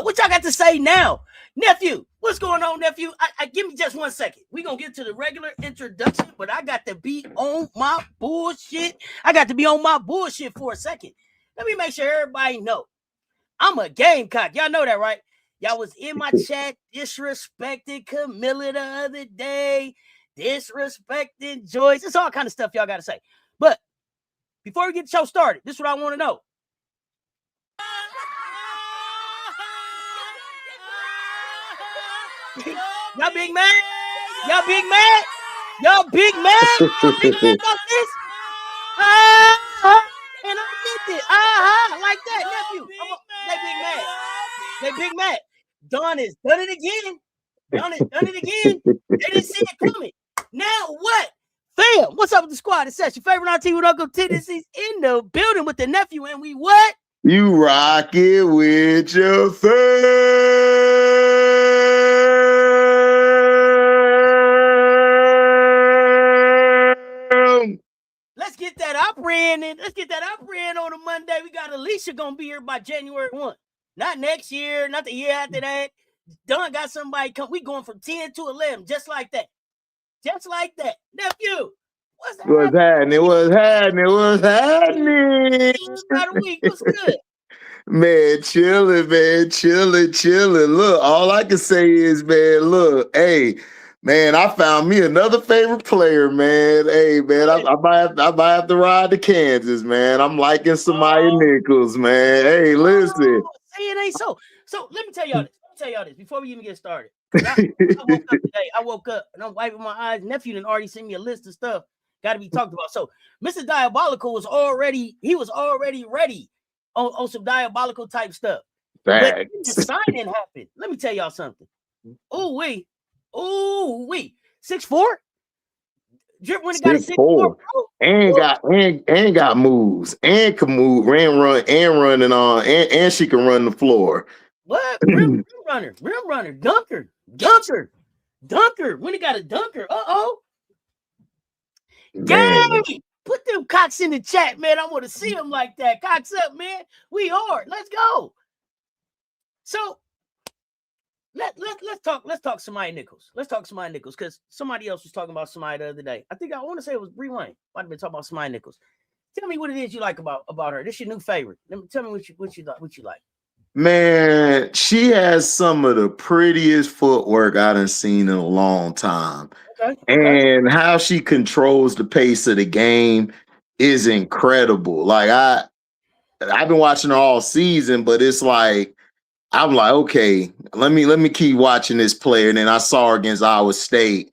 what y'all got to say now? Nephew, what's going on, nephew? I give me just 1 second. We're going to get to the regular introduction, but I got to be on my bullshit. I got to be on my bullshit for a second. Let me make sure everybody know. I'm a Gamecock. Y'all know that, right? Y'all was in my chat disrespecting Camilla the other day, disrespecting Joyce. It's all kind of stuff y'all got to say. But before we get the show started, this is what I want to know. Y'all big mad? Y'all big mad? Y'all big mad? Y'all big mad about this? And I did it. Like that, nephew. They big mad. They big mad. Don has done it again. Don has done it again. They didn't see it coming. Now what? Fam, what's up with the squad? It's Cess, your favorite auntie with Uncle Tendencies in the building with the nephew, and we what? You rock it with your fam. Let's get that operating. Let's get that operating on a Monday. We got Alicia gonna be here by January 1. Not next year, not the year after that. Don got somebody come. We going from 10 to 11, just like that. Just like that. Nephew, what's happening? What's happening? About a week. What's good? Man, chilling. Look, all I can say is, man, look, hey, man, I found me another favorite player, man. Hey, man, I might have to ride to Kansas, man. I'm liking Samaya Nichols, man. Hey, listen. Say it ain't so. So let me tell y'all this before we even get started. I woke up and I'm wiping my eyes. Nephew and already sent me a list of stuff got to be talked about. So Mr. Diabolical was already ready on some diabolical type stuff. But the signing happened. Let me tell y'all something. Ooh wee. 6'4". Drip when it got a 6'4", and got moves and can move, running on, and she can run the floor. What? Rim runner, dunker. When it got a dunker, Gang, put them cocks in the chat, man. I want to see them like that. Cocks up, man. We hard. Let's go. So let's talk Samaya Nichols. Let's talk Samaya Nichols because somebody else was talking about Samaya the other day. I want to say it was Bree Wayne. Might have been talking about Samaya Nichols. Tell me what it is you like about her. This is your new favorite. Tell me what you like. Man, she has some of the prettiest footwork I done seen in a long time. Okay. And how she controls the pace of the game is incredible. Like I've been watching her all season, but it's like I'm like, okay, let me keep watching this player. And then I saw her against Iowa State.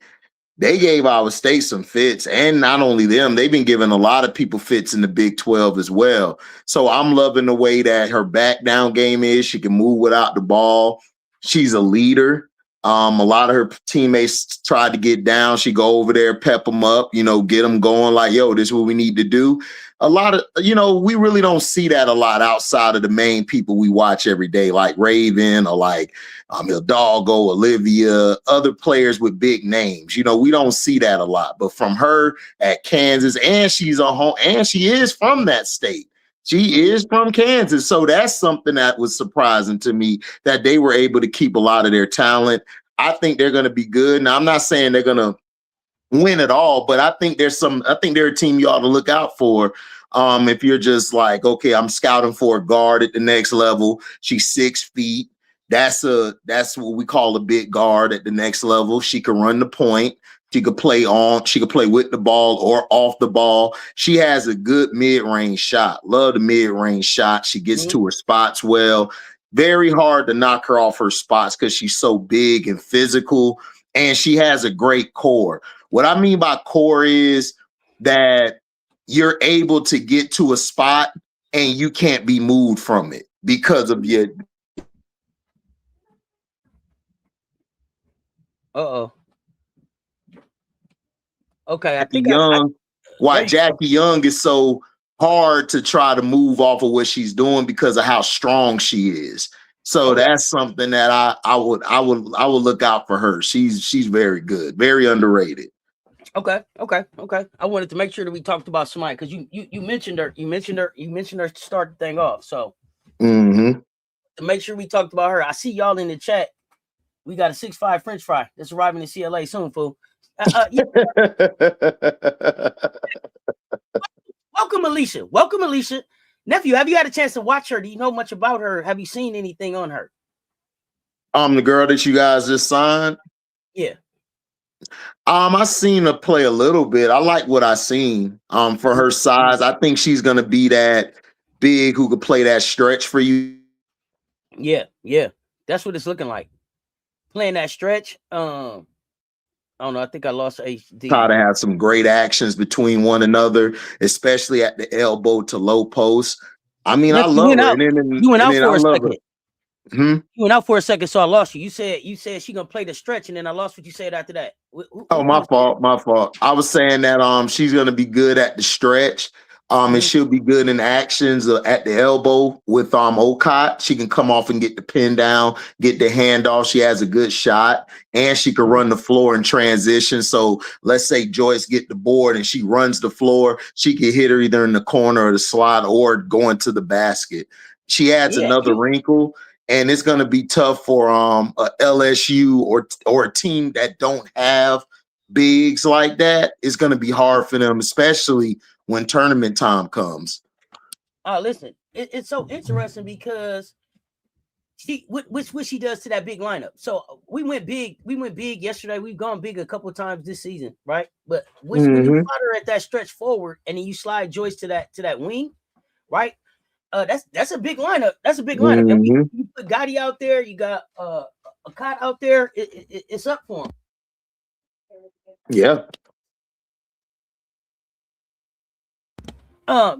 They gave Iowa State some fits, and not only them, they've been giving a lot of people fits in the Big 12 as well. So I'm loving the way that her back down game is. She can move without the ball. She's a leader. A lot of her teammates tried to get down. She go over there, pep them up, get them going like, yo, this is what we need to do. A lot of, we really don't see that a lot outside of the main people we watch every day, like Raven or like Hidalgo, Olivia, other players with big names. We don't see that a lot. But from her at Kansas, and she's a home, and she is from that state. She is from Kansas. So that's something that was surprising to me, that they were able to keep a lot of their talent. I think they're going to be good. Now, I'm not saying they're going to win it all, but I think they're a team you ought to look out for. If you're just like, okay, I'm scouting for a guard at the next level. She's 6 feet. That's what we call a big guard at the next level. She can run the point. She could play with the ball or off the ball. She has a good mid-range shot. Love the mid-range shot. She gets to her spots well. Very hard to knock her off her spots because she's so big and physical, and she has a great core. What I mean by core is that you're able to get to a spot and you can't be moved from it because of your. Okay, I think Jackie Young is so hard to try to move off of what she's doing because of how strong she is. So that's something that I would look out for her. She's very good, very underrated. Okay. I wanted to make sure that we talked about Samaya because you mentioned her. You mentioned her to start the thing off. So to make sure we talked about her. I see y'all in the chat. We got a 6'5" French fry that's arriving in CLA soon, fool. Yeah. Welcome, Alicia. Welcome, Alicia. Nephew, have you had a chance to watch her? Do you know much about her? Have you seen anything on her? The girl that you guys just signed. Yeah. I seen her play a little bit. I like what I seen. For her size, I think she's gonna be that big who could play that stretch for you. Yeah, that's what it's looking like. Playing that stretch. I don't know. I think I lost HD. Try to have some great actions between one another, especially at the elbow to low post. I mean, I love her. You went out for a second. You went out for a second, so I lost you. You said she gonna play the stretch, and then I lost what you said after that. My fault. I was saying that she's gonna be good at the stretch. And she'll be good in actions at the elbow with Okot. She can come off and get the pin down, get the handoff. She has a good shot, and she can run the floor in transition. So let's say Joyce get the board and she runs the floor, she can hit her either in the corner or the slot or going to the basket. She adds another wrinkle, and it's going to be tough for a LSU or a team that don't have bigs like that. It's going to be hard for them, especially when tournament time comes. Listen, it's so interesting because what she does to that big lineup. So we went big yesterday. We've gone big a couple of times this season, right? But when you put her at that stretch forward and then you slide Joyce to that wing, right? That's a big lineup. That's a big lineup. And you put Gotti out there, you got a Cot out there. It's up for him. Yeah.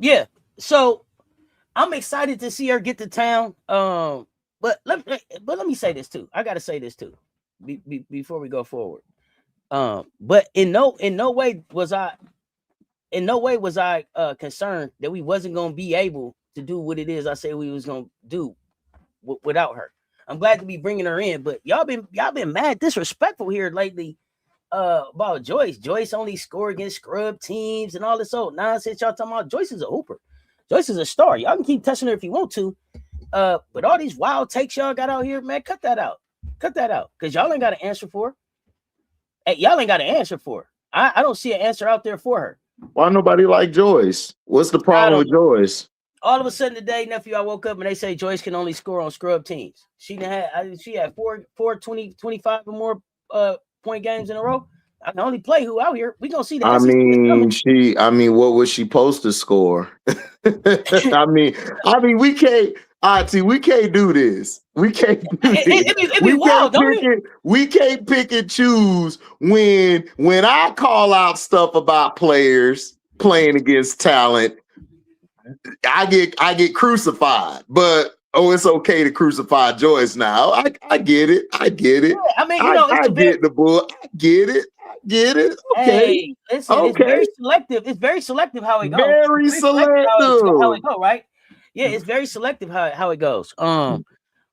Yeah. So I'm excited to see her get to town. But let me say this too. I gotta say this too, before we go forward. But in no way was I concerned that we wasn't gonna be able to do what it is I say we was gonna do without her. I'm glad to be bringing her in, but y'all been mad disrespectful here lately. About Joyce. Joyce only scored against scrub teams and all this old nonsense y'all talking about. Joyce is a hooper. Joyce is a star. Y'all can keep touching her if you want to. But all these wild takes y'all got out here, man, cut that out. Because y'all ain't got an answer for her. Hey, y'all ain't got an answer for her. I don't see an answer out there for her. Why nobody like Joyce? What's the problem with Joyce? All of a sudden today, nephew, I woke up and they say Joyce can only score on scrub teams. She had 20, 25 or more point games in a row. I can only play who out here. We gonna see that. I mean, what was she supposed to score? I mean, we can't. Auntie, we can't do this. We can't do this. We can't pick and choose when I call out stuff about players playing against talent. I get crucified, but it's okay to crucify Joyce now. I get it. Yeah, I mean, I get the bull. I get it. Okay. Hey, listen, okay. It's very selective. It's very selective how it goes. Very selective. How it go, right? Yeah, it's very selective how it goes.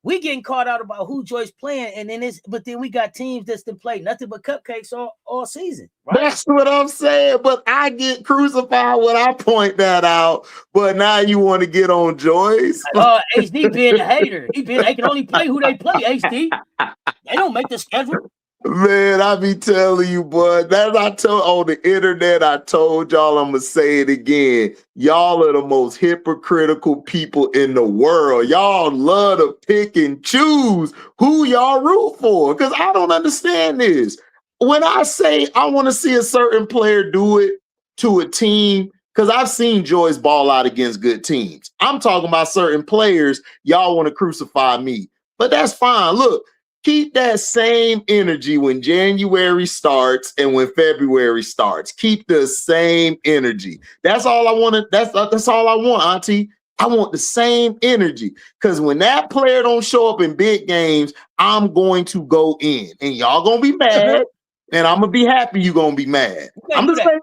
We getting caught out about who Joyce playing, and then we got teams that's been playing nothing but cupcakes all season. Right? That's what I'm saying. But I get crucified when I point that out. But now you want to get on Joyce? HD being a hater. They can only play who they play. HD. They don't make the schedule. Man, I be telling you, boy. That's I told on the internet. I told y'all. I'm gonna say it again. Y'all are the most hypocritical people in the world. Y'all love to pick and choose who y'all root for. Because I don't understand this. When I say I want to see a certain player do it to a team, because I've seen Joyce ball out against good teams. I'm talking about certain players. Y'all want to crucify me, but that's fine. Look. Keep that same energy when January starts and when February starts. Keep the same energy. That's all I want. That's all I want, Auntie. I want the same energy because when that player don't show up in big games, I'm going to go in, and y'all gonna be mad, and I'm gonna be happy. You gonna be mad. I'm just saying.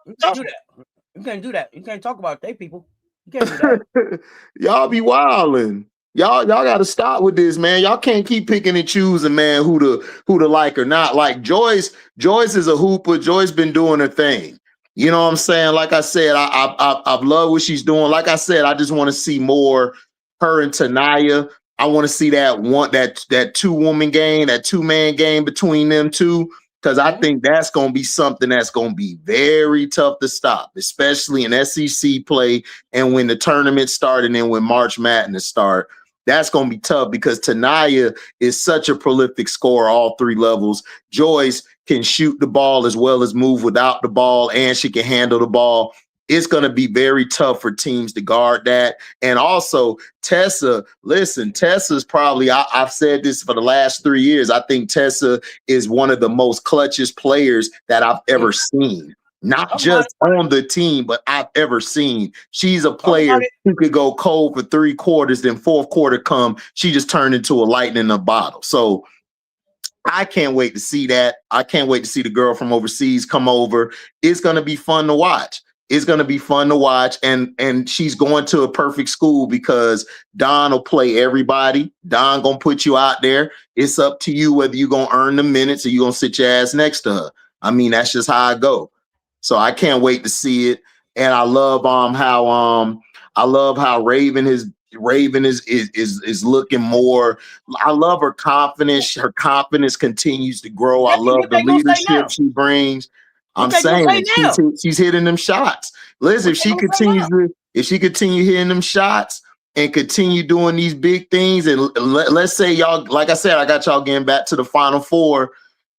You can't do that. You can't talk about they people. You can't do that. Y'all be wilding. Y'all got to stop with this, man. Y'all can't keep picking and choosing, man, who to like or not like. Joyce is a hooper. Joyce been doing her thing. You know what I'm saying? Like I said, I've loved what she's doing. Like I said, I just want to see more her and Tanaya. I want to see that 2-woman game, that 2-man game between them two, because I think that's going to be something that's going to be very tough to stop, especially in SEC play and when the tournament started and then when March Madness start. That's going to be tough because Tanaya is such a prolific scorer, all 3 levels. Joyce can shoot the ball as well as move without the ball, and she can handle the ball. It's going to be very tough for teams to guard that. And also, Tessa, listen, Tessa's probably, I've said this for the last 3 years, I think Tessa is one of the most clutchest players that I've ever seen. Not just on the team, but I've ever seen. She's a player who could go cold for 3 quarters, then 4th quarter come, she just turned into a lightning in a bottle. So I can't wait to see that. I can't wait to see the girl from overseas come over. It's going to be fun to watch. It's going to be fun to watch. And she's going to a perfect school because Don will play everybody. Don going to put you out there. It's up to you whether you're going to earn the minutes or you're going to sit your ass next to her. I mean, that's just how I go. So I can't wait to see it. And I love how Raven is looking more. I love her confidence. Her confidence continues to grow. I love the leadership she brings. I'm saying she's hitting them shots. Listen, if she continues hitting them shots and continue doing these big things, and let's say y'all, like I said, I got y'all getting back to the Final Four.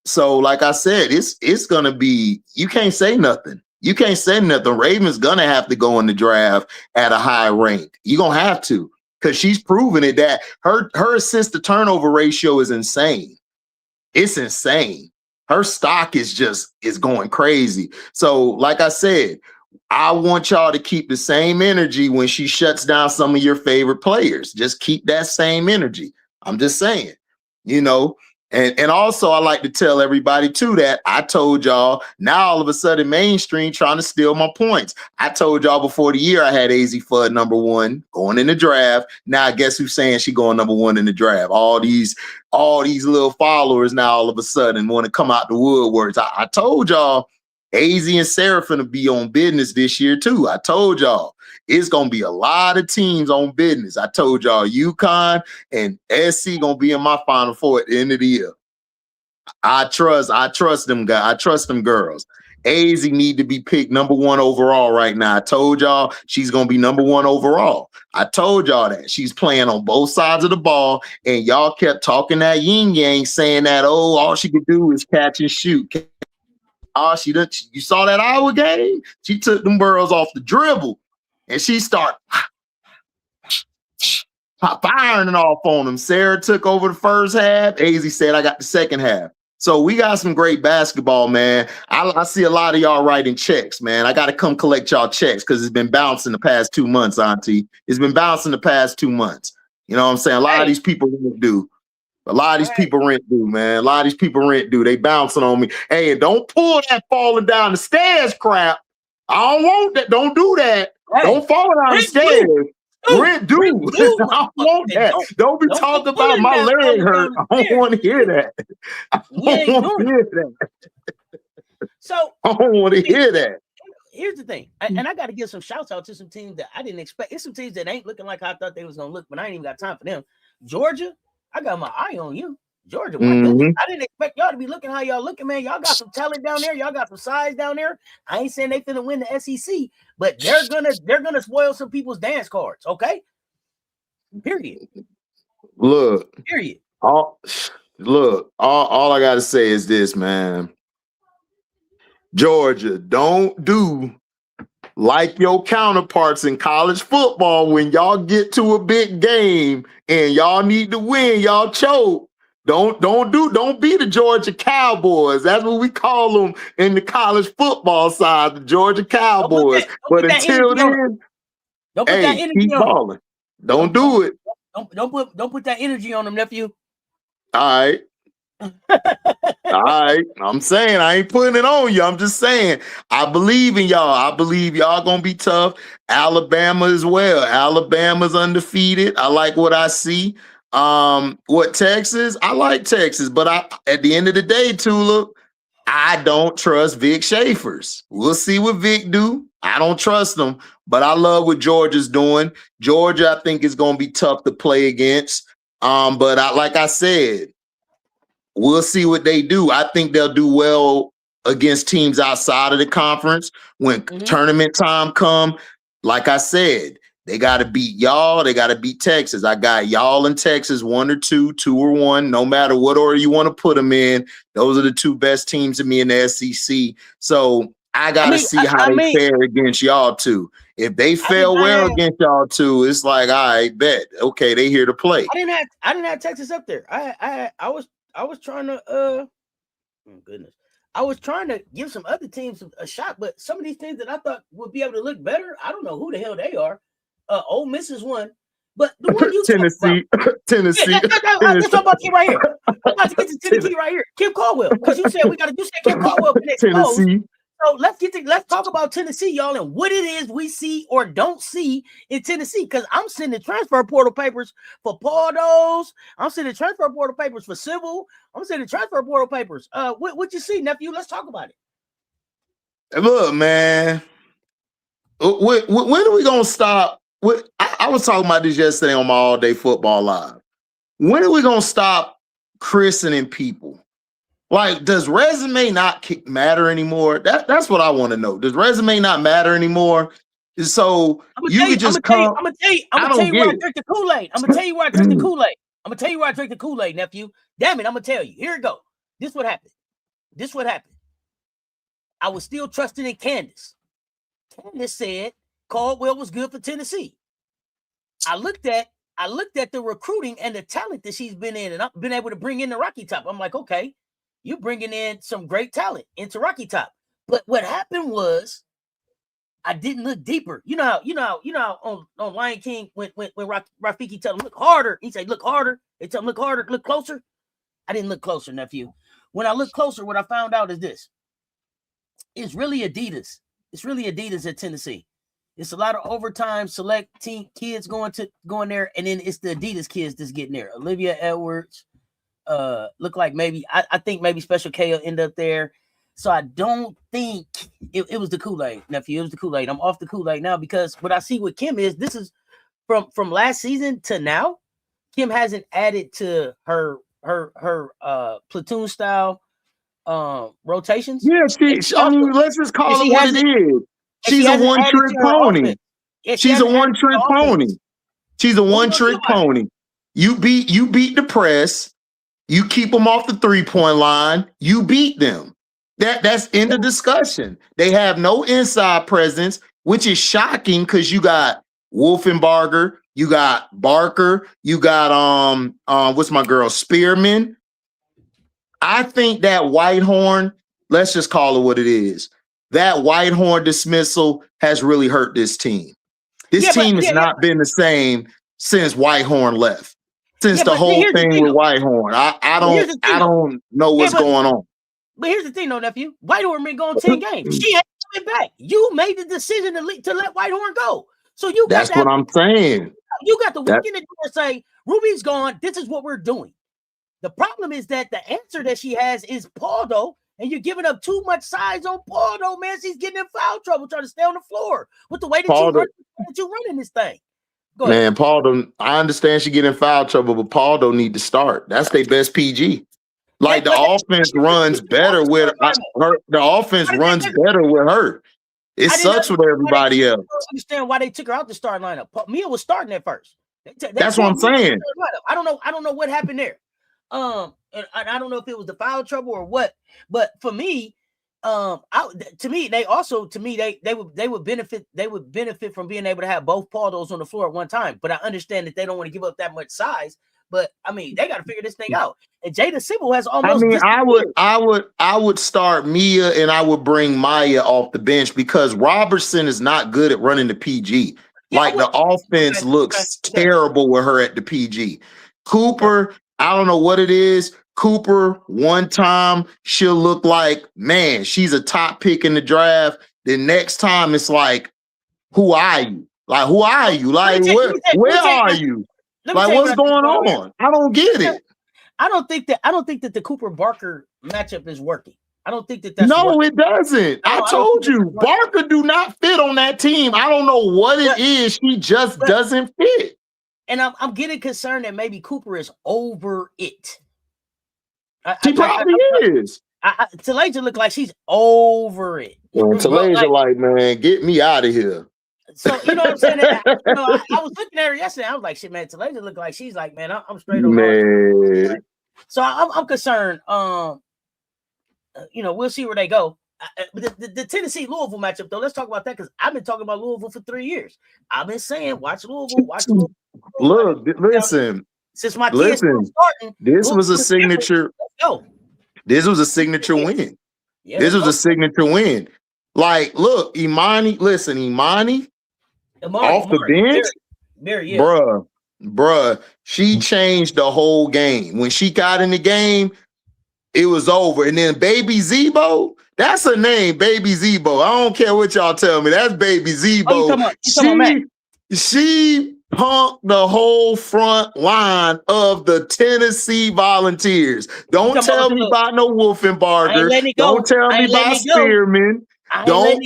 So, like I said, it's gonna be, you can't say nothing. You can't say nothing. Raven's gonna have to go in the draft at a high rank. You're gonna have to, because she's proven it that her assist to turnover ratio is insane. It's insane. Her stock is going crazy. So, like I said, I want y'all to keep the same energy when she shuts down some of your favorite players. Just keep that same energy. I'm just saying, you know. And also, I like to tell everybody, too, that I told y'all, now all of a sudden mainstream trying to steal my points. I told y'all before the year I had AZ Fudd #1 going in the draft. Now, guess who's saying she going #1 in the draft? All these little followers now all of a sudden want to come out the woodworks. I told y'all AZ and Sarah finna be on business this year, too. I told y'all. It's going to be a lot of teams on business. I told y'all UConn and SC going to be in my Final Four at the end of the year. I trust them guys. I trust them girls. AZ need to be picked #1 overall right now. I told y'all she's going to be #1 overall. I told y'all that. She's playing on both sides of the ball, and y'all kept talking that yin yang, saying that, oh, all she could do is catch and shoot. Oh, you saw that Iowa game? She took them girls off the dribble. And she started firing off on them. Sarah took over the first half. AZ said, I got the second half. So we got some great basketball, man. I see a lot of y'all writing checks, man. I got to come collect y'all checks because it's been bouncing the past 2 months, Auntie. It's been bouncing the past 2 months. You know what I'm saying? A lot of these people rent due. A lot of these people rent due, man. A lot of these people rent due. They bouncing on me. Hey, and don't pull that falling down the stairs crap. I don't want that. Don't do that. Hey, don't fall down the stairs. Rent due. I don't want that. Don't be talking about my leg hurt. I don't want to hear that. I don't want to hear that. So I don't want to hear that. Here's the thing, and I got to give some shouts out to some teams that I didn't expect. It's some teams that ain't looking like I thought they was gonna look, but I ain't even got time for them. Georgia, I got my eye on you. Georgia, my goodness. I didn't expect y'all to be looking how y'all looking, man. Y'all got some talent down there. Y'all got some size down there. I ain't saying they finna win the SEC, but they're gonna spoil some people's dance cards. Okay. Period. Look. Period. All I gotta say is this, man. Georgia, don't do like your counterparts in college football when y'all get to a big game and y'all need to win, y'all choke. Don't be the Georgia Cowboys. That's what we call them in the college football side, the Georgia Cowboys. But until then, don't put that energy keep balling. Don't do it. Don't put that energy on them, nephew. All right. All right. I'm saying I ain't putting it on you. I'm just saying I believe in y'all. I believe y'all gonna be tough. Alabama as well. Alabama's undefeated. I like what I see. What Texas? I like Texas, but at the end of the day, Tulip, I don't trust Vic Schaefer's. We'll see what Vic do. I don't trust them, but I love what Georgia's doing. Georgia, I think, is going to be tough to play against. But like I said, we'll see what they do. I think they'll do well against teams outside of the conference when tournament time come. Like I said, they got to beat y'all. They got to beat Texas. I got y'all in Texas 1 or 2, 2 or 1. No matter what order you want to put them in, those are the 2 best teams to me in the SEC. So I got to see how they fare against y'all too. If they fail well against y'all too, it's like, all right, bet. Okay, they here to play. I didn't have Texas up there. I was trying to oh goodness. I was trying to give some other teams a shot, but some of these teams that I thought would be able to look better, I don't know who the hell they are. Ole Miss is one, but the one you Tennessee. Yeah, let's talk about Kim right here. I'm about to get to Tennessee right here. Kim Caldwell, because you said Kim Caldwell Tennessee. So let's talk about Tennessee, y'all, and what it is we see or don't see in Tennessee. Because I'm sending transfer portal papers for Pardos. I'm sending transfer portal papers for Civil. I'm sending transfer portal papers. What you see, nephew? Let's talk about it. Look, man. When are we gonna stop? I was talking about this yesterday on my All Day Football Live. When are we gonna stop christening people? Like, does resume not matter anymore? That's what I want to know. Does resume not matter anymore? So you could just come. I'm gonna tell you where I drink the Kool-Aid. I'm gonna tell you where I drink the Kool-Aid. I'm gonna tell you where I drink the Kool-Aid, nephew. Damn it, I'm gonna tell you. Here it go. This what happened. I was still trusting in Candace. Candace said Caldwell was good for Tennessee. I looked at the recruiting and the talent that she's been in, and I've been able to bring in the Rocky Top. I'm like, okay, you're bringing in some great talent into Rocky Top. But what happened was I didn't look deeper. You know on Lion King when Rafiki tell him look harder, he said look harder. They tell him look harder, look closer. I didn't look closer, nephew. When I looked closer, what I found out is this. It's really Adidas. It's really Adidas at Tennessee. It's a lot of overtime select team kids going there, and then it's the Adidas kids that's getting there. Olivia Edwards, look like maybe I think maybe Special K will end up there. So I don't think it was the Kool-Aid, nephew. It was the Kool-Aid. I'm off the Kool-Aid now because what I see with Kim is this is from last season to now. Kim hasn't added to her platoon style rotations. Yeah, let's just call it what it is. She's a one-trick pony. She's a one-trick pony. She's a one-trick pony. You beat the press. You keep them off the three-point line. You beat them. That's in the discussion. They have no inside presence, which is shocking because you got Wolfenbarger, you got Barker, you got what's my girl, Spearman. I think that Whitehorn, let's just call it what it is. That Whitehorn dismissal has really hurt this team. This team has not been the same since Whitehorn left. Since the whole thing with Whitehorn. I don't know what's going on. But here's the thing, though, nephew. Whitehorn been going 10 games. She ain't coming back. You made the decision to let Whitehorn go. So you got that's what I'm saying. You got to walk in the door and say, Ruby's gone. This is what we're doing. The problem is that the answer that she has is Pardo, and you're giving up too much size on Pardo, man. She's getting in foul trouble trying to stay on the floor with the way that you're running this thing. Go ahead. Man, Pardo, I understand she getting in foul trouble, but Pardo need to start. That's their best PG. Like the offense runs better with her. The offense runs better with her. It sucks with everybody else. I don't understand why they took her out the starting lineup. Mia was starting at first. That's what I'm saying. I don't know what happened there. And I don't know if it was the foul trouble or what. But for me, they would benefit from being able to have both Pardos on the floor at one time. But I understand that they don't want to give up that much size. But I mean, they got to figure this thing out. And Jada Sybil has almost. I mean, I would start Mia and I would bring Maya off the bench because Robertson is not good at running the PG. The offense looks terrible with her at the PG. Cooper, I don't know what it is. Cooper, one time she'll look like, man, she's a top pick in the draft. The next time it's like, who are you? Like, who are you? Like, where are you? Like, what's going on? I don't get it. I don't think that the Cooper Barker matchup is working. I don't think that's no, working. It doesn't. I told you, Barker do not fit on that team. I don't know what it is. She just doesn't fit. And I'm getting concerned that maybe Cooper is over it. She probably is. Talasia look like she's over it. Talasia like, man, get me out of here. So, you know what I'm saying? I was looking at her yesterday. I was like, shit, man, Talasia look like she's like, man, I'm straight over. Man. So I'm concerned. We'll see where they go. The Tennessee Louisville matchup, though, let's talk about that because I've been talking about Louisville for 3 years. I've been saying, watch Louisville. Look, listen. Since my kids were starting, this was a signature. This was a signature win. Yeah, this was a signature win. Like, look, Imani off the bench, bruh, she changed the whole game. When she got in the game, it was over. And then Baby Zebo, that's her name, Baby Zebo. I don't care what y'all tell me. That's Baby Zebo. She punked the whole front line of the Tennessee Volunteers. Don't tell me about no Wolfenbarger. Don't tell me about Spearman. Don't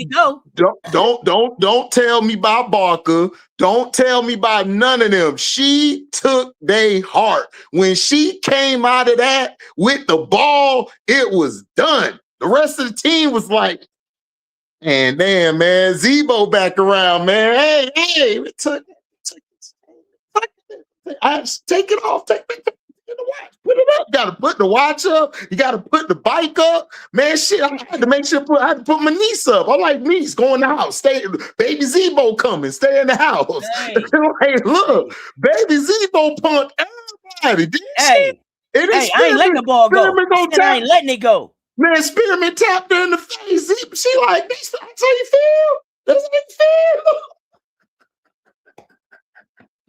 tell me about Barker. Don't tell me about none of them. She took their heart. When she came out of that with the ball, it was done. The rest of the team was like, and damn, man, Zebo back around, man. Hey, take it off. Take the watch. Put it up. You gotta put the watch up. You gotta put the bike up. Man, shit, I had to make sure I had to put my niece up. I'm like, niece, go in the house. Stay, Baby Zebo coming. Stay in the house. Hey. Like, look, Baby Zebo punked everybody. I ain't letting the ball go. I ain't letting it go. Man, Spearman tapped her in the face. She like, that's how you feel? That's how you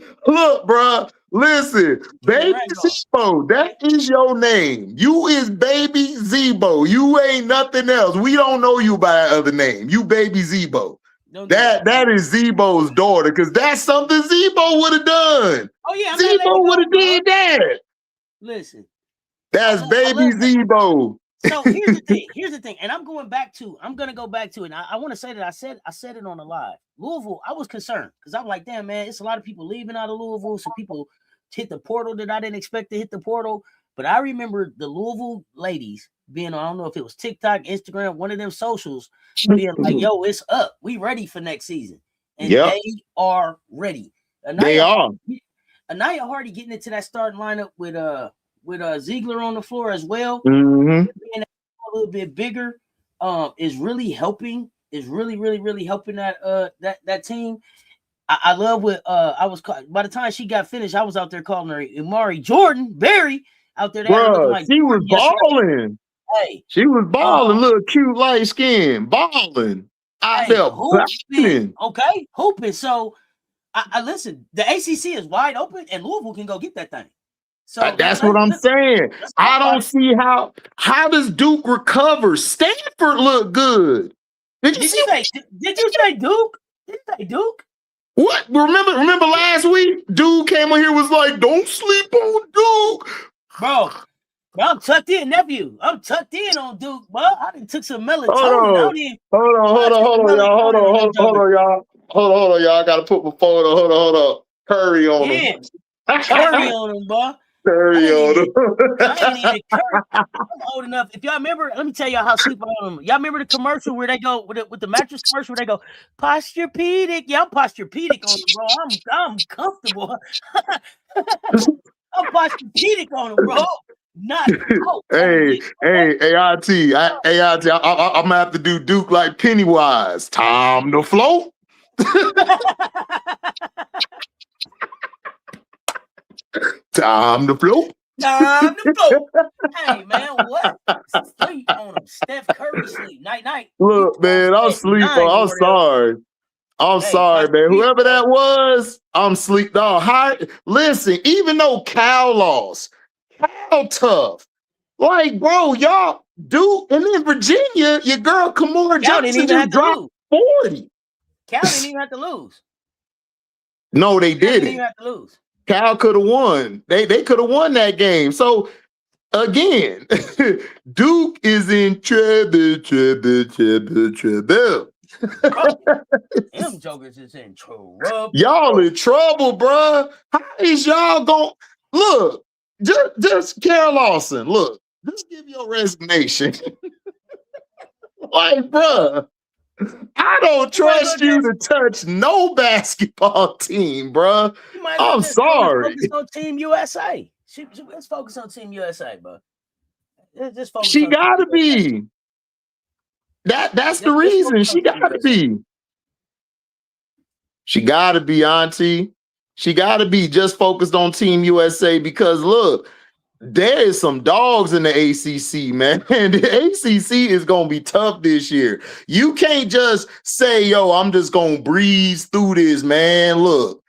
feel? Look, bro. Listen, Baby Zebo, that is your name. You is Baby Zebo. You ain't nothing else. We don't know you by other name. You Baby Zebo. That is Zebo's daughter, because that's something Zebo would have done. Oh, yeah. Zebo would have did that. Listen. That's Baby Zebo. So here's the thing. And I'm going to go back to it. And I want to say that I said it on the live. Louisville, I was concerned because I'm like, damn, man, it's a lot of people leaving out of Louisville. Some people hit the portal that I didn't expect to hit the portal. But I remember the Louisville ladies being, I don't know if it was TikTok, Instagram, one of them socials, being like, yo, it's up. We ready for next season. And they are ready. They are. Anaya Hardy getting into that starting lineup with Ziegler on the floor as well. Mm-hmm. Being a little bit bigger is really helping. Is really helping that team. I love what I was. By the time she got finished, I was out there calling her Amari Jordan Berry out there. Like she was balling. Hey, she was balling. Little cute light skin, balling out there hooping. Okay, hooping. So I listen. The ACC is wide open, and Louisville can go get that thing. So that's what I'm saying. I don't see how does Duke recover? Stanford look good. Did you say Duke? Did you say Duke? What? Remember last week? Dude came on here was like, "Don't sleep on Duke, bro." I'm tucked in, nephew. I'm tucked in on Duke, bro. I done took some melatonin. Hold on, y'all. I gotta put my phone on. Hold on. Curry on him. Curry on him, bro. Curry on him. I'm old enough. If y'all remember, let me tell y'all how sleep on them. Y'all remember the commercial where they go with the mattress commercial where they go Posturepedic? Yeah, I'm Posturepedic on them, bro. I'm comfortable. I'm Posturepedic on them, bro. Not Hey, Auntie. I'm gonna have to do Duke like Pennywise. Time to float. Time to float. Time to float. Hey, man, what? Sleep on him. Steph Curry sleep. Night. Look, man, I'm sleeping. I'm sorry. I'm sorry, man. Whoever that was, I'm sleep. No, listen, even though Cal lost, Cal tough. Like, bro, y'all, Duke, and then Virginia, your girl Kamora Johnson just dropped 40. Cal didn't even have to lose. No, they didn't. Didn't even have to lose. Cal could have won. They could have won that game. So again, Duke is in trouble. Them jokers is in trouble. Y'all in trouble, bro. How is y'all going? Look, just Karen Lawson. Look, just give your resignation. Like, bro, I don't trust you to touch no basketball team, bro. I'm sorry. Focus on Team USA. Let's focus on Team USA, bro. Just focus. She gotta be. That's the reason. She gotta be. She gotta be, Auntie. She gotta be just focused on Team USA because look, there is some dogs in the ACC, man. And the ACC is gonna be tough this year. You can't just say, yo, I'm just gonna breeze through this, man. Look,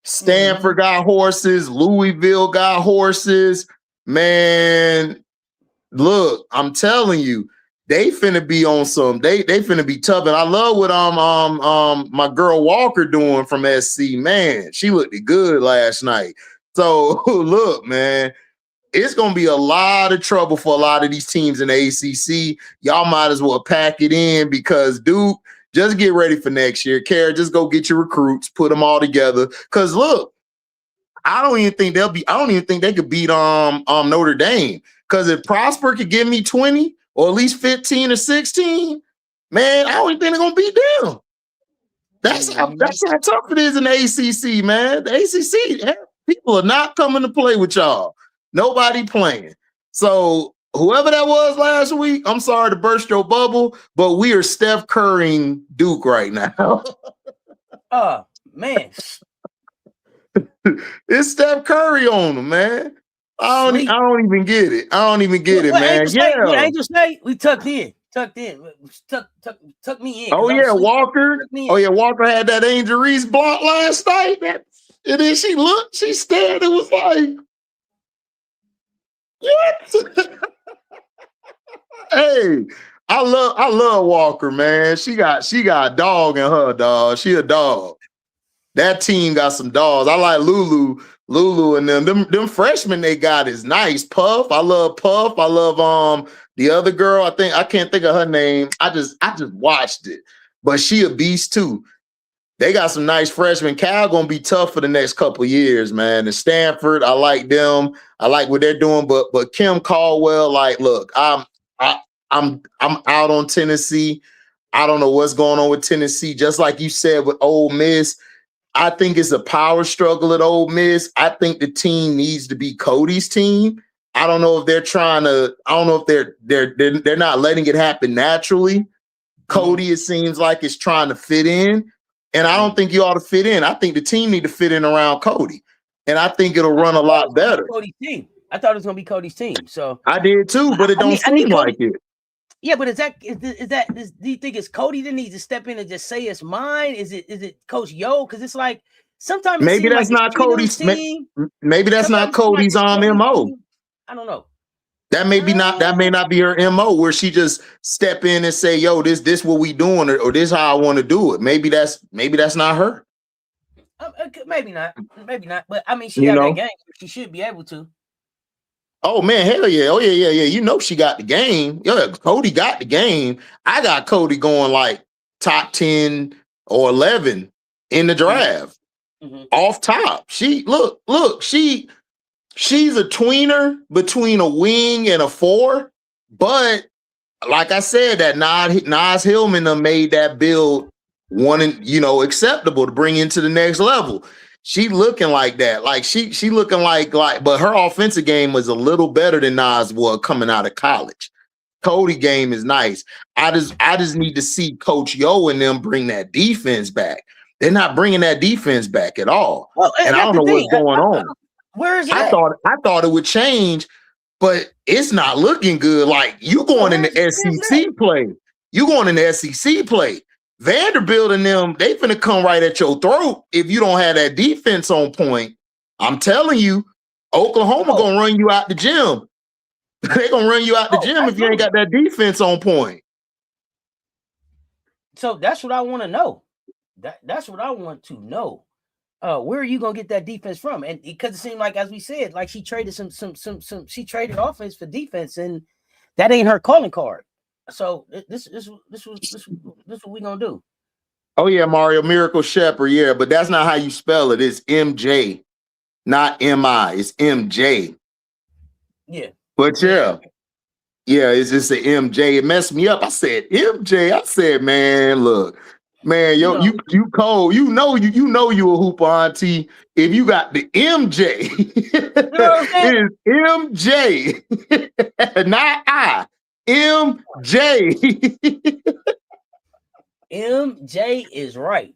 Stanford got horses, Louisville got horses, man. Look, I'm telling you, they finna be on some. They finna be tough, and I love what my girl Walker doing from SC. Man, she looked good last night. So look, man, it's gonna be a lot of trouble for a lot of these teams in the ACC. Y'all might as well pack it in because Duke, just get ready for next year. Kara, just go get your recruits, put them all together. Cause look, I don't even think they could beat Notre Dame. Because if Prosper could give me 20 or at least 15 or 16, man, I don't even think they're gonna beat them. That's how tough it is in the ACC, man. The ACC, people are not coming to play with y'all. Nobody playing. So whoever that was last week, I'm sorry to burst your bubble, but we are Steph Currying Duke right now. Man. It's Steph Curry on them, man. I don't even get it. I don't even get it, man. What Angel say? We tucked in. Tuck me in. Oh yeah, Walker. Oh yeah, Walker had that Angel Reese block last night. And then she looked, she stared. It was like, what? Hey, I love Walker, man. She got a dog in her, dog. She a dog. That team got some dogs. I like Lulu and them freshmen they got is nice. Puff, I love Puff. I love the other girl. I can't think of her name. I just watched it, but she a beast too. They got some nice freshmen. Cal gonna be tough for the next couple of years, man. And Stanford, I like them. I like what they're doing. But Kim Caldwell, like, look, I'm out on Tennessee. I don't know what's going on with Tennessee. Just like you said with Ole Miss. I think it's a power struggle at Ole Miss. I think the team needs to be Cody's team. I don't know if they're trying to. I don't know if they're not letting it happen naturally. Cody, it seems like, is trying to fit in, and I don't think you ought to fit in. I think the team need to fit in around Cody, and I think it'll run a lot better. Cody's team. I thought it was gonna be Cody's team. So I did too, but it don't seem like it. Yeah, but do you think it's Cody that needs to step in and just say it's mine? Is it Coach Yo? Because it's like sometimes maybe that's not Cody's team. Maybe that's not Cody's MO. I don't know. That may not be her MO where she just step in and say, yo, this what we doing, or this how I want to do it. Maybe that's not her. Maybe not. But I mean, she got that game. She should be able to. Oh man, hell yeah. Oh yeah. You know she got the game. Yeah, Cody got the game. I got Cody going like top 10 or 11 in the draft. Off top. She look, she's a tweener between a wing and a 4. But like I said, that Nas Hillman made that build acceptable to bring into the next level. She looking like that. Like she looking like, but her offensive game was a little better than Nas was coming out of college. Cody game is nice. I just need to see Coach Yo and them bring that defense back. They're not bringing that defense back at all. Well, and I don't know what's going on. Where is it? I thought it would change, but it's not looking good. Like you going in the SEC play. You going in the SEC play. Vanderbilt and them, they finna come right at your throat if you don't have that defense on point. I'm telling you, Oklahoma gonna run you out the gym. They're gonna run you out the gym if you ain't got that defense on point. So that's what I want to know. That's what I want to know. Where are you gonna get that defense from? And because it seemed like, as we said, like she traded she traded offense for defense, and that ain't her calling card. So this what we gonna do. Oh yeah, Mario Miracle Shepherd. Yeah, but that's not how you spell it. It's MJ, not MI. It's MJ. Yeah. But yeah. Yeah, it's just an MJ. It messed me up. I said MJ. I said, man, look, man, yo, you cold. You know you a hooper auntie if you got the MJ. It is MJ, not I. MJ. MJ is right.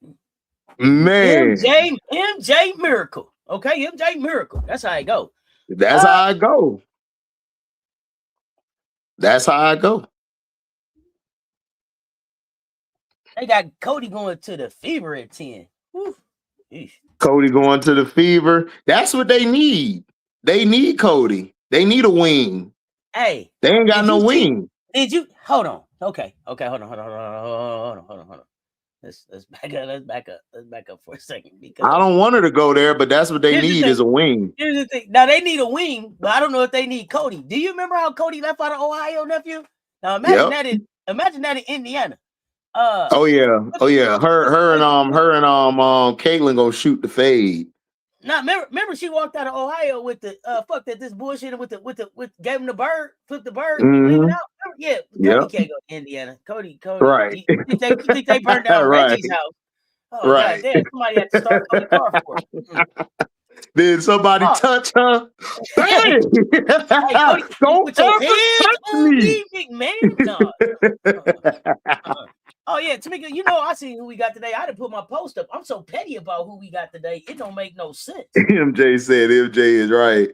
Man. MJ Miracle. Okay, MJ Miracle. That's how I go. That's how I go. That's how I go. They got Cody going to the Fever at 10. Cody going to the Fever. That's what they need. They need Cody. They need a wing. Hey, they ain't got no wing. Did you hold on? Okay, hold on. Let's back up for a second because I don't want her to go there, but that's what they need is a wing. Here's the thing. Now they need a wing, but I don't know if they need Cody. Do you remember how Cody left out of Ohio, nephew? Now imagine that in Indiana. Oh yeah. Her and Caitlin gonna shoot the fade. Now remember she walked out of Ohio with the this bullshit with gave him the bird, flipped the bird, leave it out. Yeah, Cody can't go to Indiana. Cody. Right. You think they burned down Reggie's house? Oh, right. God damn, somebody had to start Cody car for him. Did somebody touch her? Hey, don't touch me, McMahon. Oh yeah, Tamika, I see who we got today. I didn't put my post up. I'm so petty about who we got today. It don't make no sense. MJ said MJ is right.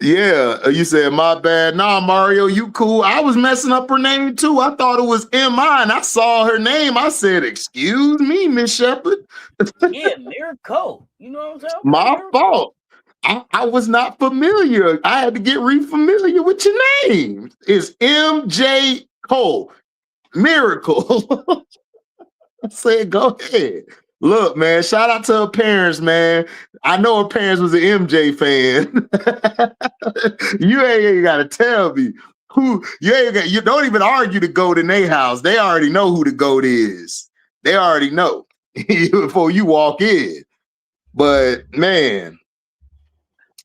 Yeah, you said my bad. Nah, Mario, you cool. I was messing up her name too. I thought it was M.I. and I saw her name. I said, excuse me, Miss Shepherd. Yeah, Miracle. You know what I'm saying? My fault. I was not familiar. I had to get re-familiar with your name. It's MJ Cole. Miracle. I said, go ahead. Look, man, shout out to her parents, man. I know her parents was an MJ fan. You ain't got to tell me who. You don't even argue the GOAT in their house. They already know who the GOAT is. They already know before you walk in. But man,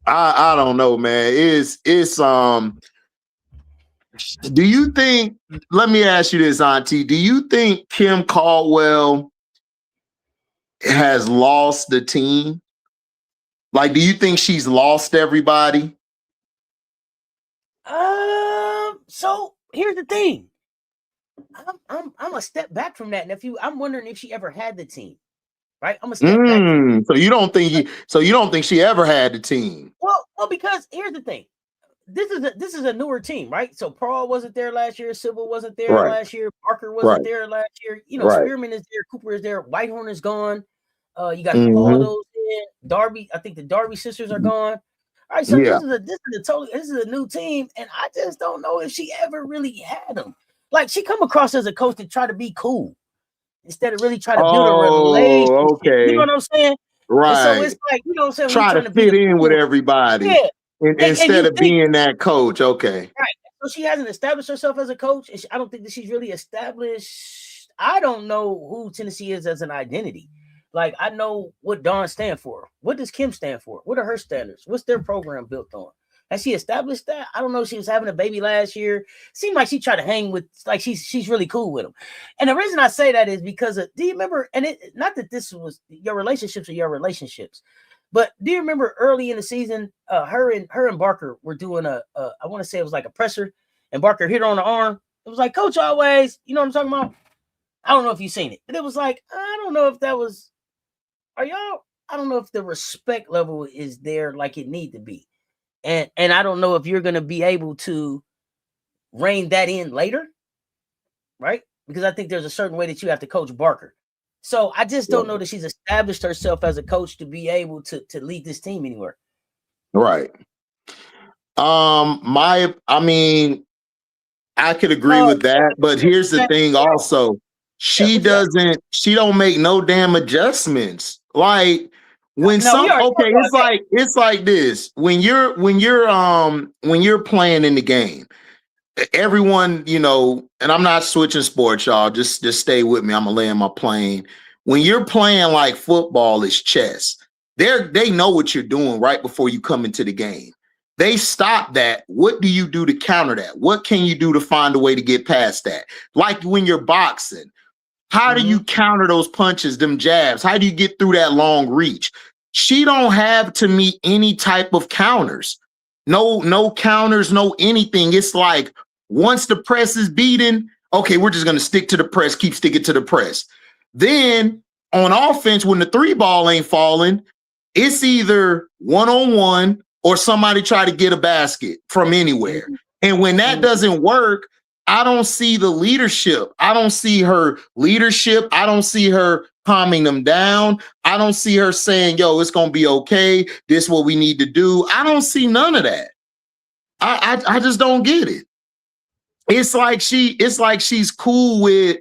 I don't know, man. It's do you think? Let me ask you this, Auntie. Do you think Kim Caldwell has lost the team? Like, do you think she's lost everybody? So here's the thing. I'm a step back from that, nephew. I'm wondering if she ever had the team. Right? I'm a step back. So you don't think she ever had the team? Well, because here's the thing. This is a newer team, right? So Pearl wasn't there last year, Sybil wasn't there last year, Parker wasn't there last year. Spearman is there, Cooper is there, Whitehorn is gone. You got all those in. Darby, I think the Darby sisters are gone. All right, so this is a new team, and I just don't know if she ever really had them. Like, she come across as a coach to try to be cool instead of really try to build a relationship. Okay. You know what I'm saying? Right. And so it's like, you know what I'm saying? Try to fit in with everybody. Yeah. Instead of being that coach. Okay. Right. So she hasn't established herself as a coach. I don't think that she's really established. I don't know who Tennessee is as an identity. Like, I know what Dawn stand for. What does Kim stand for? What are her standards? What's their program built on? Has she established that? I don't know. She was having a baby last year. Seemed like she tried to hang with, like, she's really cool with him. And the reason I say that is because do you remember? And not that this was your relationships are your relationships, but do you remember early in the season, her and Barker were doing I want to say it was like a presser, and Barker hit her on the arm. It was like, Coach always, you know what I'm talking about? I don't know if you've seen it, but it was like, I don't know if that was. I don't know if the respect level is there like it need to be. And I don't know if you're going to be able to rein that in later, right? Because I think there's a certain way that you have to coach Barker. So I just don't know that she's established herself as a coach to be able to lead this team anywhere. Right. I could agree with that, but here's the thing also. She don't make no damn adjustments. Like it's like this. When you're playing in the game, everyone, you know, and I'm not switching sports, y'all. Just stay with me. I'm gonna land my plane. When you're playing like football is chess, they know what you're doing right before you come into the game. They stop that. What do you do to counter that? What can you do to find a way to get past that? Like when you're boxing, how do you counter those punches, them jabs? How do you get through that long reach? She don't have, to me, any type of counters. No counters, no anything. It's like once the press is beaten, okay, we're just going to stick to the press, keep sticking to the press. Then on offense, when the 3 ball ain't falling, it's either one-on-one or somebody try to get a basket from anywhere. And when that doesn't work, I don't see the leadership. I don't see her leadership. I don't see her calming them down. I don't see her saying, yo, it's going to be okay. This is what we need to do. I don't see none of that. I just don't get it. It's like she's cool with,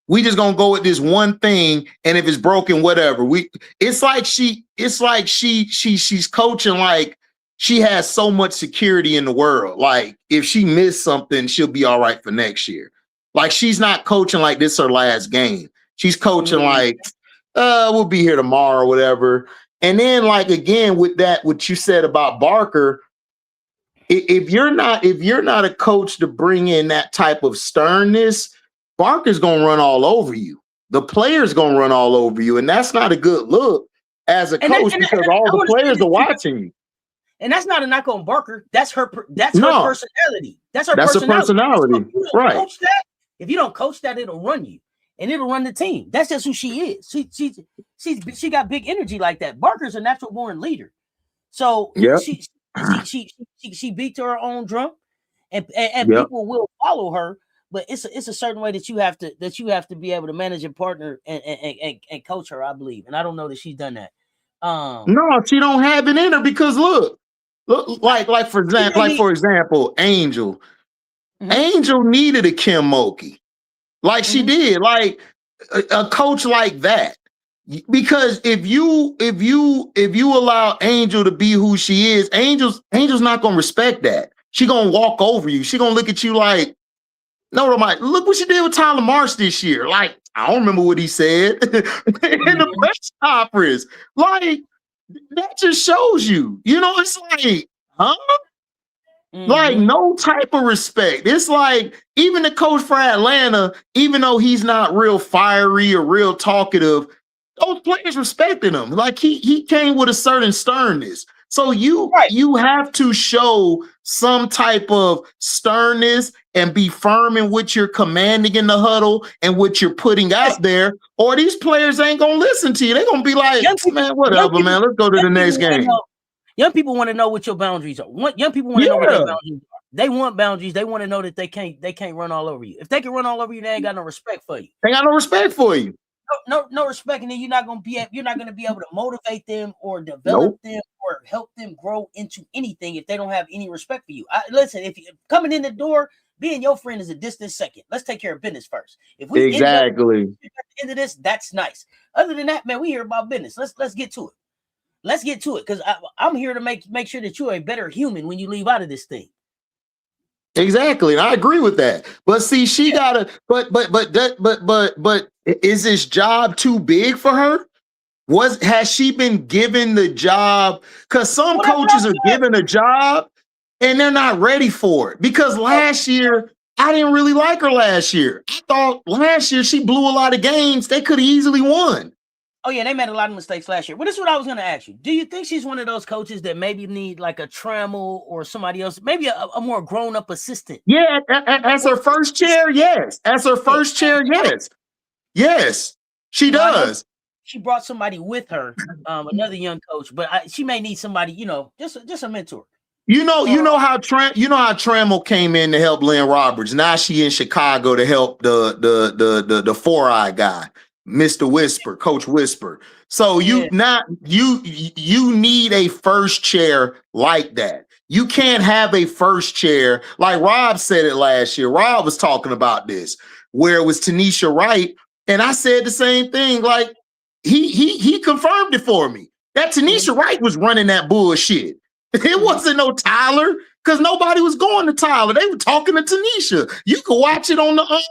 we just gonna go with this one thing, and if it's broken, whatever. It's like she's coaching like she has so much security in the world. Like if she missed something, she'll be all right for next year. Like she's not coaching like this her last game. She's coaching like, we'll be here tomorrow, whatever. And then like again with that, what you said about Barker, if you're not a coach to bring in that type of sternness, Barker's gonna run all over you. The player's gonna run all over you, and that's not a good look as a coach because all the players are watching you. And that's not a knock on Barker. That's her. That's her personality. That's her personality. Right. If you don't coach that, it'll run you, and it'll run the team. That's just who she is. She got big energy like that. Barker's a natural born leader. So she beat to her own drum, and people will follow her. But it's a certain way that you have to be able to manage your partner and coach her, I believe. And I don't know that she's done that. No, she don't have it in her because look, like for example, Angel. Angel needed a Kim Mulkey. Like she did, like a coach like that. Because if you allow Angel to be who she is, Angel's not gonna respect that. She gonna walk over you. She gonna look at you like, no, look what she did with Tyler Marsh this year. Like, I don't remember what he said in the press conference. Like, that just shows you, it's like, huh? Like, no type of respect. It's like, even the coach for Atlanta, even though he's not real fiery or real talkative, those players respected him. Like, he came with a certain sternness. So you have to show some type of sternness and be firm in what you're commanding in the huddle and what you're putting out there, or these players ain't gonna listen to you. They're gonna be like, man, whatever, man. Let's go to the next game. Young people want to know what your boundaries are. Young people want to know what their boundaries are. They want boundaries. They want to know that they can't run all over you. If they can run all over you, they ain't got no respect for you. They got no respect for you. No respect, and then you're not gonna be able to motivate them or develop them or help them grow into anything if they don't have any respect for you. Listen, if you're coming in the door, being your friend is a distant second. Let's take care of business first. If we end up at the end of this, that's nice. Other than that, man, we hear about business. Let's get to it. Let's get to it because I'm here to make sure that you're a better human when you leave out of this thing. Exactly, and I agree with that. But see, she gotta. But is this job too big for her? Has she been given the job? Because some coaches are given a job and they're not ready for it. Because last year, I didn't really like her last year. I thought last year she blew a lot of games they could have easily won. Oh, yeah, they made a lot of mistakes last year. But this is what I was going to ask you. Do you think she's one of those coaches that maybe need like a Trammell or somebody else, maybe a more grown-up assistant? Yeah, as her first chair, yes. As her first chair, yes. Yes, she does. She brought somebody with her, another young coach, but she may need somebody, just a mentor. You know how Trammell came in to help Lynn Roberts. Now she in Chicago to help the 4-eye guy. Mr. Whisper, Coach Whisper. So you need a first chair like that. You can't have a first chair like Rob said it last year. Rob was talking about this where it was Tanisha Wright, and I said the same thing. Like he confirmed it for me that Tanisha Wright was running that bullshit. It wasn't no Tyler. because nobody was going to Tyler. They were talking to Tanisha. You could watch it on the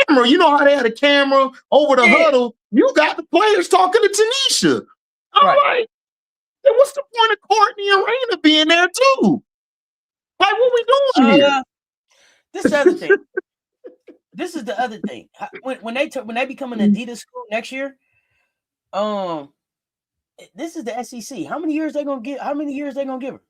camera. You know how they had a camera over the huddle. You got the players talking to Tanisha. I'm like, hey, what's the point of Courtney and Raina being there too? Like, what we doing here? This is the other thing. This is the other thing. When they become an Adidas school next year, this is the SEC. How many years they gonna give? How many years they gonna give her?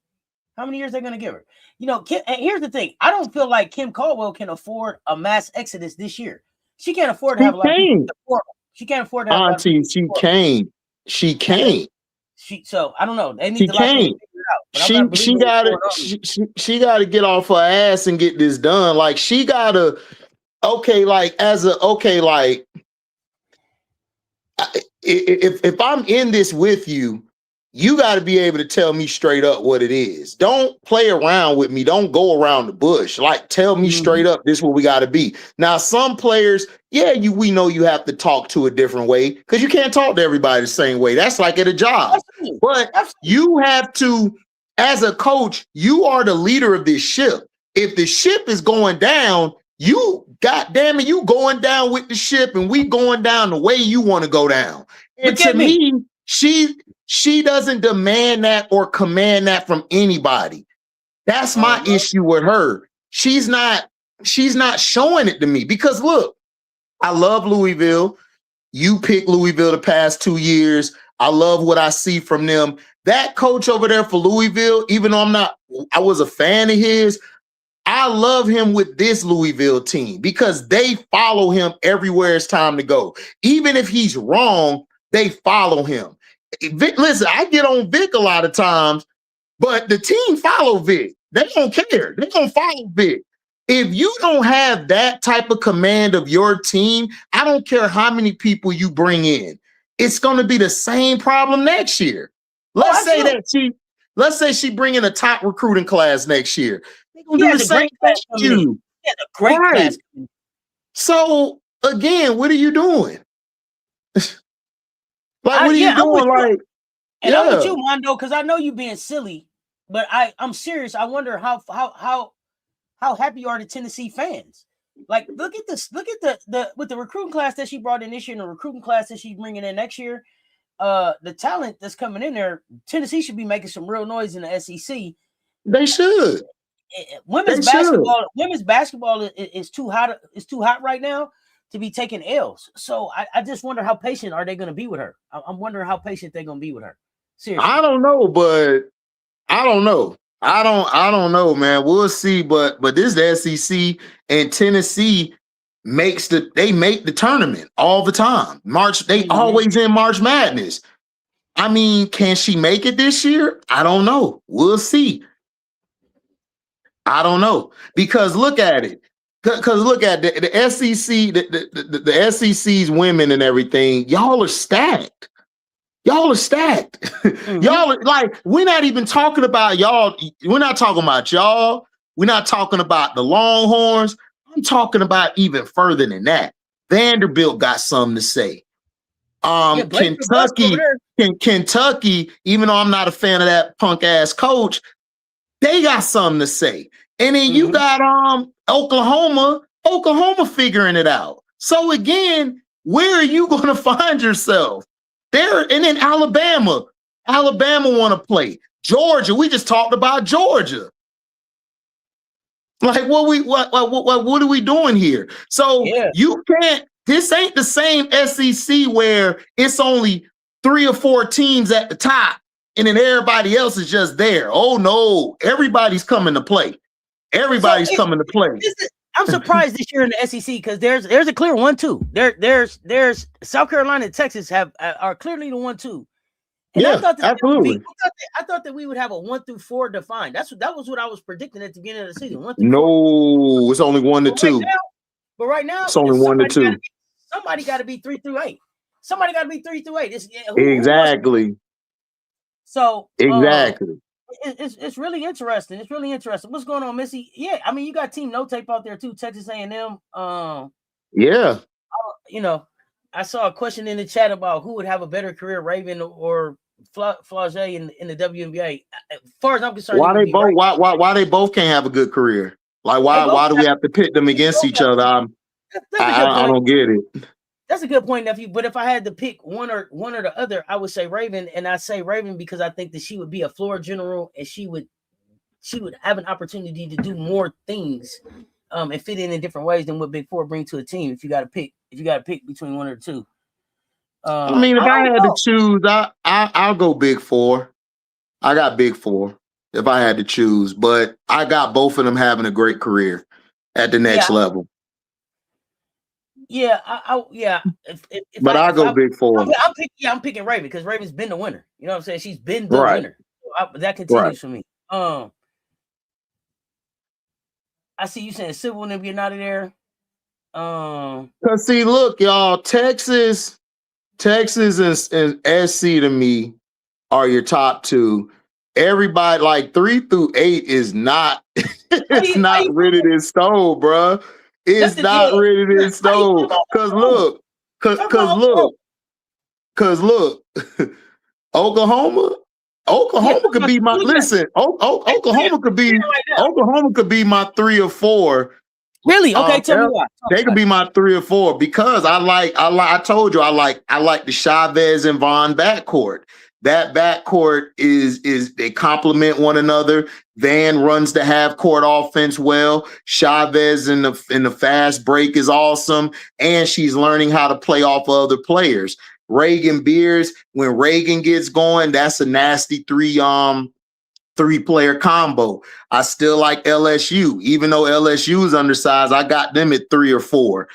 How many years they gonna give her? You know, and here's the thing. I don't feel like Kim Caldwell can afford a mass exodus this year. She can't afford to have a lot of people support her. She can't afford to have Auntie, she can't. She can't. So I don't know. They need to figure it out. She gotta get off her ass and get this done. Like she gotta if I'm in this with you, you got to be able to tell me straight up what it is. Don't play around with me. Don't go around the bush. Like, tell me straight up, this is what we got to be. Now, some players, we know you have to talk to a different way because you can't talk to everybody the same way. That's like at a job. But you have to, as a coach, you are the leader of this ship. If the ship is going down, you going down with the ship, and we going down the way you want to go down. And to me, she doesn't demand that or command that from anybody. That's my issue with her. She's not showing it to me because look, I love Louisville. You picked Louisville the past 2 years. I love what I see from them. That coach over there for Louisville, even though I was a fan of his, I love him with this Louisville team because they follow him everywhere it's time to go. Even if he's wrong, they follow him. Vic, listen, I get on Vic a lot of times, but the team follow Vic. They don't care. They don't follow Vic. If you don't have that type of command of your team, I don't care how many people you bring in. It's going to be the same problem next year. Let's say she bring in a top recruiting class next year. They're going to do the same thing to you. Yeah, the great class. So again, what are you doing? Like, what are you doing? Like, I'm with you, Mondo, because I know you being silly, but I'm serious. I wonder how happy are the Tennessee fans? Like, look at this. Look at the with the recruiting class that she brought in this year and the recruiting class that she's bringing in next year. The talent that's coming in there, Tennessee should be making some real noise in the SEC. They should. Women's basketball is too hot. It's too hot right now to be taking L's. So I just wonder how patient are they going to be with her. I'm wondering how patient they're going to be with her. Seriously. I don't know, but I don't know. I don't know, man. We'll see. But this is the SEC, and Tennessee make the tournament all the time. They always in March Madness. I mean, can she make it this year? I don't know. We'll see. I don't know. Because look at it. Because look at the SEC, the SEC's women and everything. Y'all are stacked. Y'all are stacked. Y'all are like, we're not even talking about y'all. We're not talking about y'all. We're not talking about the Longhorns. I'm talking about even further than that. Vanderbilt got something to say. Kentucky, even though I'm not a fan of that punk ass coach, they got something to say. And then you got Oklahoma figuring it out. So again, where are you going to find yourself? There, and then Alabama want to play. Georgia, we just talked about Georgia. Like, what are we doing here? So you can't. This ain't the same SEC where it's only 3 or 4 teams at the top, and then everybody else is just there. Oh no, everybody's coming to play. Everybody's coming to play. I'm surprised this year in the SEC because there's a clear 1-2. There's South Carolina and Texas are clearly the 1-2. And absolutely. I thought that we would have a 1 through 4 defined. That was what I was predicting at the beginning of the season. 1 through 4. It's only 1 to 2. But right now, it's only 1 to 2. Somebody got to be 3 through 8. Somebody got to be 3 through 8. Exactly. So exactly. It's really interesting. It's really interesting. What's going on, Missy? Yeah, I mean, you got Team No Tape out there too. Texas A&M. Yeah. I saw a question in the chat about who would have a better career, Raven or Flau'jae in the WNBA. As far as I'm concerned, why they both why they both can't have a good career? Like why do we have to pit them against each other? I don't get it. That's a good point, nephew. But if I had to pick one or the other, I would say Raven, and I say Raven because I think that she would be a floor general and she would have an opportunity to do more things and fit in different ways than what Big Four bring to a team. If you got to pick between one or two. I mean, if I had to choose, I'll go Big Four. I got Big Four if I had to choose, but I got both of them having a great career at the next level. Yeah, But I'll go Big Four. I'm picking Raven because Raven's been the winner. You know what I'm saying? She's been the winner. So that continues for me. I see you saying Civil and them getting out of there. Cause see, look, y'all, Texas and SC to me are your top two. Everybody like 3 through 8 is not it's not written in stone, bro. It's not written in stone. Cause look, Oklahoma could be my Oklahoma could be my 3 or 4. Really? Okay, tell me why. They could be my 3 or 4 because I told you I like the Chavez and Vaughn backcourt. That backcourt is they complement one another. Van runs the half court offense well. Chavez in the fast break is awesome, and she's learning how to play off of other players. Reagan Beers, when Reagan gets going, that's a nasty 3-player combo. I still like LSU, even though LSU is undersized. I got them at 3 or 4,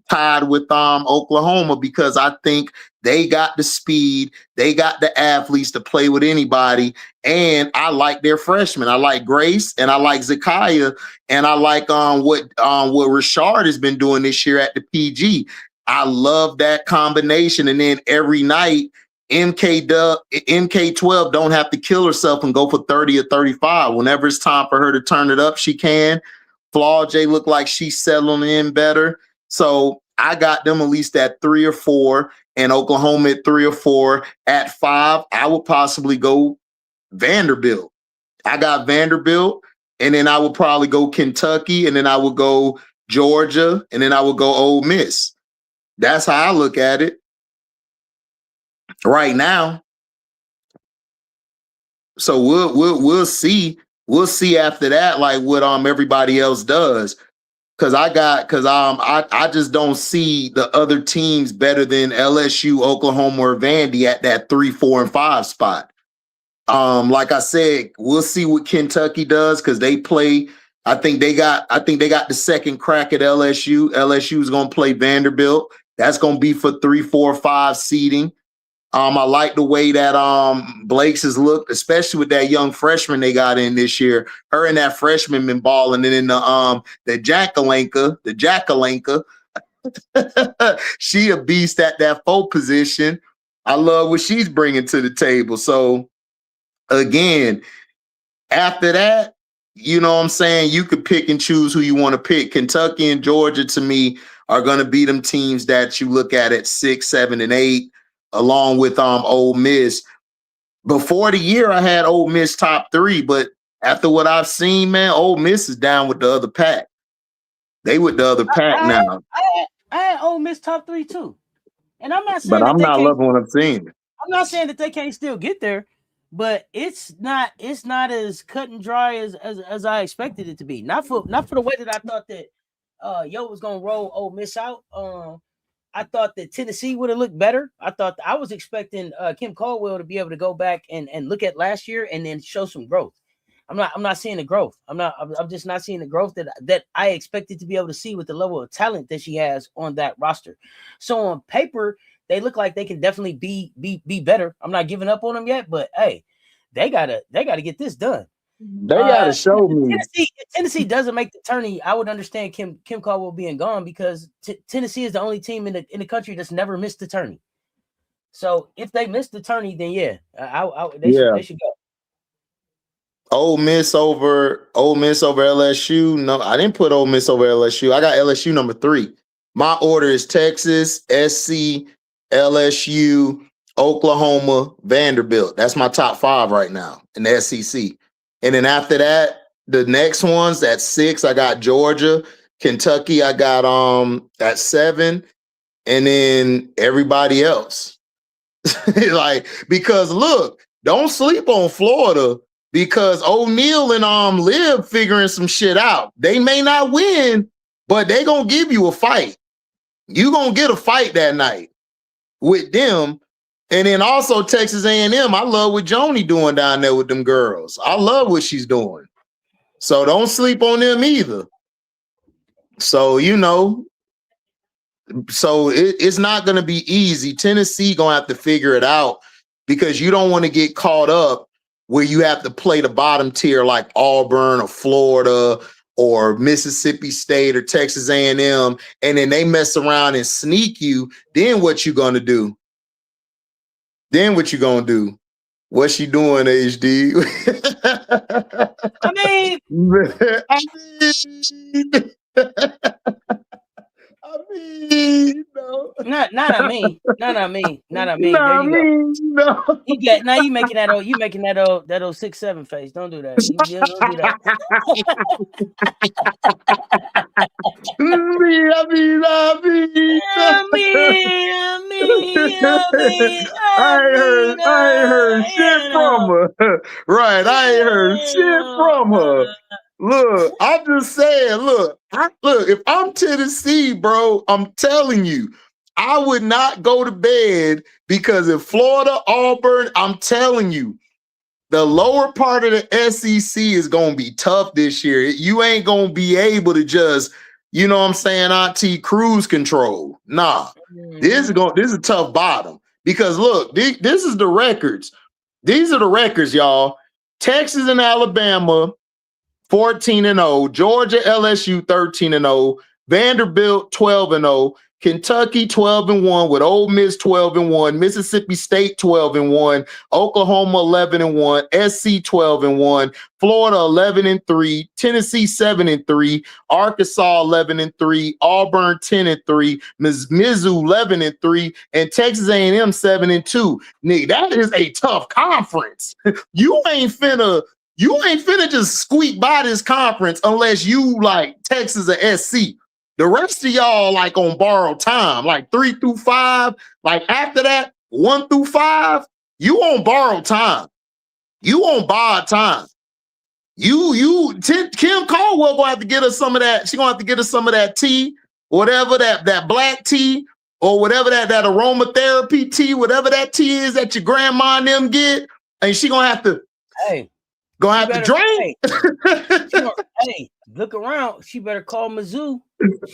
tied with Oklahoma because I think they got the speed, they got the athletes to play with anybody, and I like their freshmen. I like Grace and I like Zakiya, and I like what Rashard has been doing this year at the PG. I love that combination, and then every night MK12 don't have to kill herself and go for 30 or 35. Whenever it's time for her to turn it up, she can. Flau'jae look like she's settling in better. So I got them at least at 3 or 4, and Oklahoma at 3 or 4. At 5, I would possibly go Vanderbilt. I got Vanderbilt, and then I would probably go Kentucky, and then I would go Georgia, and then I would go Ole Miss. That's how I look at it right now. So we'll see. We'll see after that, like what everybody else does. Cause I just don't see the other teams better than LSU, Oklahoma, or Vandy at that 3, 4, and 5 spot. Like I said, we'll see what Kentucky does because they play. I think they got the second crack at LSU. LSU is gonna play Vanderbilt. That's gonna be for 3, 4, 5 seeding. I like the way that Blake's has looked, especially with that young freshman they got in this year. Her and that freshman been balling, and in the Jackalanka, she a beast at that 4 position. I love what she's bringing to the table. So again, after that, you know what I'm saying, you could pick and choose who you want to pick. Kentucky and Georgia, to me, are going to be them teams that you look at 6, 7, and 8. Along with Ole Miss. Before the year, I had Ole Miss top 3, but after what I've seen, man, Ole Miss is down with the other pack. They with the other pack now. I had Ole Miss top 3 too, and I'm not saying. But I'm not loving what I'm seeing. I'm not saying that they can't still get there, but it's not as cut and dry as I expected it to be. Not for the way that I thought that Yo was gonna roll Ole Miss out. I thought that Tennessee would have looked better. I was expecting Kim Caldwell to be able to go back and look at last year and then show some growth. I'm not seeing the growth. I'm just not seeing the growth that I expected to be able to see with the level of talent that she has on that roster. So on paper, they look like they can definitely be better. I'm not giving up on them yet, but hey, they gotta get this done. They gotta show me. If Tennessee doesn't make the tourney, I would understand Kim Caldwell being gone because Tennessee is the only team in the country that's never missed the tourney. So if they miss the tourney, then they should go. Ole Miss over LSU. No, I didn't put Ole Miss over LSU. I got LSU number 3. My order is Texas, SC, LSU, Oklahoma, Vanderbilt. That's my top 5 right now in the SEC. And then after that, the next ones at 6, I got Georgia, Kentucky, I got at 7, and then everybody else. Like, because look, don't sleep on Florida, because O'Neal and Liv figuring some shit out. They may not win, but they gonna give you a fight. You gonna get a fight that night with them. And then also Texas A&M. I love what Joni doing down there with them girls. I love what she's doing. So don't sleep on them either. So, so it's not going to be easy. Tennessee going to have to figure it out, because you don't want to get caught up where you have to play the bottom tier like Auburn or Florida or Mississippi State or Texas A&M, and then they mess around and sneak you. Then what you going to do? What's she doing, HD? I mean, no. Not on me. There you go. No. Now you making that old 6'7" face. Don't do that. Don't do that. I ain't heard shit from her. Right, I ain't heard shit from her. Look, I'm just saying, look, if I'm Tennessee, bro, I'm telling you, I would not go to bed, because if Florida, Auburn, I'm telling you, the lower part of the SEC is going to be tough this year. You ain't going to be able to just, you know what I'm saying, Auntie, cruise control. Nah, this is a tough bottom, because look, this is the records. These are the records, y'all. Texas and Alabama, 14-0, Georgia, LSU 13-0, Vanderbilt 12-0, Kentucky 12-1 with Ole Miss 12-1, Mississippi State 12-1, Oklahoma 11-1, SC 12-1, Florida 11-3, Tennessee 7-3, Arkansas 11-3, Auburn 10-3, Mizzou 11-3, and Texas A&M 7-2. Nigga, that is a tough conference. You ain't finna just squeak by this conference unless you like Texas or SC. The rest of y'all like on borrowed time, like 3 through 5. Like after that, 1 through 5, you on borrowed time. You on borrowed time. Kim Caldwell gonna have to get us some of that. She gonna have to get us some of that tea, whatever that black tea, or whatever that aromatherapy tea, whatever that tea is that your grandma and them get, and she gonna have to. Gonna have to drink. Hey, look around. She better call Mizzou. Ask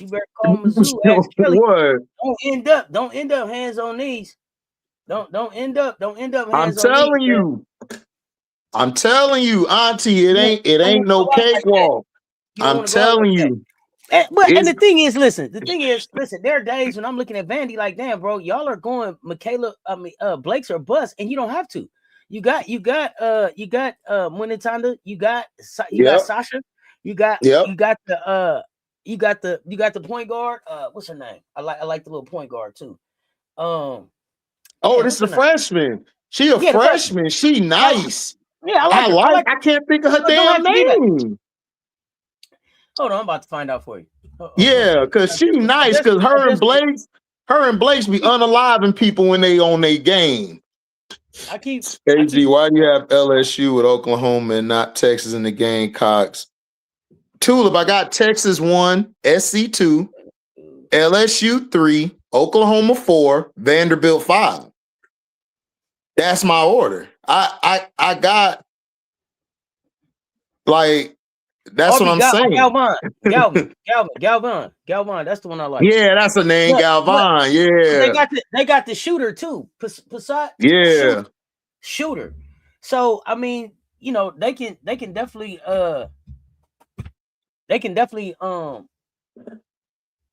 Kelly. What? Don't end up hands on knees. Don't end up hands I'm telling you, Auntie, it ain't no cakewalk. I'm telling you. And the thing is, listen, there are days when I'm looking at Vandy like, damn, bro, y'all are going Blake's or bust, and you don't have to. You got Munitanda, you got Sasha, you got the point guard. What's her name? I like the little point guard too. This is a freshman. She a freshman. She nice. Yeah, I can't think of her damn name. Hold on, I'm about to find out for you. Yeah, because she nice. Because her and Blake's be unaliving people when they on their game. KG, why do you have LSU with Oklahoma and not Texas in the Gamecocks? Tulip, I got Texas 1, SC 2, LSU 3, Oklahoma 4, Vanderbilt 5. That's my order. I got like that's what I'm saying. Galvan. That's the one I like. Yeah, that's the name, Galvan. Yeah, they got the shooter too. Passat. Yeah, shooter. So I mean, they can definitely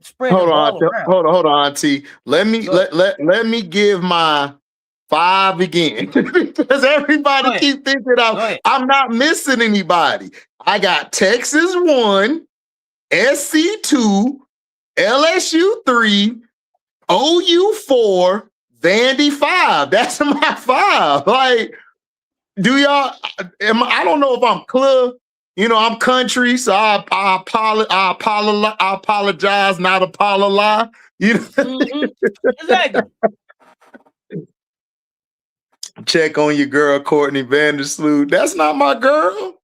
spread. Hold on, Auntie. Let me give my 5 again because everybody keep thinking I'm not missing anybody. I got Texas 1, SC 2, LSU 3, OU 4, Vandy 5. That's my 5. Like, do y'all? I don't know if I'm clear. You know, I'm country, so I apologize, not apologize. You know? Mm-hmm. Exactly. Check on your girl, Courtney Vandersloot. That's not my girl.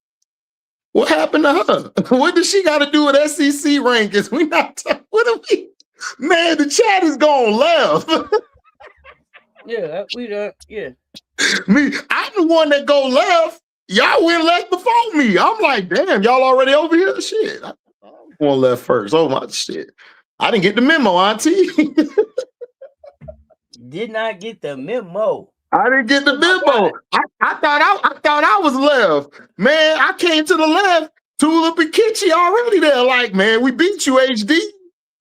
What happened to her? What does she got to do with SEC rankings? We not. What are we? Man, the chat is going left. Yeah, yeah. Me, I'm the one that go left. Y'all went left before me. I'm like, damn, y'all already over here? Shit. I'm going left first. Oh my shit. I didn't get the memo, Auntie. Did not get the memo. I didn't get the memo. I thought I was left. Man, I came to the left. Tulip and Kitchi already there. Like, man, we beat you, HD.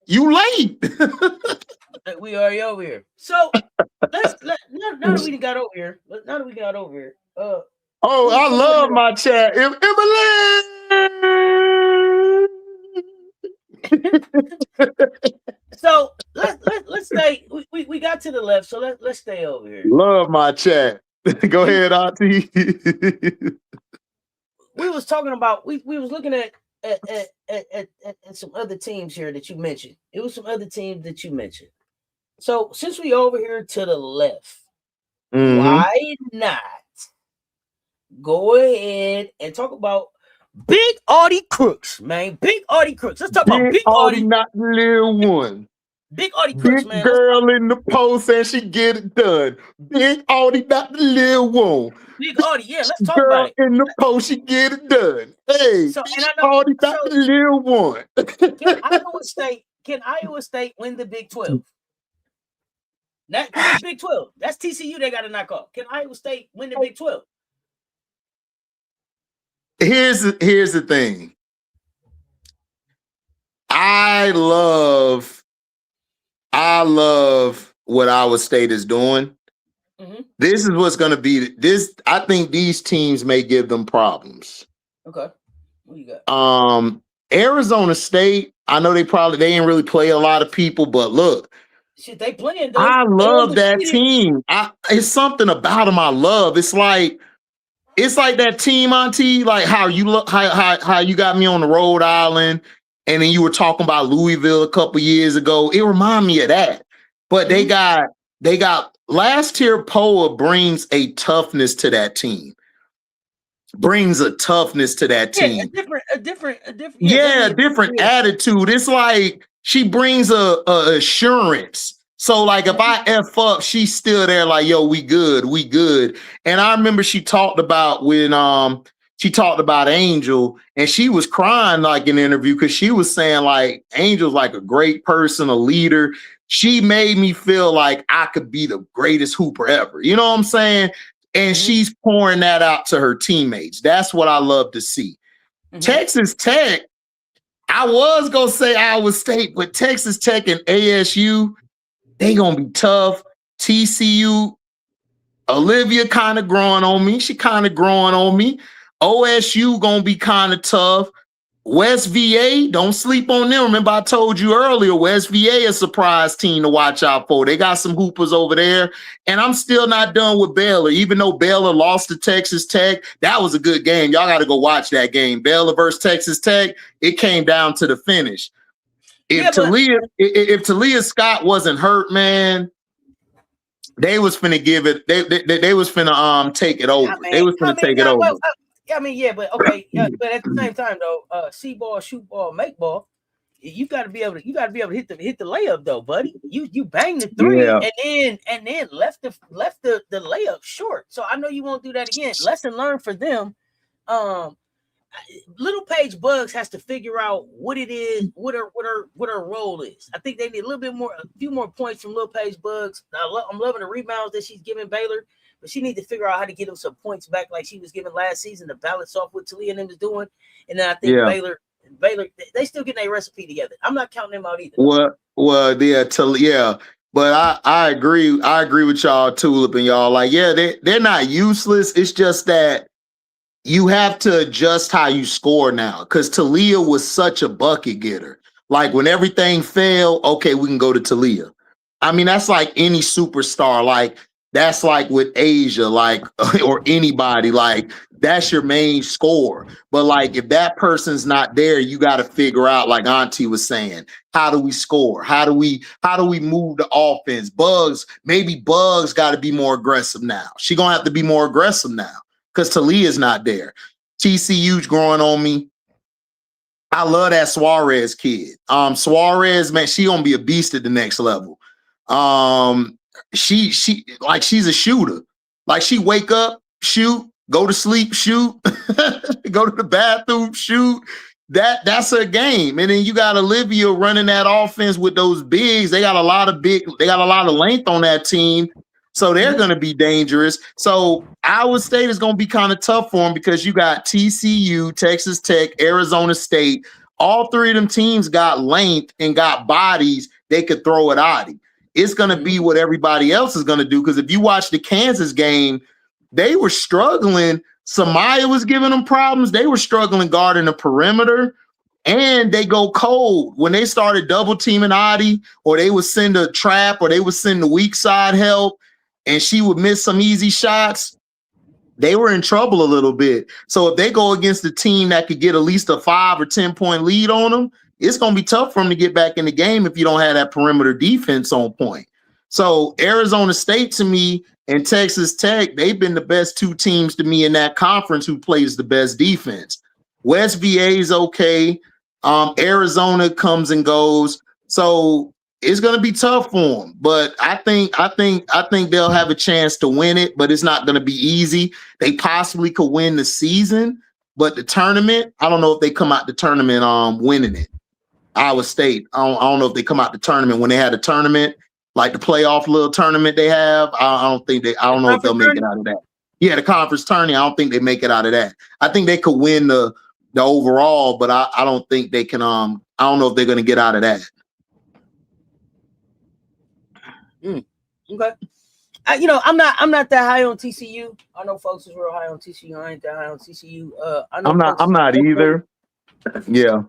You late. We already over here. So now that we got over here. Oh, I love my chat. So let's stay. We got to the left, so let's stay over here. Love my chat. Go ahead, Auntie. We was talking about we was looking at some other teams here that you mentioned. It was some other teams that you mentioned. So since we over here to the left, why not go ahead and talk about Big Audie Crooks, man? Big Audie Crooks. Let's talk about Big Audie, not the little one. Big Audie Crooks, Big man. girl in the post and she get it done. Big Audie, not the little one. Big Audie, yeah. Let's talk about it. In the post, she get it done. Hey, so, Big Audie, not the little one. Can Iowa State win the Big 12? That's Big 12. That's TCU. They got to knock off. Can Iowa State win the Big 12? Here's the thing. I love what Iowa State is doing. Mm-hmm. This is what's going to be this. I think these teams may give them problems. Okay. What you got? Arizona State, I know they didn't really play a lot of people, but look, shit, they playing. Though. I love that team. It's something about them I love. It's like that team, Auntie, like how you look, how you got me on the Rhode Island, and then you were talking about Louisville a couple years ago. It reminded me of that. But they got last year. Poa brings a toughness to that team. A different attitude. It's like she brings a assurance. So like if I F up, she's still there like, yo, we good. And I remember she talked about Angel, and she was crying like in an interview because she was saying like Angel's like a great person, a leader. She made me feel like I could be the greatest hooper ever. You know what I'm saying? And she's pouring that out to her teammates. That's what I love to see. Texas Tech, I was going to say Iowa State, but Texas Tech and ASU, they going to be tough. TCU, Olivia kind of growing on me. She kind of growing on me. OSU going to be kind of tough. West VA, don't sleep on them. Remember I told you earlier, West VA a surprise team to watch out for. They got some hoopers over there. And I'm still not done with Baylor. Even though Baylor lost to Texas Tech, that was a good game. Y'all got to go watch that game. Baylor versus Texas Tech, it came down to the finish. If Talia Scott wasn't hurt, man, they was finna give it. They was finna take it over. They was finna take it over. But okay. But at the same time, though, see ball, shoot ball, make ball. You got to be able to. You got to be able to hit the layup, though, buddy. You banged the three, and then left the layup short. So I know you won't do that again. Lesson learned for them. Little Paige Bugs has to figure out what it is, what her role is. I think they need a few more points from Little Paige Bugs. I'm loving the rebounds that she's giving Baylor, but she needs to figure out how to get them some points back like she was giving last season to balance off what Talia and them was doing. And then I think Baylor, they still getting their recipe together. I'm not counting them out either. But I agree. I agree with y'all, Tulip and y'all. Like, they're not useless. It's just that you have to adjust how you score now, because Talia was such a bucket getter. Like when everything failed, okay, we can go to Talia. I mean, that's like any superstar. Like that's like with Asia, like or anybody. Like that's your main score. But like if that person's not there, you got to figure out, like Auntie was saying, how do we score? How do we move the offense? Maybe Bugs got to be more aggressive now. She gonna have to be more aggressive now because Talia's not there. TCU's growing on me. I love that Suarez kid. Suarez, man, she gonna be a beast at the next level. She's a shooter. Like she wake up, shoot, go to sleep, shoot, go to the bathroom, shoot. That's her game. And then you got Olivia running that offense with those bigs. They got a lot of length on that team. So they're going to be dangerous. So Iowa State is going to be kind of tough for them because you got TCU, Texas Tech, Arizona State. All three of them teams got length and got bodies they could throw at Audie. It's going to be what everybody else is going to do, because if you watch the Kansas game, they were struggling. Samaya was giving them problems. They were struggling guarding the perimeter, and they go cold. When they started double teaming Audie, or they would send a trap, or they would send the weak side help, and she would miss some easy shots, they were in trouble a little bit. So if they go against a team that could get at least a 5 or 10 point lead on them, it's going to be tough for them to get back in the game if you don't have that perimeter defense on point. So Arizona State, to me, and Texas Tech, they've been the best two teams to me in that conference who plays the best defense. West VA is okay. Arizona comes and goes. So it's going to be tough for them, but I think they'll have a chance to win it, but it's not going to be easy. They possibly could win the season, but the tournament, I don't know if they come out the tournament winning it. Iowa State, I don't know if they come out the tournament when they had a tournament, like the playoff little tournament they have. I don't know if they'll make it out of that. Yeah, the conference tourney, I don't think they make it out of that. I think they could win the overall, but I don't think they can. I don't know if they're going to get out of that. Okay. I'm not that high on TCU. I know folks is real high on TCU. I ain't that high on TCU. I'm not either. Yeah.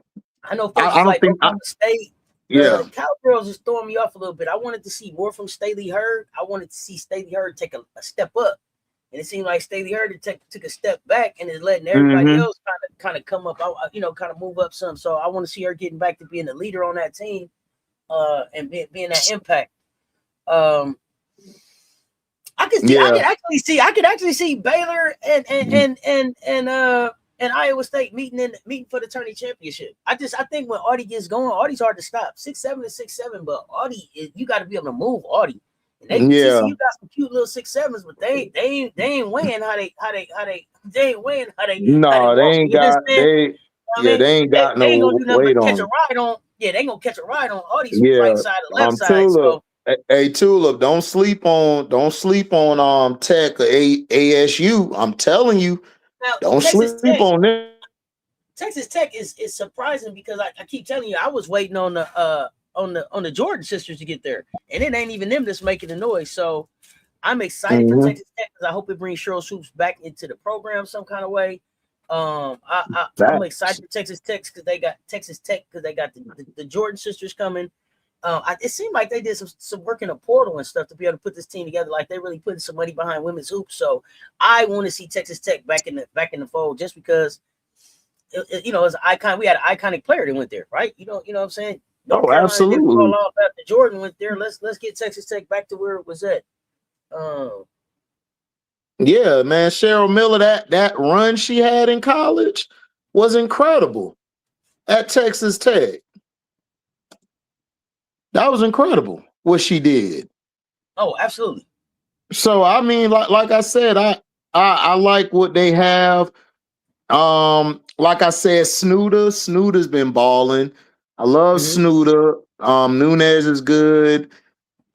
I know folks I don't think Oklahoma State. Yeah. The Cowgirls is throwing me off a little bit. I wanted to see more from Staley Hurd. I wanted to see Staley Hurd take a step up. And it seemed like Staley Hurd took a step back and is letting everybody else kind of come up, kind of move up some. So I want to see her getting back to being the leader on that team, and being that impact. I could actually see Baylor and Iowa State meeting for the tourney championship. I think when Audie gets going, Audie's hard to stop. 6'7" is 6'7", but Audie, you got to be able to move Audie. And you got some cute little 6'7s, but they ain't weighing how they ain't weighing how they. No, they ain't got they ain't got no weight on. They ain't gonna catch a ride on Audie's right side or left side. So. Hey, Tulip, don't sleep on Tech or ASU. I'm telling you, don't sleep on them. Texas Tech is surprising because I keep telling you, I was waiting on the Jordan sisters to get there, and it ain't even them that's making the noise. So I'm excited for Texas Tech because I hope it brings Cheryl Swoops back into the program some kind of way. I'm excited for Texas Tech because they got the Jordan sisters coming. It seemed like they did some work in a portal and stuff to be able to put this team together. Like they really putting some money behind women's hoops. So I want to see Texas Tech back in the fold just because it's an icon. We had an iconic player that went there, right? You know what I'm saying? Oh, absolutely. All about the Jordan went there. Let's get Texas Tech back to where it was at. Yeah, man. Cheryl Miller, that run she had in college was incredible at Texas Tech. That was incredible what she did. Oh, absolutely. So I mean, like I said, I like what they have. Like I said, Snooter's been balling. I love Snooter. Nunez is good.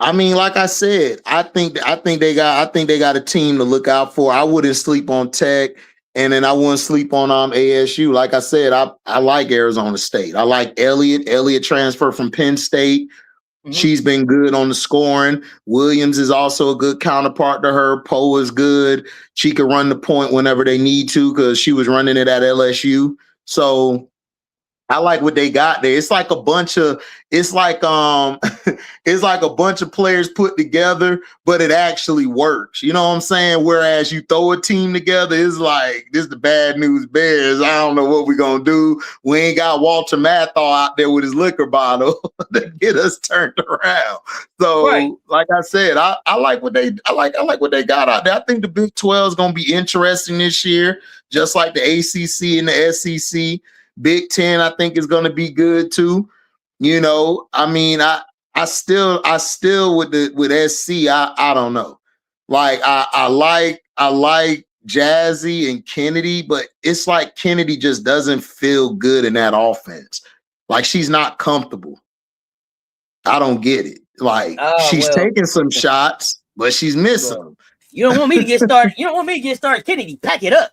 I mean, like I said, I think they got a team to look out for. I wouldn't sleep on Tech, and then I wouldn't sleep on ASU. Like I said, I like Arizona State. I like Elliott. Elliott transferred from Penn State. She's been good on the scoring. Williams is also a good counterpart to her. Poe is good. She can run the point whenever they need to because she was running it at LSU. So I like what they got there. It's like a bunch of it's like it's like a bunch of players put together, but it actually works. You know what I'm saying? Whereas you throw a team together, it's like this is the bad news bears. I don't know what we're gonna do. We ain't got Walter Matthau out there with his liquor bottle to get us turned around. So, Right. like I said, I like what they I like what they got out there. I think the Big 12 is gonna be interesting this year, just like the ACC and the SEC. Big 10, I think, is going to be good too. You know, I mean, I still with SC, I don't know. Like I like Jazzy and Kennedy, but it's like Kennedy just doesn't feel good in that offense. Like she's not comfortable. I don't get it. Like she's taking some shots, but she's missing them. You don't want me to get started. You don't want me to get started. Kennedy, pack it up.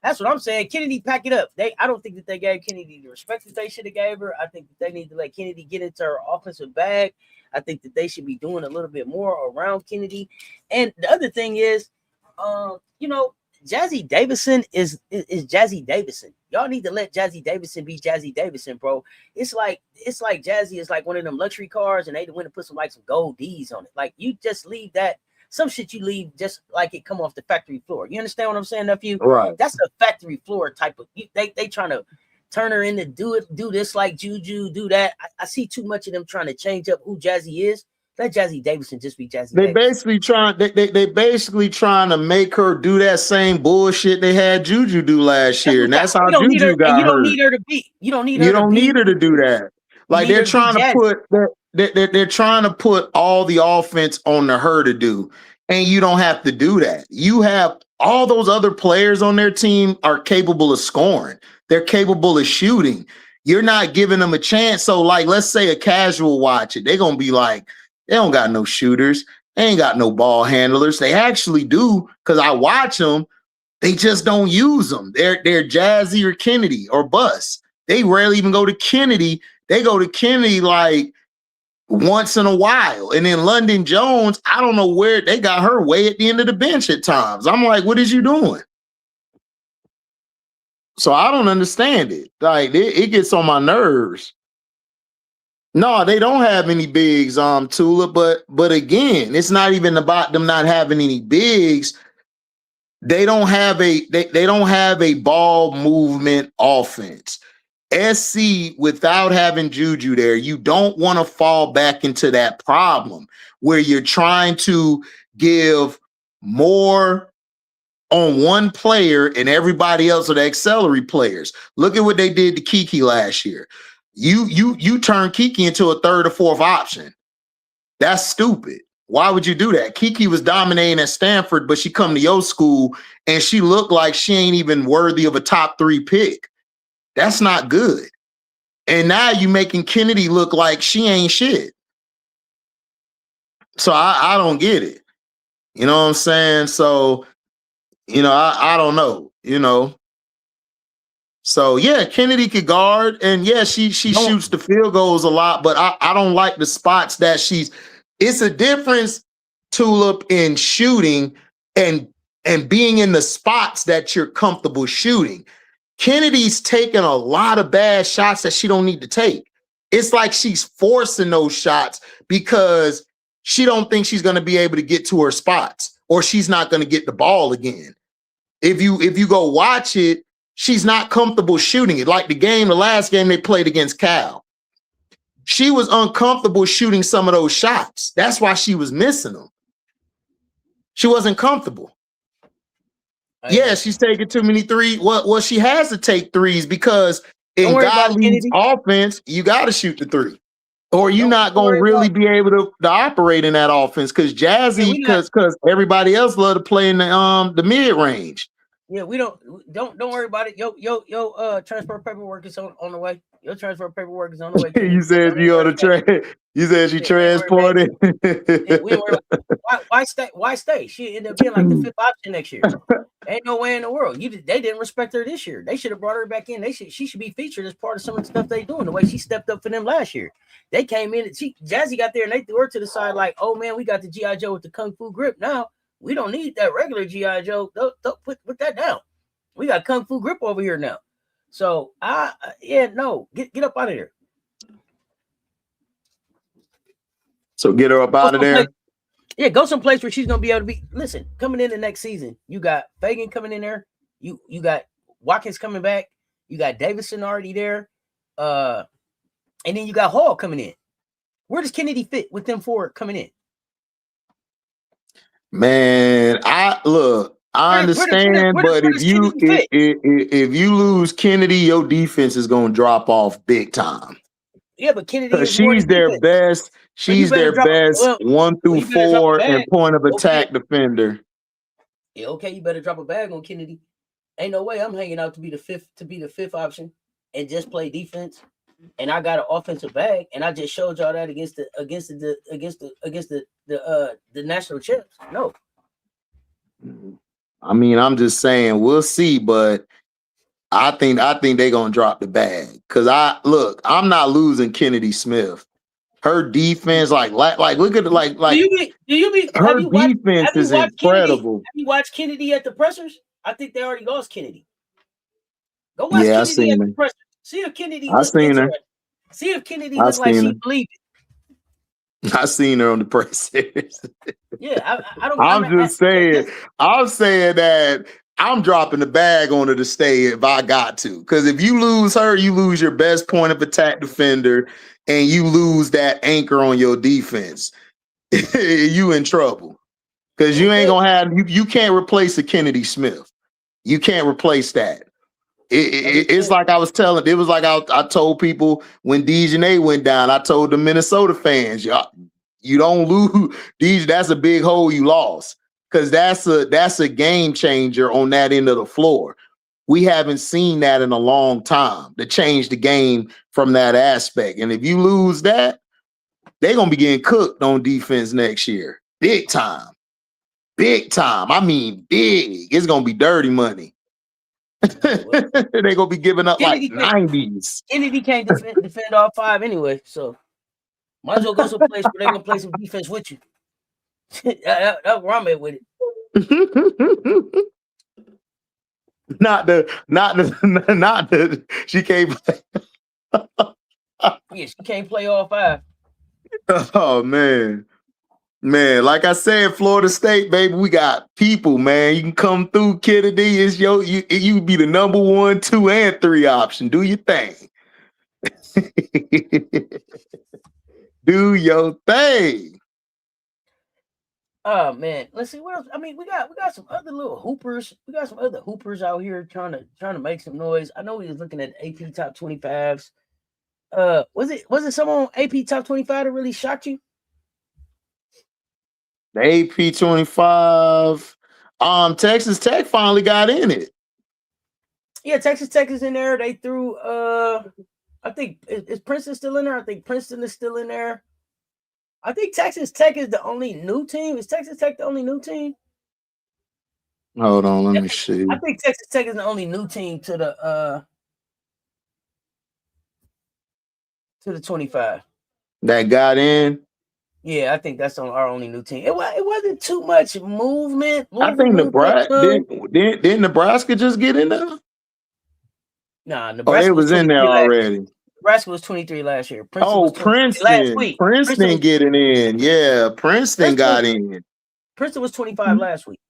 That's what I'm saying. Kennedy, pack it up. I don't think that they gave Kennedy the respect that they should have gave her. I think that they need to let Kennedy get into her offensive bag. I think that they should be doing a little bit more around Kennedy. And the other thing is, you know, Jazzy Davison is Jazzy Davison. Y'all need to let Jazzy Davison be Jazzy Davison, bro. It's like Jazzy is like one of them luxury cars, and they went and put some gold D's on it. Like you just leave that. Some shit you leave just like it come off the factory floor. You understand what I'm saying, nephew? Right. That's a factory floor type of. They trying to turn her into do this like Juju, do that. I see too much of them trying to change up who Jazzy is. Let Jazzy Davison just be Jazzy. They basically trying to make her do that same bullshit they had Juju do last year, and that's how Juju got hurt. You don't need her to be. You don't need her to do that. Like they're trying to put they're trying to put all the offense on her to do, and you don't have to do that. You have all those other players on their team are capable of scoring. They're capable of shooting. You're not giving them a chance. So, like, let's say a casual watch it. They're gonna be like, they don't got no shooters. They ain't got no ball handlers. They actually do, because I watch them. They just don't use them. They're Jazzy or Kennedy or Bus. They rarely even go to Kennedy. They go to Kennedy like once in a while. And then London Jones, I don't know where they got her way at the end of the bench at times. I'm like, what is you doing? So I don't understand it. Like it gets on my nerves. No, they don't have any bigs, Tula, but again, it's not even about them not having any bigs. They don't have a ball movement offense. SC, without having Juju there, you don't want to fall back into that problem where you're trying to give more on one player and everybody else are the auxiliary players. Look at what they did to Kiki last year. You turn Kiki into a third or fourth option. That's stupid. Why would you do that? Kiki was dominating at Stanford, but she come to your school and she looked like she ain't even worthy of a top 3 pick. That's not good. And now you making Kennedy look like she ain't shit. So I don't get it. You know what I'm saying? So, you know, I don't know, you know. So yeah, Kennedy could guard, and yeah, she shoots the field goals a lot, but I don't like the spots that she's. It's a difference, Tulip, in shooting and being in the spots that you're comfortable shooting. Kennedy's taking a lot of bad shots that she don't need to take. It's like she's forcing those shots because she don't think she's going to be able to get to her spots, or she's not going to get the ball again. If you go watch it, she's not comfortable shooting it. Like the last game they played against Cal. She was uncomfortable shooting some of those shots. That's why she was missing them. She wasn't comfortable. Yeah, she's taking too many threes. Well, she has to take threes because in Godly's offense, you got to shoot the three, or you're not going to really be able to operate in that offense. Because Jazzy, because everybody else love to play in the mid range. Yeah, we don't worry about it. Yo, transfer paperwork is on the way. Your transfer paperwork is on the way. You said you on the train. You said you transported. Why stay? She ended up being like the 5th option next year. Ain't no way in the world. They didn't respect her this year. They should have brought her back in. She should be featured as part of some of the stuff they doing. The way she stepped up for them last year. They came in and Jazzy got there and they threw her to the side like, oh man, we got the G.I. Joe with the Kung Fu grip now. We don't need that regular G.I. Joe. Don't put that down. We got Kung Fu grip over here now. So get up out of there. So get her up out of there. Go someplace where she's gonna be able to be. Listen, coming in the next season, you got Fagan coming in there. You got Watkins coming back. You got Davidson already there. And then you got Hall coming in. Where does Kennedy fit with them four coming in? Man, I understand, but if you lose Kennedy, your defense is gonna drop off big time. Yeah, but Kennedy is she's their best. She's their best 1 through 4 and point of attack defender. Yeah, okay, you better drop a bag on Kennedy. Ain't no way I'm hanging out to be the fifth option and just play defense. And I got an offensive bag, and I just showed y'all that against the national champs. No, I mean, I'm just saying we'll see, but I think they're gonna drop the bag because I'm not losing Kennedy Smith. Her defense, like look at it, her defense is incredible. Have you watched Kennedy at the pressers? I think they already lost Kennedy. Go watch Kennedy at the pressers. See if Kennedy. I seen her. See if Kennedy looks like she believed it. I seen her on the press. Yeah, I don't. I'm saying that I'm dropping the bag on her to stay if I got to. Because if you lose her, you lose your best point of attack defender, and you lose that anchor on your defense. You in trouble. Because you ain't gonna have you can't replace a Kennedy Smith. You can't replace that. It's like I was telling. It was like I told people when DeJounte went down. I told the Minnesota fans, y'all, you don't lose. That's a big hole you lost because that's a game changer on that end of the floor. We haven't seen that in a long time to change the game from that aspect. And if you lose that, they're gonna be getting cooked on defense next year, big time, big time. I mean, big. It's gonna be dirty money. They're gonna be giving up Kennedy like 90s. Kennedy can't defend all five anyway, so might as well go someplace where they're gonna play some defense with you. That's where I'm at with it. Not the she can't play. Yeah, she can't play all five. Oh man. Man, like I said, Florida State, baby, we got people, man. You can come through, Kennedy. It's you be the number 1, 2, and 3 option. Do your thing. Do your thing. Oh man, let's see what else. I mean, we got some other little hoopers. We got some other hoopers out here trying to make some noise. I know we was looking at AP top 25s. Was it someone on AP top 25 that really shocked you? The AP 25. Texas Tech finally got in it. Yeah, Texas Tech is in there. They threw I think is Princeton still in there? I think Princeton is still in there. I think Texas Tech is the only new team. Is Texas Tech the only new team? Hold on, let me see. I think Texas Tech is the only new team to the 25. That got in. Yeah, I think that's our only new team. It wasn't too much movement. I think Nebraska didn't Nebraska just get in there? Nah, Nebraska. It was in there already. Nebraska was 23 last year. Princeton last week. Princeton getting in. Yeah, Princeton got in. Princeton was 25 last week.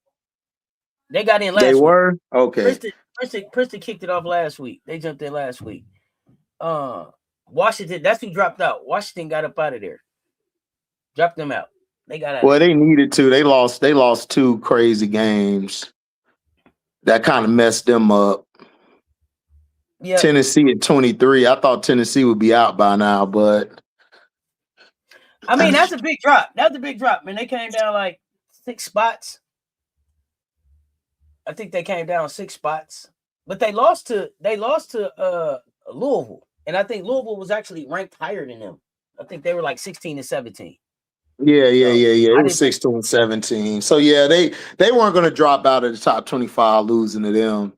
They got in last week. They were? Okay. Princeton kicked it off last week. They jumped in last week. Washington, that's who dropped out. Washington got up out of there. Dropped them out. They got out. Well, they needed to. They lost 2 crazy games. That kind of messed them up. Yeah. Tennessee at 23. I thought Tennessee would be out by now, but I mean, that's a big drop. That's a big drop, man. They came down like 6 spots. I think they came down 6 spots. But they lost to Louisville. And I think Louisville was actually ranked higher than them. I think they were like 16 and 17. Yeah. It was 16 and 17. So yeah, they weren't going to drop out of the top 25 losing to them.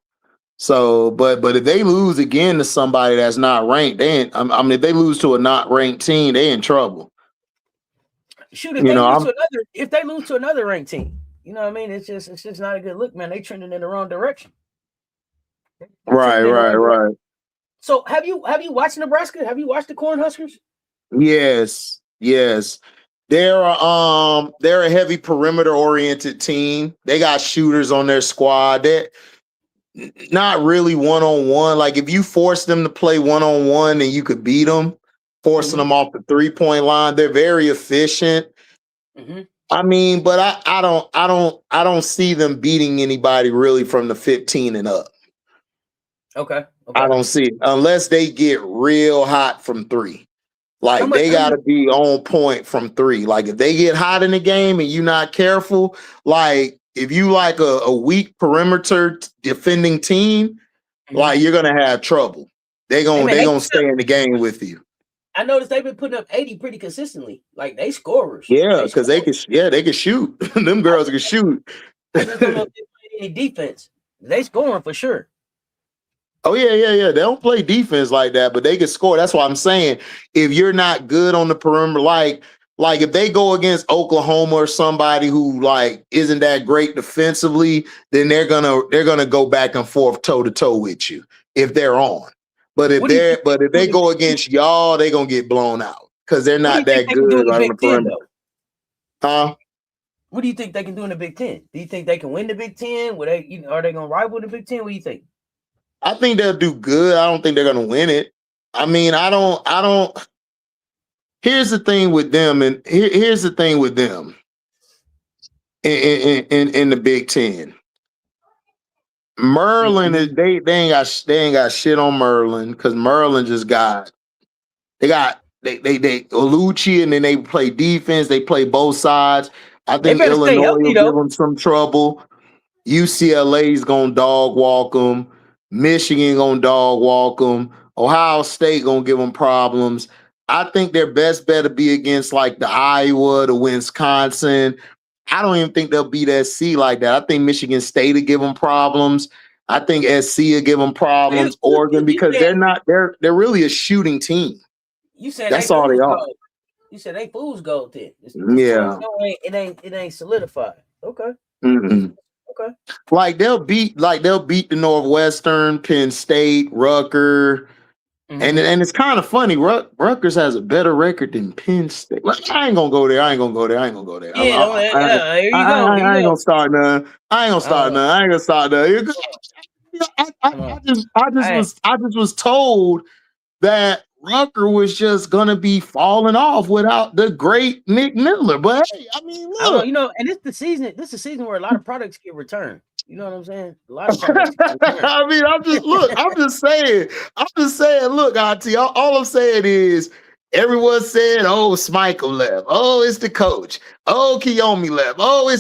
So, but if they lose again to somebody that's not ranked, if they lose to a not ranked team, they in trouble. Shoot, if they lose to another ranked team, you know what I mean? It's just not a good look, man. They trending in the wrong direction. Right. So have you watched Nebraska? Have you watched the Cornhuskers? Yes. They're a heavy perimeter oriented team. They got shooters on their squad. They're not really one-on-one. Like if you force them to play one-on-one and you could beat them, forcing them off the 3-point line, they're very efficient. I mean, but I don't see them beating anybody really from the 15 and up. Okay. I don't see it unless they get real hot from 3. Like they got to be on point from 3. Like if they get hot in the game and you're not careful, like if you like a weak perimeter defending team, like you're gonna have trouble. They gonna stay in the game with you. I noticed they've been putting up 80 pretty consistently. Like they scorers. Yeah, because they can shoot. Them girls can shoot. I just don't know if they play any defense. They scoring for sure. Oh, yeah. They don't play defense like that, but they can score. That's why I'm saying if you're not good on the perimeter, like if they go against Oklahoma or somebody who like isn't that great defensively, then they're gonna go back and forth toe to toe with you if they're on. But if they go against y'all, they're gonna get blown out because they're not that good on the perimeter. Huh? What do you think they can do in the Big Ten? Do you think they can win the Big Ten? Are they gonna rival the Big Ten? What do you think? I think they'll do good. I don't think they're gonna win it. I mean, I don't. Here's the thing with them, and here's the thing with them in the Big Ten. Merlin is they ain't got shit on Merlin because Merlin just got they Oluchi, and then they play defense. They play both sides. I think Illinois will give them some trouble. UCLA's gonna dog walk them. Michigan gonna dog walk them. Ohio State gonna give them problems. I think their best bet to be against like the Iowa, the Wisconsin. I don't even think they'll beat SC like that. I think Michigan State will give them problems. I think SC will give them problems. Oregon, because they're really a shooting team. You said that's all they are. You said they fool's gold then. Yeah, it ain't solidified. Okay. Okay. Like they'll beat the Northwestern, Penn State, Rutgers. And it's kind of funny. Rutgers has a better record than Penn State. Like, I ain't gonna go there. I ain't gonna go there. Yeah, here you go. I ain't gonna start none. I ain't gonna start none. I just was told that Rutgers was just gonna be falling off without the great Nick Miller. But hey, I mean, look, and this is the season where a lot of products get returned. You know what I'm saying? A lot of products. I mean, I'm just saying, look, Auntie, all I'm saying is everyone said, oh, Schmeichel left. Oh, it's the coach. Oh, Kiyomi left. Oh,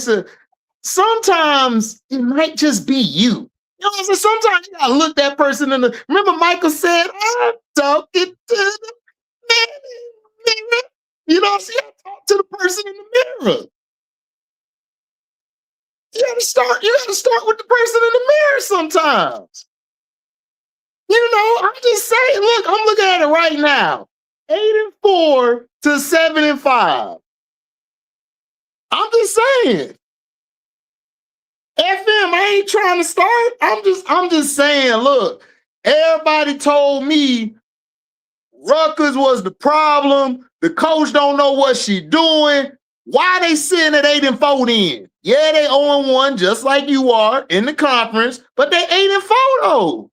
sometimes it might just be you. You know what I'm saying? Sometimes you gotta look that person in the. Remember, Michael said, I'm talking to the man in the mirror. You know what I'm saying? Talk to the person in the mirror. You gotta start with the person in the mirror sometimes. You know, I'm just saying, look, I'm looking at it right now. 8-4 to 7-5. I'm just saying. FM, I ain't trying to start. I'm just saying, look, everybody told me Rutgers was the problem. The coach don't know what she doing. Why they sitting at 8-4 then? Yeah, they 0-1, just like you are in the conference, but they 8-4 though.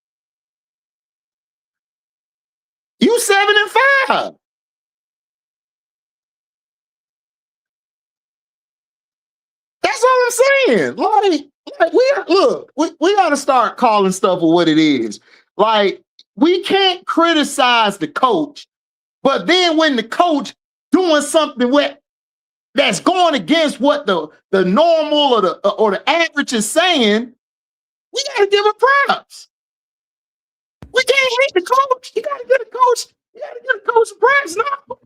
You 7-5. That's all I'm saying. Like we gotta start calling stuff for what it is. Like, we can't criticize the coach, but then when the coach doing something that's going against what the normal or the average is saying, we gotta give him props. We can't hate the coach. You gotta give the coach. You gotta give the coach props now.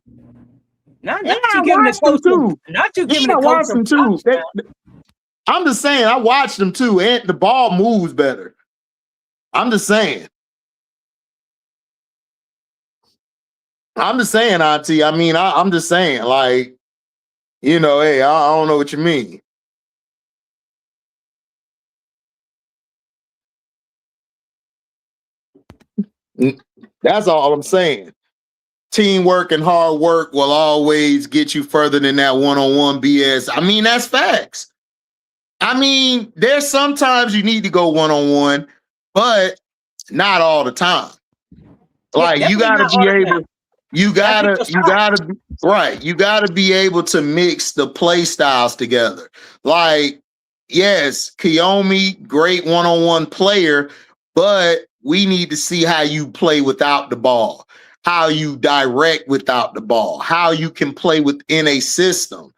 Not you giving the coach too. Not you giving the coach some too. I'm just saying, I watched them too, and the ball moves better. I'm just saying. Auntie. I mean, I'm just saying, like, you know, hey, I don't know what you mean. That's all I'm saying. Teamwork and hard work will always get you further than that one-on-one BS. I mean, that's facts. I mean, there's sometimes you need to go one-on-one, but not all the time. Like you gotta be able, you gotta right. You gotta be able to mix the play styles together. Like, yes, Kiyomi, great one-on-one player, but we need to see how you play without the ball, how you direct without the ball, how you can play within a system.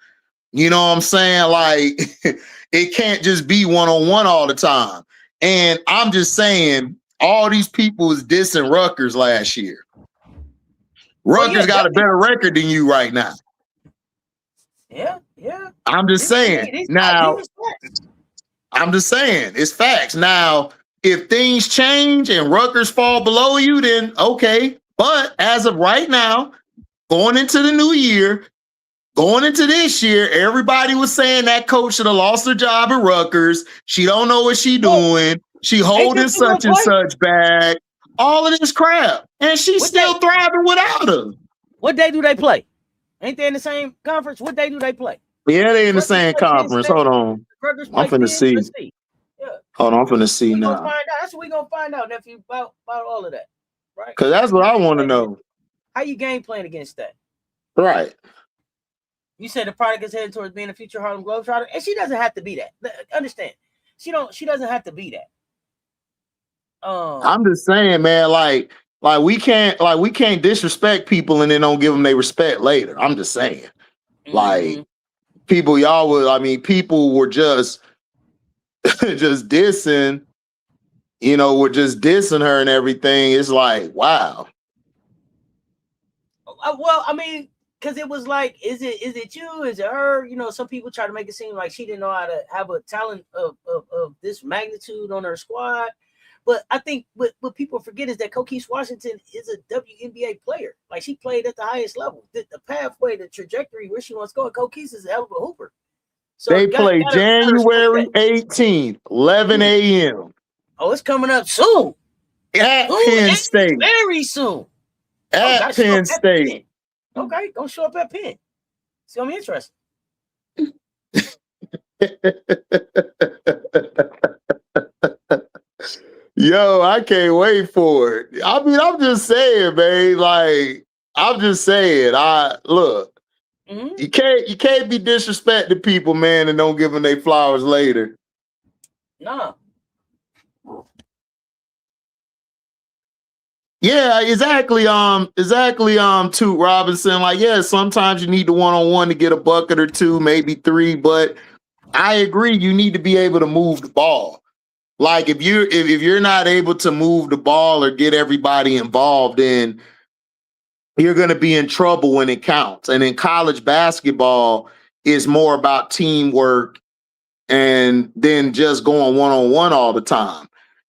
You know what I'm saying? Like, it can't just be one-on-one all the time. And I'm just saying, all these people was dissing Rutgers last year. Rutgers got a better record than you right now. Yeah. I'm just saying. Now, I'm just saying, it's facts. Now, if things change and Rutgers fall below you, then okay. But as of right now, going into the new year, going into this year, everybody was saying that coach should have lost her job at Rutgers. She don't know what she doing. She holding such and such back. All of this crap. And she's still thriving without her. What day do they play? Ain't they in the same conference? What day do they play? Yeah, they in the same conference. Hold on. I'm finna see. Yeah. Hold on, I'm finna see now. That's what we're gonna find out, nephew, about all of that. Right? Because that's what I want to know. How you game plan against that? Right. You said the product is headed towards being a future Harlem Globetrotter, and she doesn't have to be that. Understand? She doesn't have to be that. I'm just saying, man, like we can't disrespect people and then don't give them their respect later. I'm just saying. Like people were just dissing, were just dissing her and everything. It's like, wow. Well, I mean, because it was like, is it you? Is it her? Some people try to make it seem like she didn't know how to have a talent of this magnitude on her squad. But I think what people forget is that Coquise Washington is a WNBA player. Like, she played at the highest level. The pathway, the trajectory where she wants to go, Coquise is a hell of a hooper. So they play January 18th, 11 a.m. Oh, it's coming up soon. At Penn State. Very soon. At Penn State. Okay, don't show up at Penn. It's going to be interesting. Yo, I can't wait for it. I mean, I'm just saying, man. Like, I'm just saying. Look. You can't be disrespecting people, man, and don't give them their flowers later. No. Yeah, exactly. Toot Robinson. Like, yeah, sometimes you need the one-on-one to get a bucket or two, maybe three, but I agree. You need to be able to move the ball. Like, if you're not able to move the ball or get everybody involved, then you're going to be in trouble when it counts. And in college basketball, it's more about teamwork and then just going one-on-one all the time.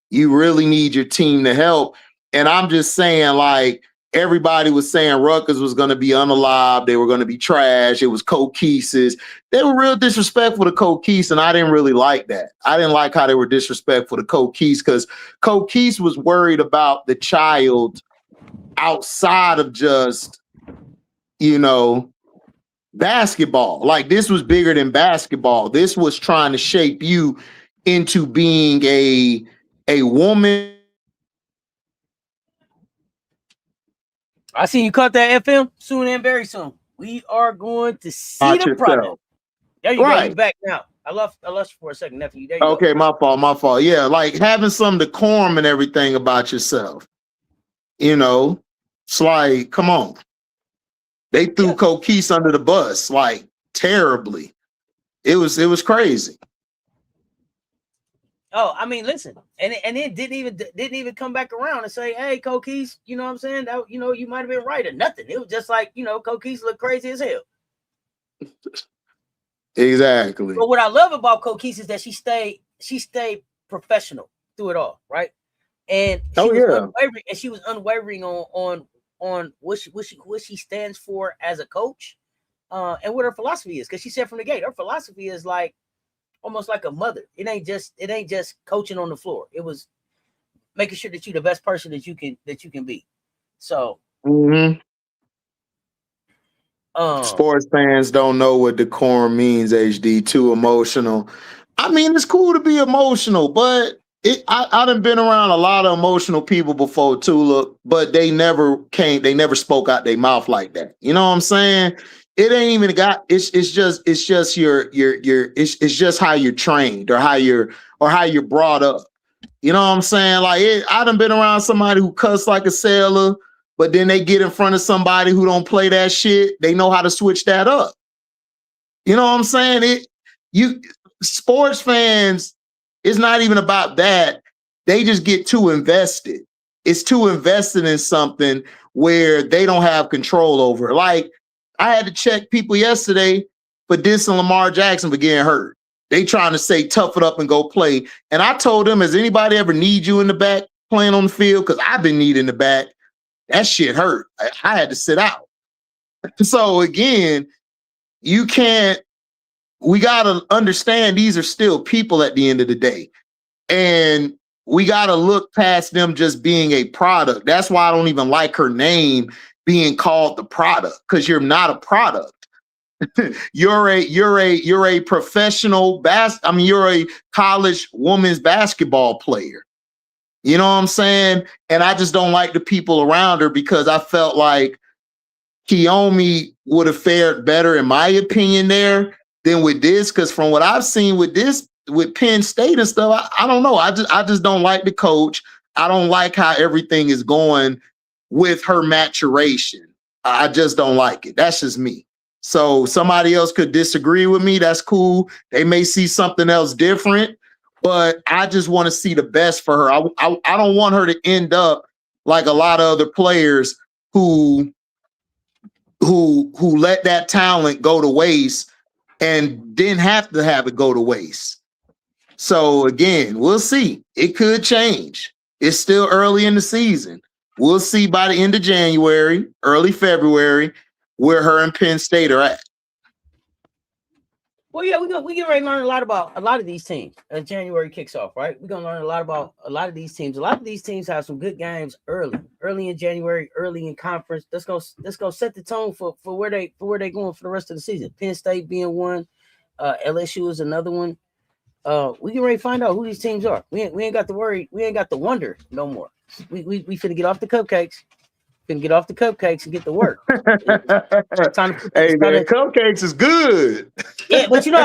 You really need your team to help. And I'm just saying, like, everybody was saying Rutgers was going to be unalive. They were going to be trash. It was Coquise's. They were real disrespectful to Coquise, and I didn't really like that. I didn't like how they were disrespectful to Coquise because Coquise was worried about the child outside of just, basketball. Like, this was bigger than basketball. This was trying to shape you into being a woman. I see you caught that FM soon and very soon. We are going to see the product. There you go. You're back now. I lost you for a second, nephew. There you go. My fault. Yeah, like having some decorum and everything about yourself. It's like, come on. They threw Coquise under the bus, like, terribly. It was crazy. Oh, I mean, listen, and it didn't even come back around and say, hey, Coquise, you know what I'm saying? That, you might have been right or nothing. It was just like, Coquise looked crazy as hell. Exactly. But what I love about Coquise is that she stayed professional through it all, right? And she was unwavering on what she stands for as a coach, and what her philosophy is. Because she said from the gate, her philosophy is like almost like a mother. It ain't just coaching on the floor. It was making sure that you're the best person that you can be. So, sports fans don't know what decorum means. HD, too emotional. I mean, it's cool to be emotional, but I done been around a lot of emotional people before too. Look, but they never spoke out their mouth like that. You know what I'm saying? It ain't even got. It's just it's just how you're trained or how you're brought up. You know what I'm saying? Like I done been around somebody who cuss like a sailor, but then they get in front of somebody who don't play that shit. They know how to switch that up. You know what I'm saying? Sports fans, it's not even about that. They just get too invested. It's too invested in something where they don't have control over. Like I had to check people yesterday for dissing Lamar Jackson for getting hurt. They trying to say tough it up and go play. And I told them, has anybody ever need you in the back playing on the field? Because I've been needing the back. That shit hurt. I had to sit out. So again, we got to understand these are still people at the end of the day. And we got to look past them just being a product. That's why I don't even like her name being called the product, because you're not a product. You're a professional you're a college women's basketball player. You know what I'm saying? And I just don't like the people around her, because I felt like Kiyomi would have fared better, in my opinion, there than with this. Because from what I've seen with Penn State and stuff, I don't know. I just don't like the coach. I don't like how everything is going with her maturation. I just don't like it. That's just me. So somebody else could disagree with me. That's cool. They may see something else different, but I just want to see the best for her. I don't want her to end up like a lot of other players who let that talent go to waste and didn't have to have it go to waste. So again, we'll see. It could change. It's still early in the season. We'll see by the end of January, early February, where her and Penn State are at. Well, yeah, we get ready to learn a lot about a lot of these teams as January kicks off, right? We're gonna learn a lot about a lot of these teams. A lot of these teams have some good games early in January, early in conference. Let's go set the tone for where they going for the rest of the season. Penn State being one, LSU is another one. We get ready to find out who these teams are. We ain't got to worry. We ain't got to wonder no more. We finna get off the cupcakes. Finna get off the cupcakes and get to work. Cupcakes is good. Yeah, but you know,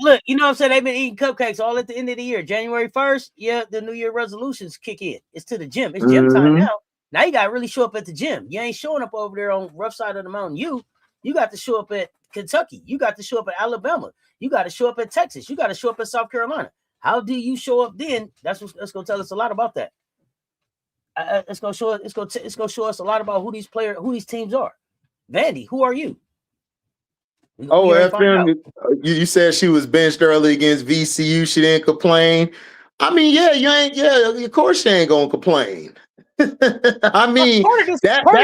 look, you know what I'm saying? They've been eating cupcakes all at the end of the year. January 1st, yeah, the New Year resolutions kick in. It's to the gym. It's gym time now. Now you got to really show up at the gym. You ain't showing up over there on rough side of the mountain. You got to show up at Kentucky. You got to show up at Alabama. You got to show up at Texas. You got to show up at South Carolina. How do you show up then? That's going to tell us a lot about that. It's going to show us a lot about who these teams are. Vandy, who are you? FM, you said she was benched early against VCU. She didn't complain. I mean, of course she ain't gonna complain. I mean, part of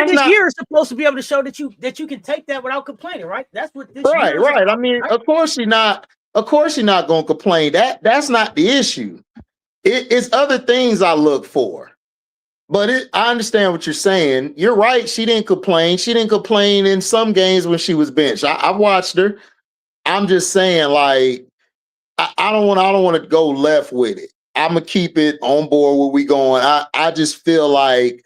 this year is supposed to be able to show that you can take that without complaining, right? That's what this year is right. About, I mean, right? Of course she's not gonna complain. That's not the issue. It's other things I look for. But I understand what you're saying. You're right. She didn't complain. She didn't complain in some games when she was benched. I've watched her. I'm just saying, like, I don't want to go left with it. I'm gonna keep it on board where we going. I just feel like,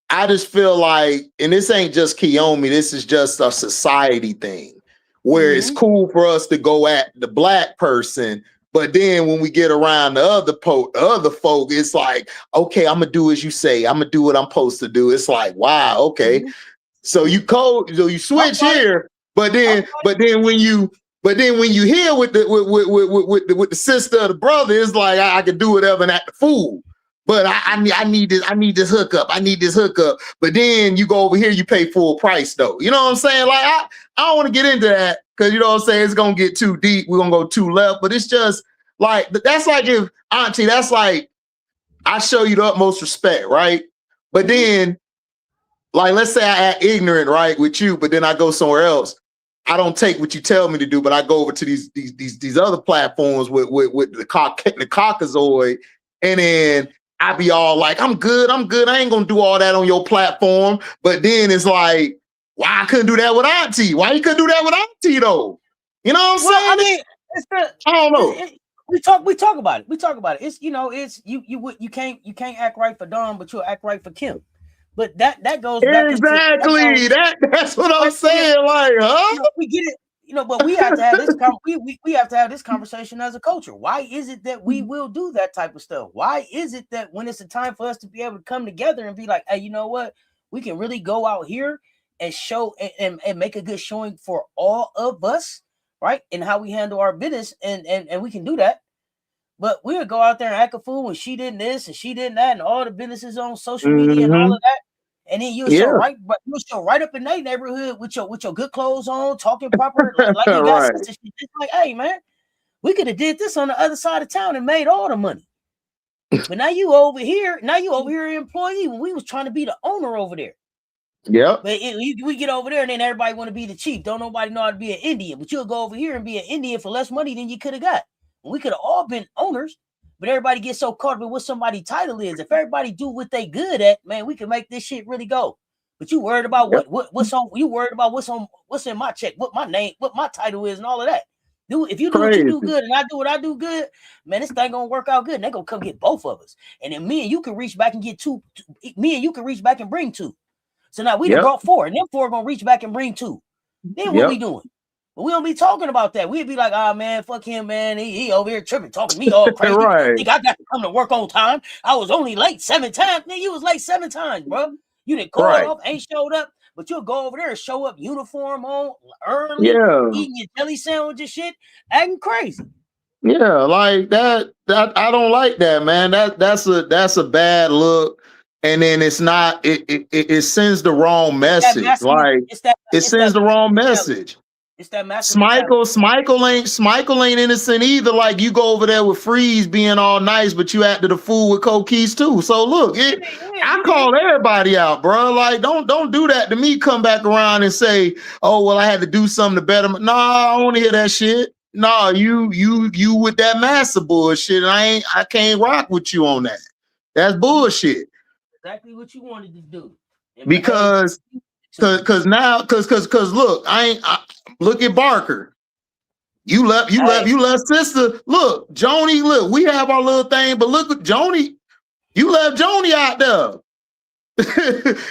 and this ain't just Kiyomi. This is just a society thing where it's cool for us to go at the black person. But then when we get around the other folk, it's like, okay, I'm gonna do as you say. I'm gonna do what I'm supposed to do. It's like, wow, okay. So you switch here, but then when you hear with the sister or the brother, it's like I can do whatever and act the fool. But I need this hookup. I need this hookup. But then you go over here, you pay full price though. You know what I'm saying? Like I don't want to get into that because you know what I'm saying. It's gonna get too deep. We're gonna go too left. But it's just like that's like if Auntie. That's like I show you the utmost respect, right? But then, like let's say I act ignorant, right, with you, but then I go somewhere else. I don't take what you tell me to do, but I go over to these other platforms with the Caucasoid, and then I be all like, I'm good. I ain't gonna do all that on your platform. But then it's like, why I couldn't do that with Auntie? Why you couldn't do that with Auntie though? You know what I'm saying? I mean, I don't know. We talk about it. It's it's you can't act right for Dawn, but you'll act right for Kim. But that goes back exactly. That's what I'm saying. Like, huh? We get it. But we have to have this we have to have this conversation as a culture. Why is it that we will do that type of stuff? Why is it that when it's a time for us to be able to come together and be like, hey, you know what? We can really go out here and show and make a good showing for all of us, right? And how we handle our business, and we can do that. But we'll go out there and act a fool when she did this and she did that, and all the businesses on social media and all of that. And then you'll show right up in their neighborhood with your good clothes on, talking proper, like you got right. It's like, hey man, we could have did this on the other side of town and made all the money. But now you over here an employee when we was trying to be the owner over there. Yeah. But we get over there and then everybody want to be the chief. Don't nobody know how to be an Indian, but you'll go over here and be an Indian for less money than you could have got. We could have all been owners. But everybody gets so caught up in what somebody's title is. If everybody do what they good at, man, we can make this shit really go. But you worried about what's on? You worried about what's in my check, what my name, what my title is, and all of that. If you do what you do good, and I do what I do good, man, this thing gonna work out good. And they gonna come get both of us, and then me and you can reach back and get two. Me and you can reach back and bring two. So now we done brought 4, and them 4 gonna reach back and bring 2. Then what we doing? But we don't be talking about that. We'd be like, man, fuck him, man. He over here tripping, talking to me all crazy. Right. Think I got to come to work on time. I was only late 7 times. Man, you was late 7 times, bro. You didn't call off, ain't showed up, but you'll go over there and show up uniform on early, eating your jelly sandwich and shit, acting crazy. Yeah, like that I don't like that, man. That's a bad look. And then it's not. It sends the wrong message. It sends the wrong message. It's that Smichael ain't innocent either. Like you go over there with Freeze being all nice, but you acted a fool with Coquise too. So look, I call everybody out, bro. Like don't do that to me. Come back around and say, oh well, I had to do something to better. Nah, I don't want to hear that shit. Nah, you with that massa bullshit. And I can't rock with you on that. That's bullshit. Exactly what you wanted to do. Because look, look at Barker. You left sister. Look, Joni, look, we have our little thing, but look at Joni. You left Joni out there.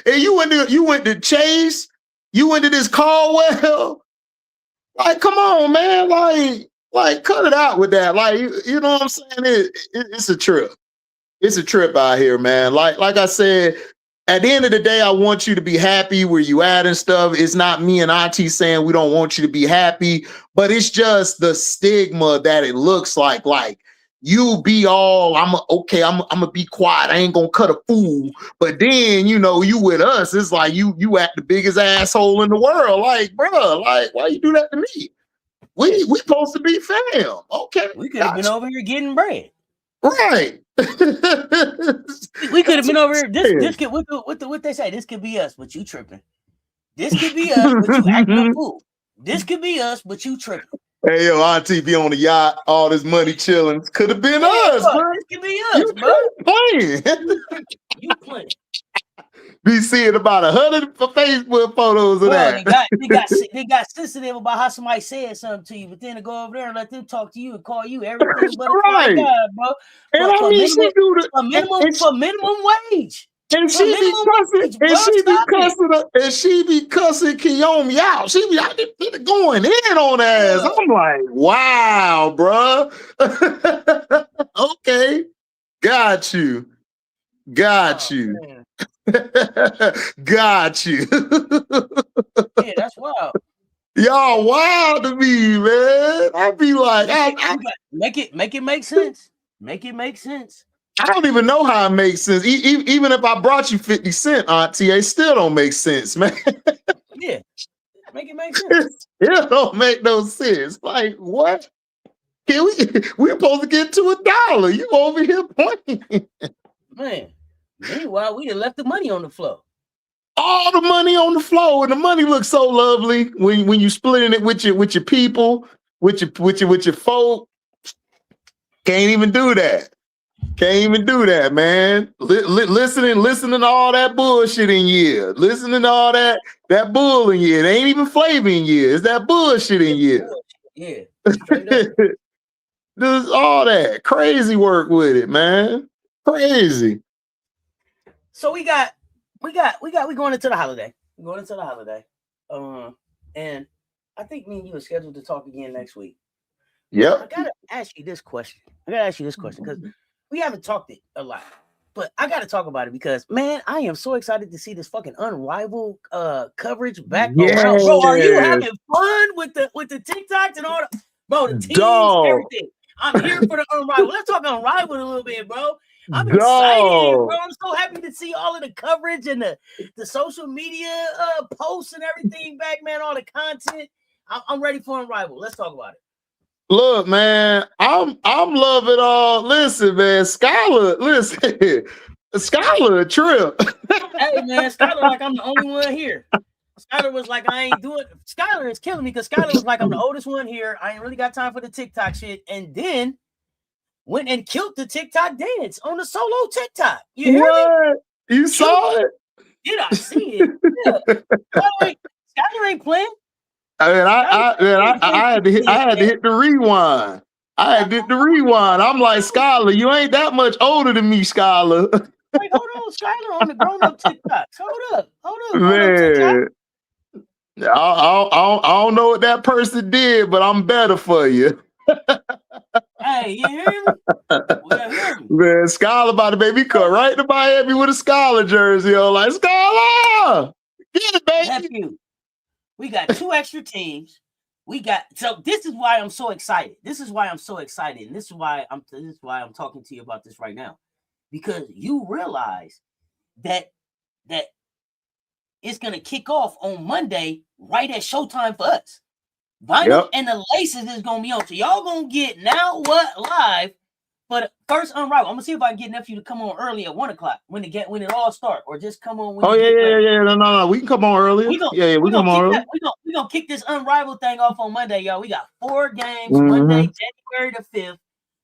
And you went to Chase, you went to this Caldwell. Like, come on, man. Like cut it out with that. Like, you know what I'm saying? It's a trip. It's a trip out here, man. Like I said, at the end of the day, I want you to be happy where you at and stuff. It's not me and Auntie saying we don't want you to be happy, but it's just the stigma that it looks like you be all, I'm gonna be quiet. I ain't gonna cut a fool. But then, you with us, it's like you act the biggest asshole in the world. Like, bro, like, why you do that to me? We supposed to be fam. Okay. We could have been over here getting bread. Right. We could have been over here. This could what they say. This could be us, but you tripping. This could be us, but you acting a fool. This could be us, but you tripping. Hey yo, Auntie be on the yacht, all this money chilling. Could have been us, bro. This could be us, bro. Playing. You playing. Be seeing about 100 Facebook photos of that. They got sensitive about how somebody said something to you, but then to go over there and let them talk to you and call you everything but a God, bro. And for minimum wage. And she be cussing Kiyomi out. She be out there going in on ass. I'm like, wow, bro. Okay, got you. Got you. Yeah, that's wild. Y'all wild to me, man. I'd be like, make it make sense. Make it make sense. I don't even know how it makes sense. Even if I brought you 50 cents, Auntie, it still don't make sense, man. Yeah, make it make sense. It don't make no sense. Like, what? We're supposed to get to $1. You over here playing. Man, meanwhile, we done left the money on the floor. All the money on the floor, and the money looks so lovely when you splitting it with your people, with your folk. Can't even do that. Can't even do that, man. Listening to all that bullshit in you. Listening to all that bull in you. It ain't even flavor in you. It's that bullshit in you. Yeah, straight up. There's all that crazy work with it, man. Crazy. So we going into the holiday. We're going into the holiday. And I think me and you are scheduled to talk again next week. Yep. I gotta ask you this question because we haven't talked it a lot, but I gotta talk about it because, man, I am so excited to see this fucking Unrivaled coverage back around. Bro, are you having fun with the TikToks and all the the teams, everything? I'm here for the Unrivaled. Let's talk Unrivaled a little bit, bro. I'm excited, bro. I'm so happy to see all of the coverage and the social media posts and everything back, man. All the content. I'm ready for Unrivaled. Let's talk about it. Look, man, I'm loving all. Listen, man, Skylar, Skylar a trip. Hey, man, Skylar, like I'm the only one here. Skylar was like, I ain't doing. Skylar is killing me because Skylar was like, I'm the oldest one here. I ain't really got time for the TikTok shit, and then went and killed the TikTok dance on the solo TikTok. You hear me? You saw it? Did I see it? Yeah. Skylar ain't playing. I mean, I had to hit the rewind. I'm like, Skylar, you ain't that much older than me, Skylar. Wait, hold on, Skylar on the grown-up TikTok. Hold up. Man, I don't know what that person did, but I'm better for you. Hey, you hear me? Man, Skylar about to baby cut right to Miami with a Skylar jersey. Like, Skylar, get it, baby. Nephew. We got 2 extra teams. So this is why I'm so excited. And this is why I'm talking to you about this right now. Because you realize that it's gonna kick off on Monday right at showtime for us. Vinyl and the Laces is gonna be on. So y'all gonna get Now What live. But first Unrivaled. I'm gonna see if I can get Nephew to come on early at 1:00 when it all start, or just come on when No. We can come on earlier. We come on early. We're gonna kick this Unrivaled thing off on Monday, y'all. We got 4 games Monday, January the 5th,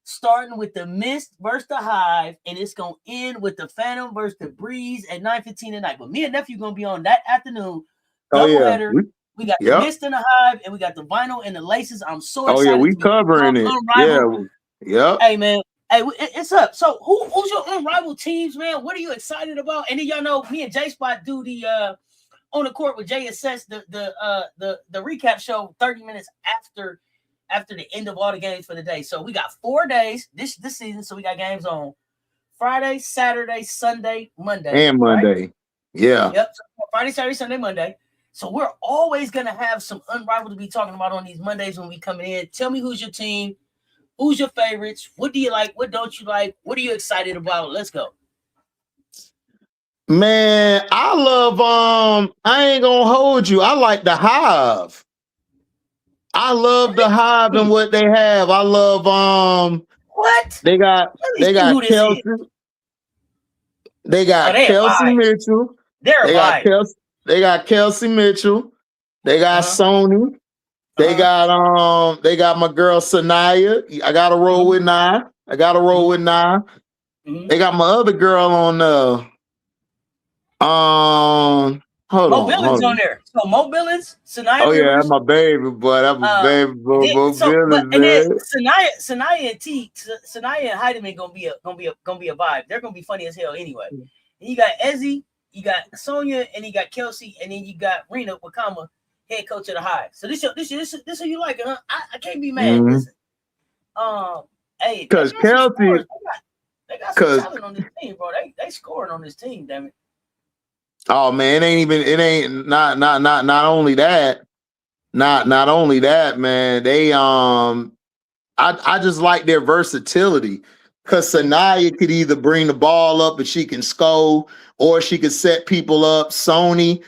starting with the Mist versus the Hive, and it's gonna end with the Phantom versus the Breeze at 9:15 at night. But me and Nephew gonna be on that afternoon. Doubleheader. We got the Mist and the Hive, and we got the Vinyl and the Laces. I'm so excited. We covering it. Unrivaled. Yeah. Hey, man. Hey, it's up. So who's your Unrivaled teams, man? What are you excited about? And then y'all know me and J Spot do the On the Court with Jay and Cess, the recap show 30 minutes after the end of all the games for the day. So we got 4 days this season. So we got games on Friday, Saturday, Sunday, Monday. And Monday. Right? Yeah. Yep. So Friday, Saturday, Sunday, Monday. So we're always gonna have some Unrivaled to be talking about on these Mondays when we come in. Tell me who's your team. Who's your favorites? What do you like? What don't you like? What are you excited about? Let's go. Man, I love I ain't gonna hold you. I like the Hive. I love the Hive and what they have. I love what? They got Kelsey. They got Kelsey Mitchell. They got Kelsey Mitchell. They got Sony. They got my girl Sanaya. I gotta roll with Nye. They got my other girl on hold on. Billings on there. So Mo Billings, Sanaya. Oh yeah, that's my baby boy. That's my baby boy. Mo Billings. And then Sanaya and Heidemann gonna be a vibe. They're gonna be funny as hell anyway. And you got Ezzy, you got Sonia, and you got Kelsey, and then you got Rena Wakama, head coach of the Hive. So this who you like, huh? I can't be mad. Listen. Hey, because Kelsey, they got some talent on this team, bro. They scoring on this team, damn it. Oh man, it ain't not only that, man. They I just like their versatility. Because Sanaya could either bring the ball up and she can score, or she could set people up. Sony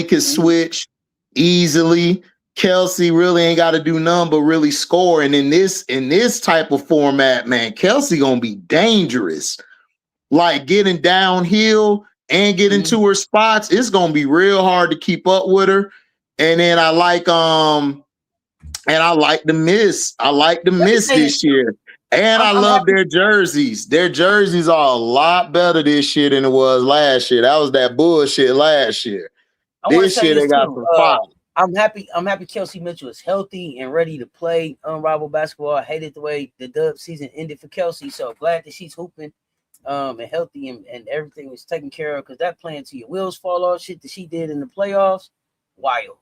can switch easily. Kelsey really ain't got to do none but really score. And in this type of format, man, Kelsey gonna be dangerous. Like getting downhill and getting to her spots, it's gonna be real hard to keep up with her. And then I like the Miss. I like the Miss this year. And I I'm love happy. their jerseys. Their jerseys are a lot better this year than it was last year. That was that bullshit last year. I want to This say year this they got too. some fire. I'm happy. I'm happy Kelsey Mitchell is healthy and ready to play unrivaled basketball. I hated the way the Dub season ended for Kelsey, so glad that she's hooping, and healthy and everything was taken care of. Because that playing till your wheels fall off, shit that she did in the playoffs, wild.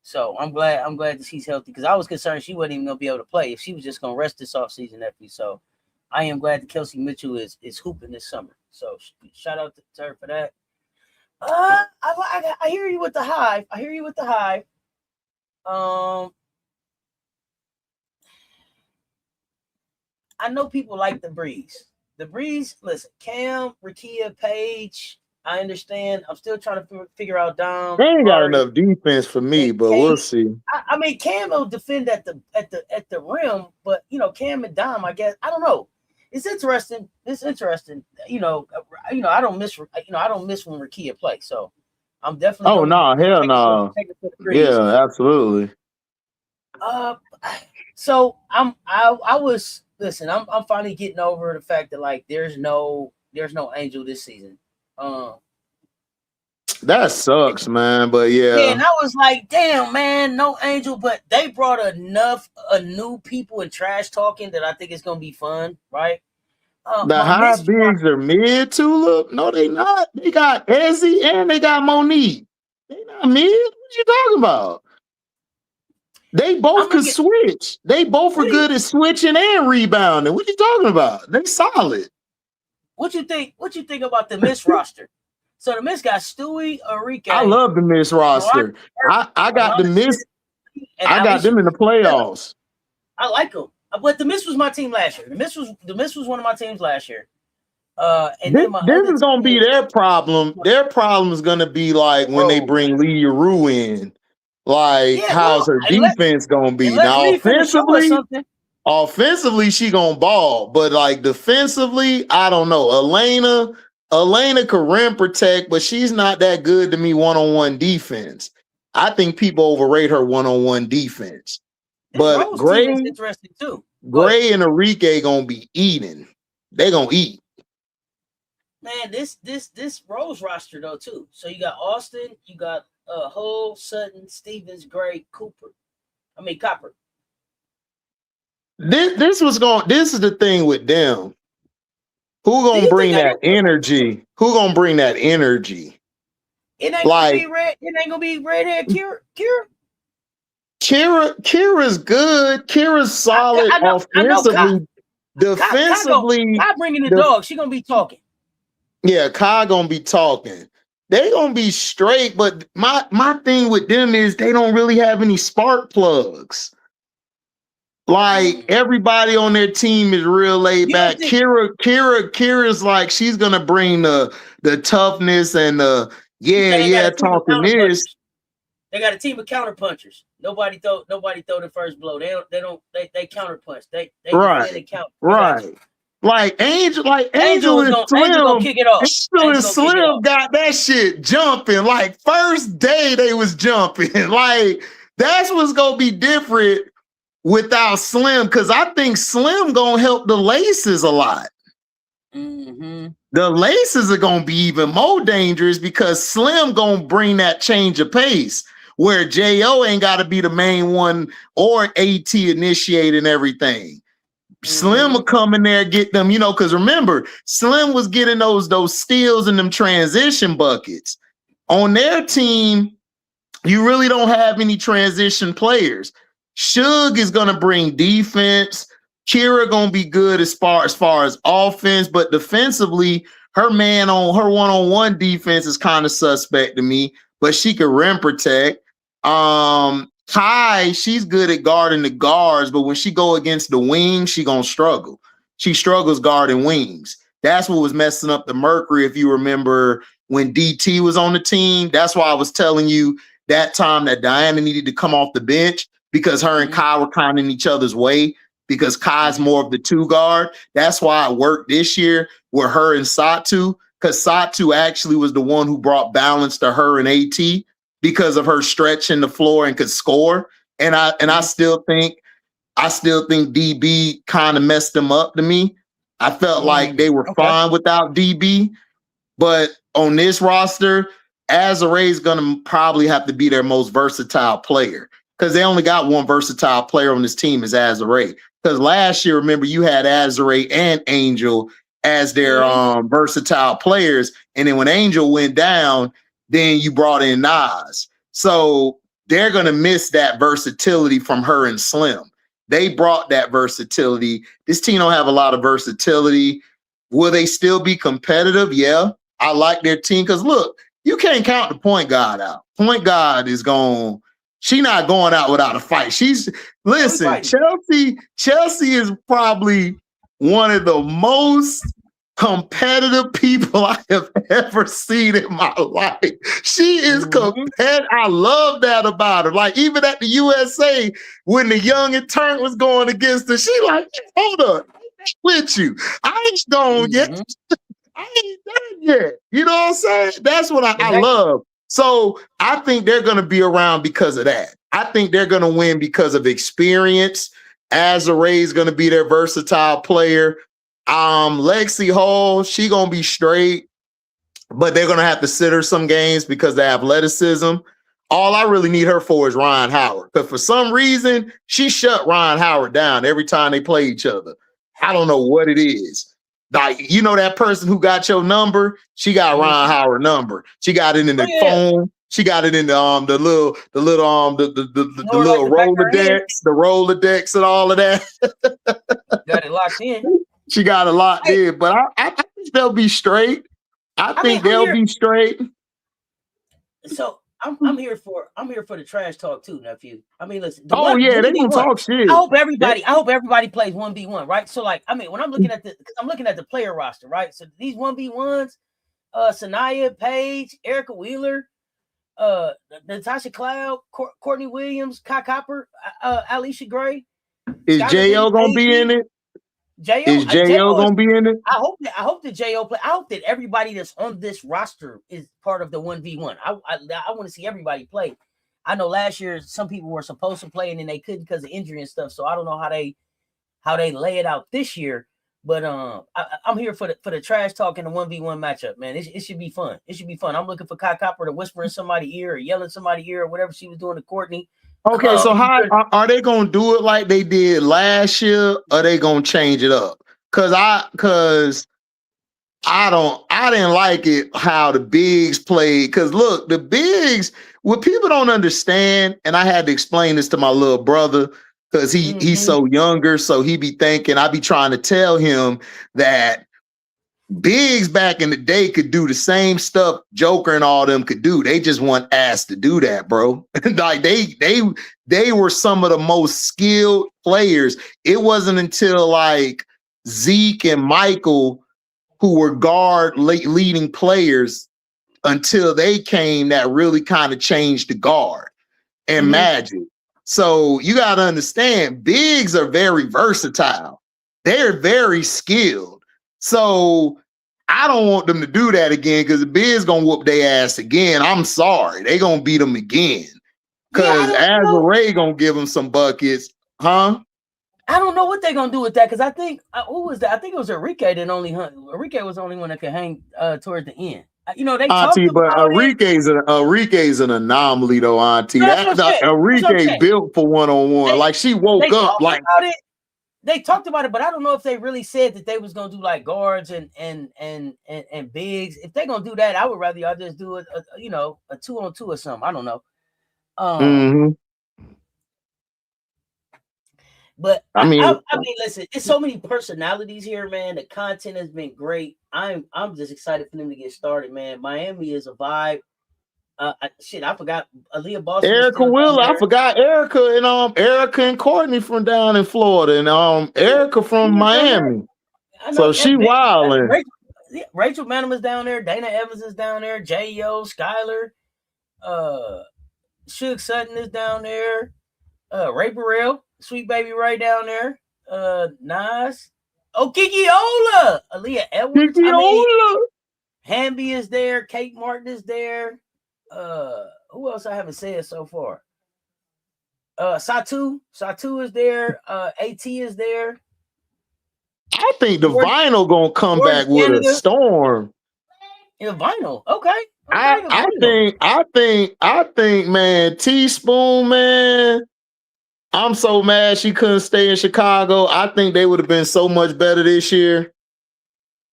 So I'm glad that she's healthy because I was concerned she wasn't even gonna be able to play if she was just gonna rest this offseason, nephew. So I am glad that Kelsey Mitchell is hooping this summer. So shout out to her for that. I hear you with the hive. I hear you with the hive. I know people like the breeze. The breeze. Listen, Cam, Rakia, Paige. I understand. I'm still trying to figure out Dom. They ain't got Ari, enough defense for me, but we'll Kate. see. I mean, Cam will defend at the rim, but Cam and Dom. I guess I don't know. It's interesting. It's interesting. I don't miss. I don't miss when Rakia plays. So I'm definitely Oh gonna be no, hell taking no. for the breeze. Yeah, absolutely. So I was listen. I'm finally getting over the fact that like there's no Angel this season. That sucks, man. But Yeah, and yeah. I was like, damn, man, no Angel. But they brought enough new people and trash talking that I think it's gonna be fun, right? The My high miss, bigs are mid tulip. No, they not. They got Ezzy and they got Monique. They not mid. What you talking about? They both I'm gonna could get. switch. They both are What do you good at switching and rebounding. What you talking about? They solid. what you think? What you think about the miss roster? So the miss got Stewie, Enrique, I love the miss roster. I got the Alana miss. and I got Alicia them in the Phillips. playoffs. I like them, but the miss was my team last year. The miss was one of my teams last year. And then my This other is gonna team be their problem. Their problem is gonna be like when they Rose. bring Lee Rue in. Like, Yeah, how's well, her defense gonna be? let Now, Lee finna show us something. offensively, she gonna ball, but like defensively, I don't know. Elena can rim protect, but she's not that good to me one-on-one defense. I think people overrate her one-on-one defense. This But Rose team is interesting too. Go ahead. Gray and Enrique gonna be eating. They gonna eat. Man, this Rose roster though too. So you got Austin, you got Hull, Sutton, Stevens, Gray, Copper. This is the thing with them. Who gonna bring that energy? Who gonna bring that energy? It ain't gonna be red. It ain't gonna be redhead Kira's good. Kira's solid offensively. Defensively, Kai bringing the dog. She gonna be talking. Yeah, Kai gonna be talking. They gonna be straight, but my thing with them is they don't really have any spark plugs. Like everybody on their team is real laid back. Kira's like she's gonna bring the toughness and the talking this. They got a team of counter punchers. Nobody throw the first blow. They counter punch. They defend and count. Right. Like Angel and Slim. Angel gonna kick it off. Angel and Slim got that shit jumping. Like first day they was jumping. Like that's what's gonna be different without Slim, because I think Slim gonna help the laces a lot. Mm-hmm. The laces are gonna be even more dangerous because Slim gonna bring that change of pace where Jo ain't got to be the main one or AT initiating everything. Slim will come in there, get them, because remember, Slim was getting those steals and them transition buckets. On their team, you really don't have any transition players. Suge is going to bring defense. Kira going to be good as far as offense, but defensively, her one-on-one defense is kind of suspect to me, but she can rim protect. Kai, she's good at guarding the guards, but when she go against the wings, she gonna struggle. She struggles guarding wings. That's what was messing up the Mercury, if you remember when DT was on the team. That's why I was telling you that time that Diana needed to come off the bench because her and Kai were kind of in each other's way because Kai's more of the two guard. That's why it worked this year with her and Satu, because Satu actually was the one who brought balance to her and AT because of her stretching the floor and could score. And I still think I still think DB kind of messed them up to me. I felt like they were fine without DB, but on this roster, Azare's gonna probably have to be their most versatile player because they only got one versatile player on this team is Azare. Because last year, remember, you had Azare and Angel as their versatile players, and then when Angel went down, then you brought in Nas. So they're gonna miss that versatility from her and Slim. They brought that versatility. This team don't have a lot of versatility. Will they still be competitive? Yeah. I like their team because look, you can't count the point guard out. Point guard is going, she not going out without a fight. Listen, Chelsea is probably one of the most competitive people I have ever seen in my life. She is competitive. I love that about her. Like even at the USA, when the young and turn was going against her, she like, hold up, with you. I ain't gone yet. I ain't done yet. You know what I'm saying? That's what I love. So I think they're going to be around because of that. I think they're going to win because of experience. Azare is going to be their versatile player. Lexi Hall, she going to be straight, but they're going to have to sit her some games because of the athleticism. All I really need her for is Ryan Howard. Because for some reason, she shut Ryan Howard down every time they play each other. I don't know what it is. Like, you know, that person who got your number, she got Ryan Howard number. She got it in the phone. She got it in the little Rolodex and all of that. Got it locked in. She got it locked in, but I think they'll be straight. I think they'll be straight. So I'm here for the trash talk too, nephew. I mean, listen. They gonna talk shit. I hope everybody plays 1v1, right? So like, I mean, when I'm looking at the player roster, right? So these 1v1s, Sanaya, Paige, Erica Wheeler, Natasha Cloud, Courtney Williams, Kai Copper, Alicia Gray. Is J.O. gonna be in it? Is J.O. gonna be in it? I hope that J.O. play. I hope that everybody that's on this roster is part of the 1v1. I want to see everybody play. I know last year some people were supposed to play and then they couldn't because of injury and stuff. So I don't know how they lay it out this year. But I'm here for the trash talk and the 1v1 matchup, man. It should be fun. It should be fun. I'm looking for Kai Copper to whisper in somebody's ear or yell in somebody's ear or whatever she was doing to Courtney. Okay, so how are they gonna do it like they did last year? Or are they gonna change it up? Cause I didn't like it how the bigs played. Cause look, the bigs, what people don't understand, and I had to explain this to my little brother because he's so younger, so he be thinking, I be trying to tell him that bigs back in the day could do the same stuff Joker and all them could do. They just weren't asked to do that, bro. Like they were some of the most skilled players. It wasn't until like Zeke and Michael, who were guard leading players, until they came that really kind of changed the guard and Magic. So you got to understand, bigs are very versatile. They're very skilled. So I don't want them to do that again because the bigs gonna whoop their ass again. I'm sorry. They gonna beat them again. Because Azare gonna give them some buckets. Huh? I don't know what they're gonna do with that because I think who was that? I think it was Enrique that only hung. Enrique was the only one that could hang towards the end. You know, they Auntie, but Enrique's an anomaly though, Auntie. Enrique built for one-on-one. Like she woke up like they talked about it, but I don't know if they really said that they was gonna do like guards and bigs. If they're gonna do that, I would rather y'all just do it, a 2-on-2 or something. I don't know. But I mean, listen, it's so many personalities here, man. The content has been great. I'm just excited for them to get started, man. Miami is a vibe. I forgot Aaliyah Boston. Erica Wheeler. I forgot Erica and Courtney from down in Florida, and Erica from Miami. So she wilding. Rachel Manham is down there. Dana Evans is down there. J.O. Skyler. Suge Sutton is down there. Ray Burrell, Sweet Baby Ray down there. Nas. Oh, Kiki Ola. Aaliyah Edwards. Hamby is there. Kate Martin is there. Who else I haven't said so far? Satu is there. AT is there. I think the Vinyl gonna come back with a storm. Yeah, Vinyl. Okay. I think, man, Teaspoon, man. I'm so mad she couldn't stay in Chicago. I think they would have been so much better this year.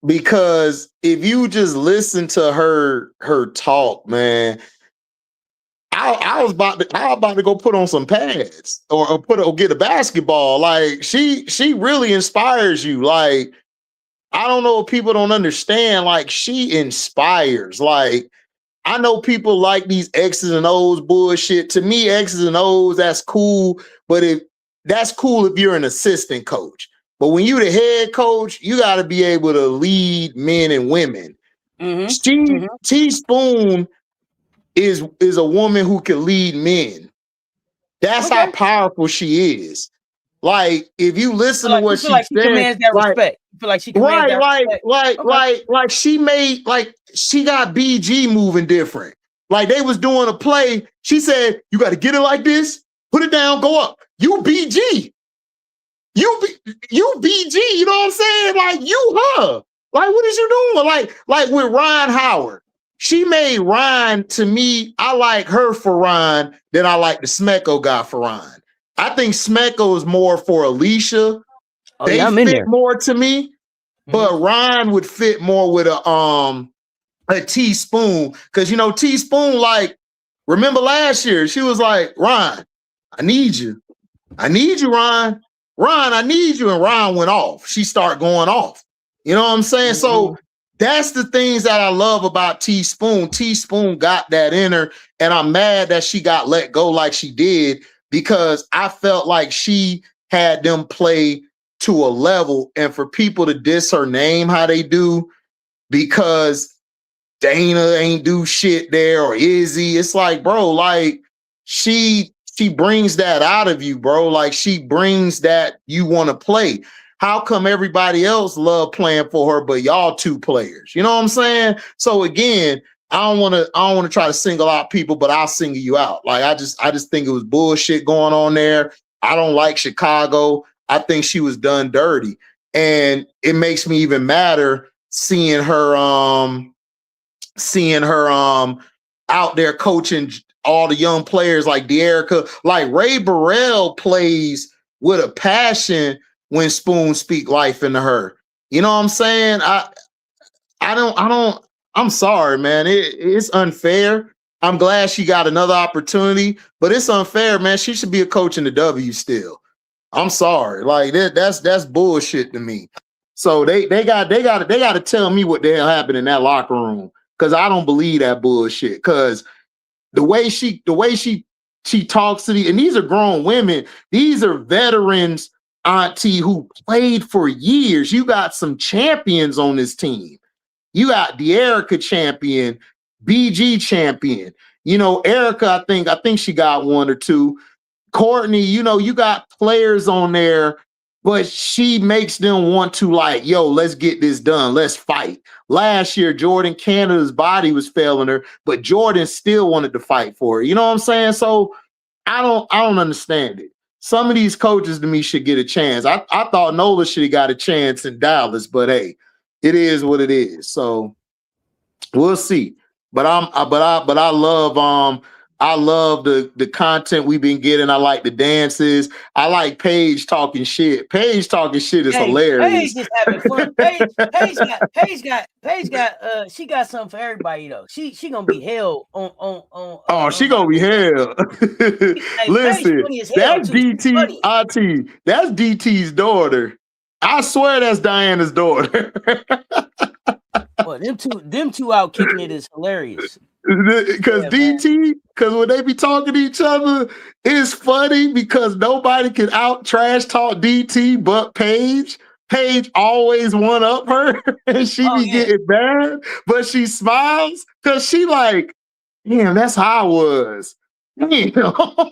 Because if you just listen to her talk, man, I was about to go put on some pads or get a basketball. Like she really inspires you. Like, I don't know if people don't understand. Like, she inspires. Like, I know people like these X's and O's bullshit. To me, X's and O's, that's cool. But that's cool if you're an assistant coach. But when you're the head coach, you got to be able to lead men and women. Teaspoon is a woman who can lead men. That's how powerful she is. Like, if you listen to what she said, she commands that respect. You feel like she commands that respect. Like she made, like, she got BG moving different. Like, they was doing a play. She said, "You got to get it like this, put it down, go up. You BG. You BG, you know what I'm saying? Like, you her. Like, what is you doing? Like with Ryan Howard. She made Ryan, to me, I like her for Ryan than I like the Smecco guy for Ryan. I think Smecco is more for Alicia. They fit more to me, but Ryan would fit more with a Teaspoon. Because, you know, Teaspoon, like, remember last year, she was like, "Ryan, I need you. I need you, Ryan. Ryan, I need you." And Ryan went off. She started going off. You know what I'm saying? So that's the things that I love about Teaspoon. Teaspoon got that in her, and I'm mad that she got let go like she did, because I felt like she had them play to a level. And for people to diss her name how they do because Dana ain't do shit there, or Izzy, it's like, bro, like, she brings that out of you, bro. Like, she brings that you want to play. How come everybody else love playing for her, but y'all two players? You know what I'm saying? So again, I don't want to try to single out people, but I'll single you out. Like, I just think it was bullshit going on there. I don't like Chicago. I think she was done dirty. And it makes me even madder seeing her out there coaching all the young players like De'Erica. Like, Ray Burrell plays with a passion when Spoon speak life into her. You know what I'm saying? I'm sorry, man. It's unfair. I'm glad she got another opportunity, but it's unfair, man. She should be a coach in the W still. I'm sorry. Like, that's bullshit to me. So they got to tell me what the hell happened in that locker room, because I don't believe that bullshit. Because the way she talks to and these are grown women. These are veterans, Auntie, who played for years. You got some champions on this team. You got De'Erica champion, BG champion. You know, Erica, I think she got one or two. Courtney, you know, you got players on there, but she makes them want to, like, yo, let's get this done. Let's fight. Last year, Jordan Canada's body was failing her, but Jordan still wanted to fight for her. You know what I'm saying? So I don't understand it. Some of these coaches to me should get a chance. I thought Nola should have got a chance in Dallas, but hey, it is what it is. So we'll see. But I love the content we've been getting. I like the dances. I like Paige talking shit. Paige talking shit is hilarious. Paige is having fun. Paige got she got something for everybody though. She gonna be held on. Oh, she gonna be held. Listen, that's DT Auntie. That's DT's daughter. I swear that's Diana's daughter. Well, them two out kicking it is hilarious. Because because when they be talking to each other, it's funny because nobody can out trash talk DT but Paige. Paige always one up her and she be getting mad, but she smiles because she like, damn, that's how I was. You know?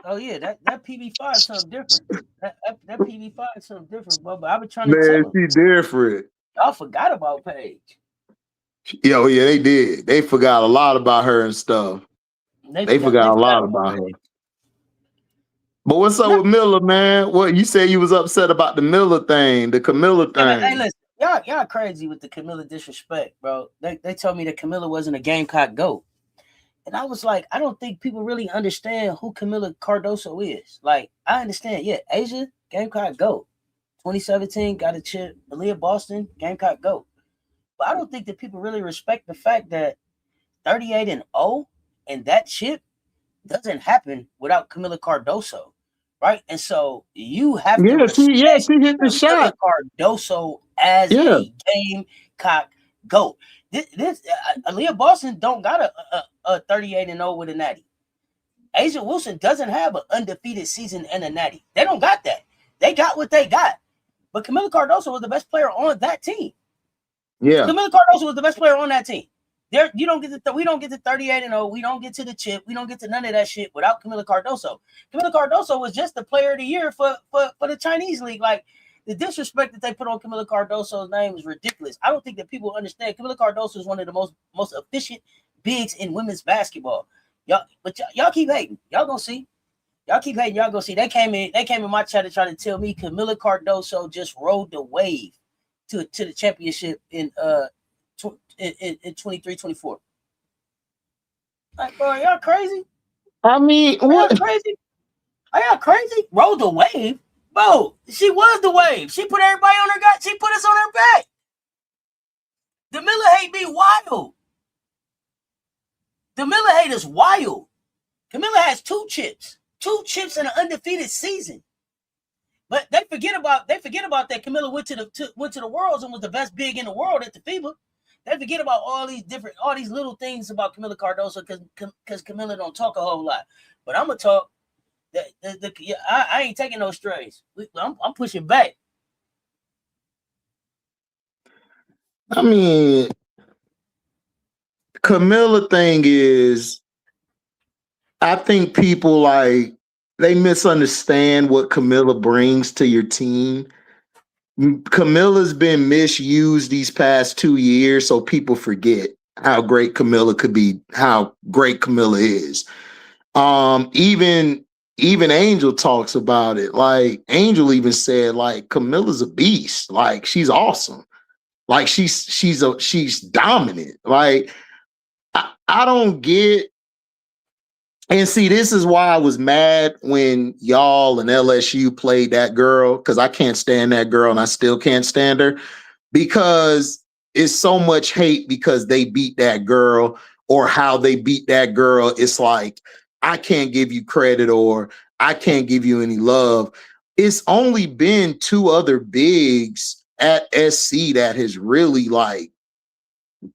Oh yeah, that PB5 is something different. That PB5 is something different, but I've been trying to tell she different. Y'all forgot about Paige. Yeah, they did. They forgot a lot about her and stuff. They forgot a lot about her. But what's up with Miller, man? What you said you was upset about the Miller thing, the Camilla thing. Yeah, hey, listen, y'all crazy with the Camilla disrespect, bro. They told me that Camilla wasn't a Gamecock GOAT. And I was like, I don't think people really understand who Camilla Cardoso is. Like, I understand, yeah, Asia, Gamecock GOAT. 2017, got a chip. Aaliyah Boston, Gamecock GOAT. But I don't think that people really respect the fact that 38-0 and that chip doesn't happen without Camilla Cardoso, right? And so you have to respect she hit the shot. Cardoso as a Gamecock GOAT. This Aaliyah Boston don't got a 38-0 with a natty. Asia Wilson doesn't have an undefeated season and a natty. They don't got that. They got what they got. But Camilla Cardoso was the best player on that team. Yeah, Camilla Cardoso was the best player on that team. We don't get to 38-0. We don't get to the chip. We don't get to none of that shit without Camilla Cardoso. Camilla Cardoso was just the player of the year for the Chinese league. Like, the disrespect that they put on Camilla Cardoso's name is ridiculous. I don't think that people understand. Camilla Cardoso is one of the most efficient bigs in women's basketball. Y'all keep hating. Y'all gonna see. Y'all keep hating. Y'all gonna see. They came in my chat to try to tell me Camilla Cardoso just rode the wave to the championship in 23-24. Like, bro, y'all crazy? I mean, what? Y'all crazy? Are y'all crazy? Rode the wave? Bro, she was the wave. She put everybody on her gut. She put us on her back. The Miller hate be wild. The Miller hate is wild. Camilla has 2 chips in an undefeated season. But they forget about that Camilla went to the Worlds and was the best big in the world at the FIBA. They forget about all these little things about Camilla Cardoso because Camilla don't talk a whole lot. But I'm gonna talk. I ain't taking no strays. I'm pushing back. I mean, Camilla thing is, I think people like they misunderstand what Camilla brings to your team. Camilla's been misused these past 2 years, so people forget how great Camilla could be, how great Camilla is. Even Angel talks about it. Like, Angel even said, like, Camilla's a beast. Like, she's awesome. Like, she's dominant. Like, I don't get. And see, this is why I was mad when y'all and LSU played that girl, because I can't stand that girl and I still can't stand her, because it's so much hate because they beat that girl or how they beat that girl. It's like, I can't give you credit or I can't give you any love. It's only been 2 other bigs at SC that has really like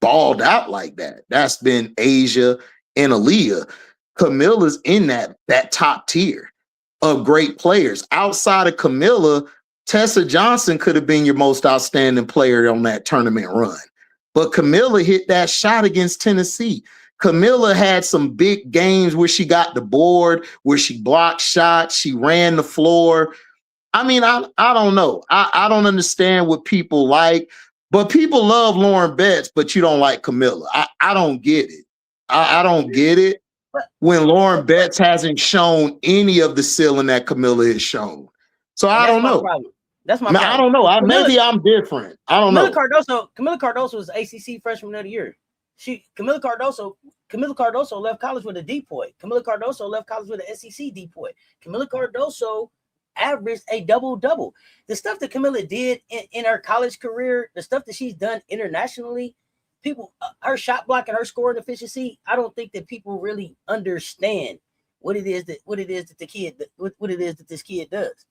balled out like that. That's been Asia and Aaliyah. Camilla's in that top tier of great players. Outside of Camilla, Tessa Johnson could have been your most outstanding player on that tournament run. But Camilla hit that shot against Tennessee. Camilla had some big games where she got the board, where she blocked shots, she ran the floor. I mean, I don't know. I don't understand what people like, but people love Lauren Betts, but you don't like Camilla. I don't get it. I don't get it. When Lauren Betts hasn't shown any of the ceiling that Camilla has shown. So I don't know. That's my problem. I don't know. Maybe I'm different. I don't know. Camilla Cardoso was ACC freshman of the year. Camilla Cardoso left college with a D point. Camilla Cardoso left college with an SEC D point. Camilla Cardoso averaged a double-double. The stuff that Camilla did in her college career, the stuff that she's done internationally, people, her shot block and her scoring efficiency, I don't think that people really understand what it is that this kid does.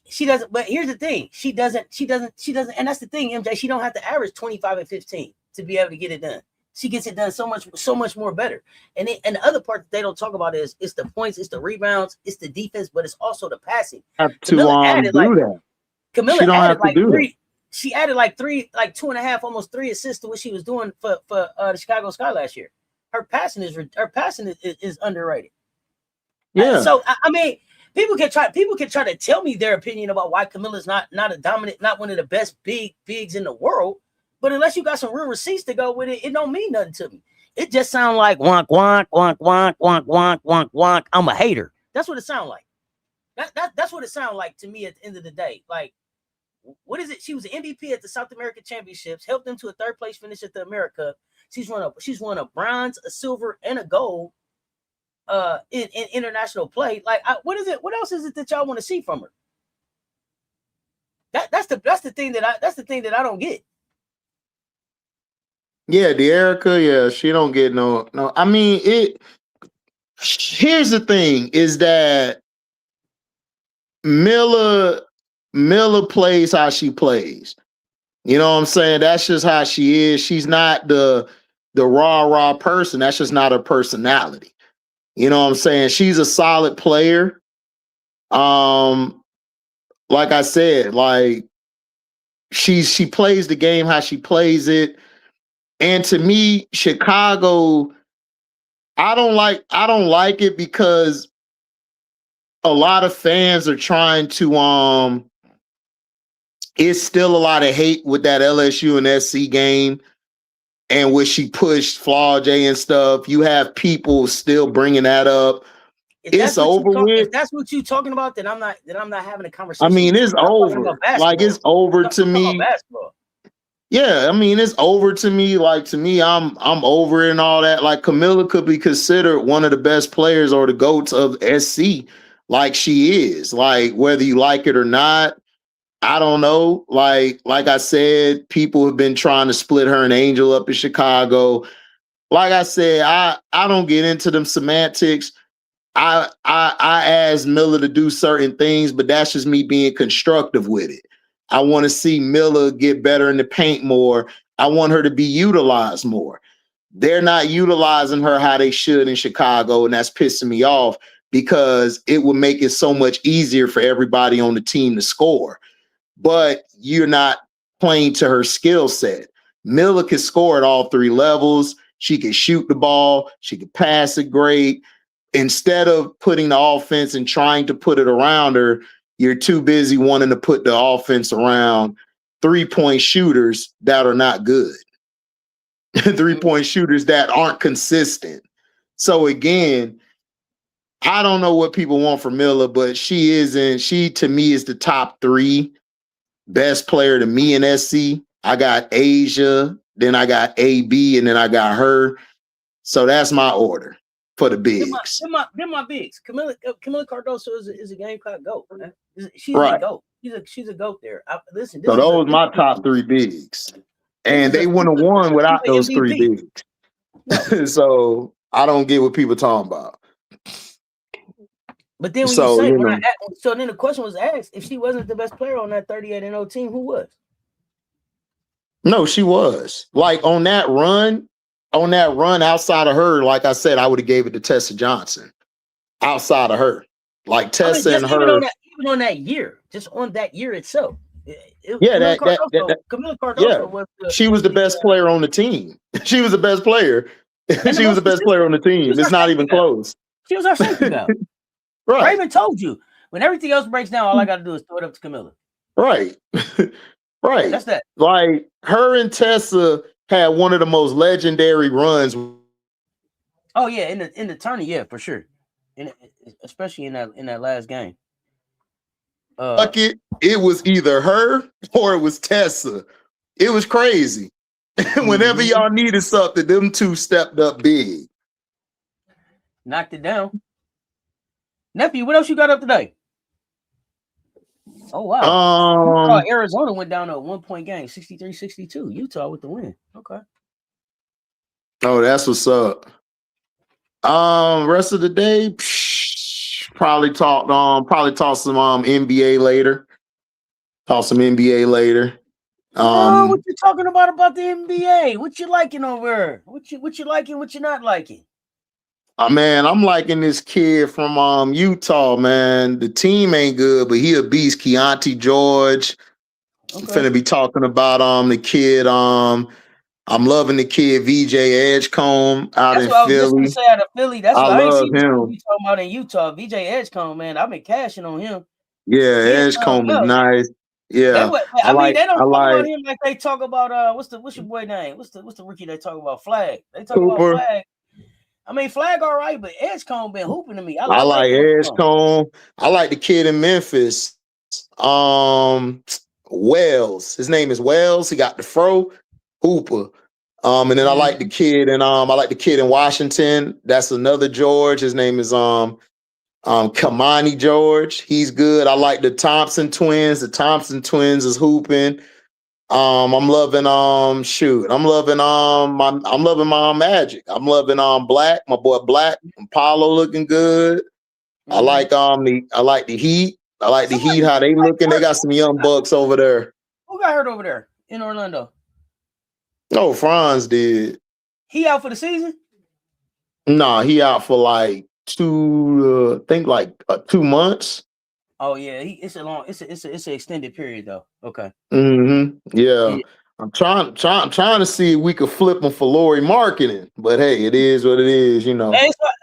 She doesn't, but here's the thing. She doesn't, and that's the thing, MJ. She don't have to average 25 and 15 to be able to get it done. She gets it done so much more better. And the other part that they don't talk about is it's the points, it's the rebounds, it's the defense, but it's also the passing. Camilla added like 2.5, almost 3 assists to what she was doing for the Chicago Sky last year. Her passing is underrated. Yeah. So I mean, people can try to tell me their opinion about why Camilla's not a dominant, not one of the best bigs in the world. But unless you got some real receipts to go with it, it don't mean nothing to me. It just sounds like wonk, wonk, wonk, wonk, wonk, wonk, wonk, wonk. I'm a hater. That's what it sounds like. That's what it sounds like to me at the end of the day. Like, what is it? She was an MVP at the South American Championships, helped them to a third place finish at the America. She's won a bronze, a silver, and a gold in international play. Like, what is it? What else is it that y'all want to see from her? That's the thing that I don't get. Yeah, the Erica, yeah, she don't get no. I mean, here's the thing: is that Miller plays how she plays. You know what I'm saying? That's just how she is. She's not the raw person. That's just not her personality. You know what I'm saying? She's a solid player. Like I said, like she plays the game how she plays it. And to me, Chicago, I don't like it because a lot of fans are trying to it's still a lot of hate with that LSU and SC game and when she pushed Flaw J and stuff. You have people still bringing that up. It's over with. If that's what you're talking about, then I'm not having a conversation. I mean, it's over. Like, it's over to me. Yeah, I mean, it's over to me. Like, to me, I'm over it and all that. Like, Camilla could be considered one of the best players or the GOATs of SC. Like, she is. Like, whether you like it or not, I don't know. Like I said, people have been trying to split her and Angel up in Chicago. Like I said, I don't get into them semantics. I asked Miller to do certain things, but that's just me being constructive with it. I want to see Miller get better in the paint more. I want her to be utilized more. They're not utilizing her how they should in Chicago, and that's pissing me off because it would make it so much easier for everybody on the team to score. But you're not playing to her skill set. Miller can score at all three levels. She can shoot the ball. She can pass it great. Instead of putting the offense and trying to put it around her, you're too busy wanting to put the offense around three-point shooters that are not good. Three-point shooters that aren't consistent. So again, I don't know what people want from Miller, but she to me is the top 3 best player to me in SC. I got Asia, then I got AB, and then I got her. So that's my order for the bigs. They're my bigs. Camilla Cardoso is a Gamecock GOAT. Man. She's right. A GOAT. She's a GOAT there. Listen. So those are my top 3 bigs. And they wouldn't have won without those MVP. 3 bigs. No. So I don't get what people talking about. But then then the question was asked, if she wasn't the best player on that 38-0 team, who was? No, she was. Like on that run outside of her, like I said, I would have gave it to Tessa Johnson. Outside of her. Like Tessa and her. Even on that year, just on that year itself. Camilla Cardoso was she was the best player on the team. She was the best player. She was the best player on the team. It's not even close. She was our safety valve. Right. Raven told you when everything else breaks down, all I got to do is throw it up to Camilla. Right. Right. That's that. Like her and Tessa had one of the most legendary runs. Oh yeah, in the tourney, yeah, for sure. Especially in that last game. It was either her or it was Tessa. It was crazy. Whenever y'all needed something, them two stepped up big. Knocked it down. Nephew, what else you got up today? Oh, wow. Arizona went down to a 1-point game, 63-62. Utah with the win. Okay. Oh, that's what's up. Rest of the day, probably talk some NBA later. Talk some NBA later. What you talking about the NBA? What you liking over? What you liking? What you not liking? Man, I'm liking this kid from Utah, man. The team ain't good, but he a beast. Keontae George. Okay. Finna be talking about the kid. I'm loving the kid VJ Edgecombe out in Philly. I was just gonna say out of Philly. That's what I ain't seen him. You talking about in Utah, VJ Edgecombe, man. I've been cashing on him. Yeah, Edgecombe is nice. Yeah, I mean, they don't I talk about like him like they talk about what's your boy name? What's the rookie they talk about? Flag. They talk about Cooper. Flag. I mean, Flag all right, but Edgecombe been hooping to me. I I like like Edgecombe. Edgecombe. I like the kid in Memphis. Wells. His name is Wells. He got the fro Hooper. And then I like the kid and I like the kid in Washington. That's another George. His name is Kamani George. He's good. I like the Thompson twins. The Thompson twins is hooping. I'm loving I'm loving my Magic. I'm loving Black, my boy Black, Apollo looking good. I like the Heat. I like the Heat, how they looking. They got some young bucks over there. Who got hurt over there in Orlando? No, Franz did. He out for the season? Nah, he out for like 2 months. Oh yeah, it's an extended period though. Okay. Yeah. I'm trying to see if we could flip him for Lauri Markkanen, but hey, it is what it is, you know.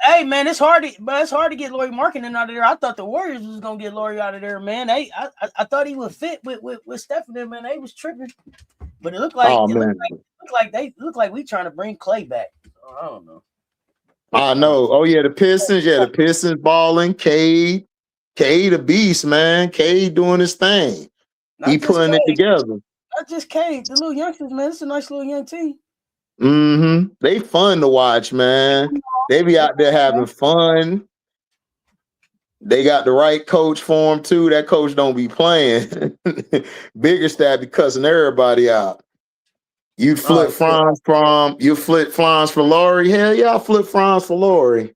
Hey man, it's hard to get Lauri Markkanen out of there. I thought the Warriors was gonna get Lauri out of there, man. I thought he would fit with Stephanie, man. They was tripping, but it looked like we trying to bring Clay back. I don't know. I know. Oh yeah, the Pistons. Yeah, the Pistons balling. Cade a beast, man. Cade doing his thing. He putting it together. Not just Cade, the little youngsters, man. It's a nice little young team. They fun to watch, man. They be out there having fun. They got the right coach for them too. That coach don't be playing. Biggerstaff be cussing everybody out. You flip Franz for Lauri. Hell yeah, I flip Franz for Lauri.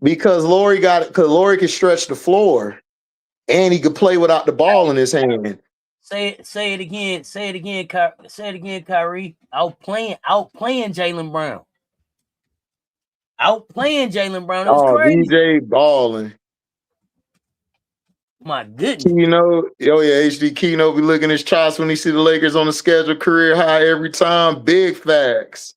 Because Lauri can stretch the floor and he could play without the ball in his hand. Say it again, Kyrie. Outplaying Jaylen Brown. It was crazy. DJ balling. My goodness. HD Keno be looking his chops when he see the Lakers on the schedule, career high every time. Big facts.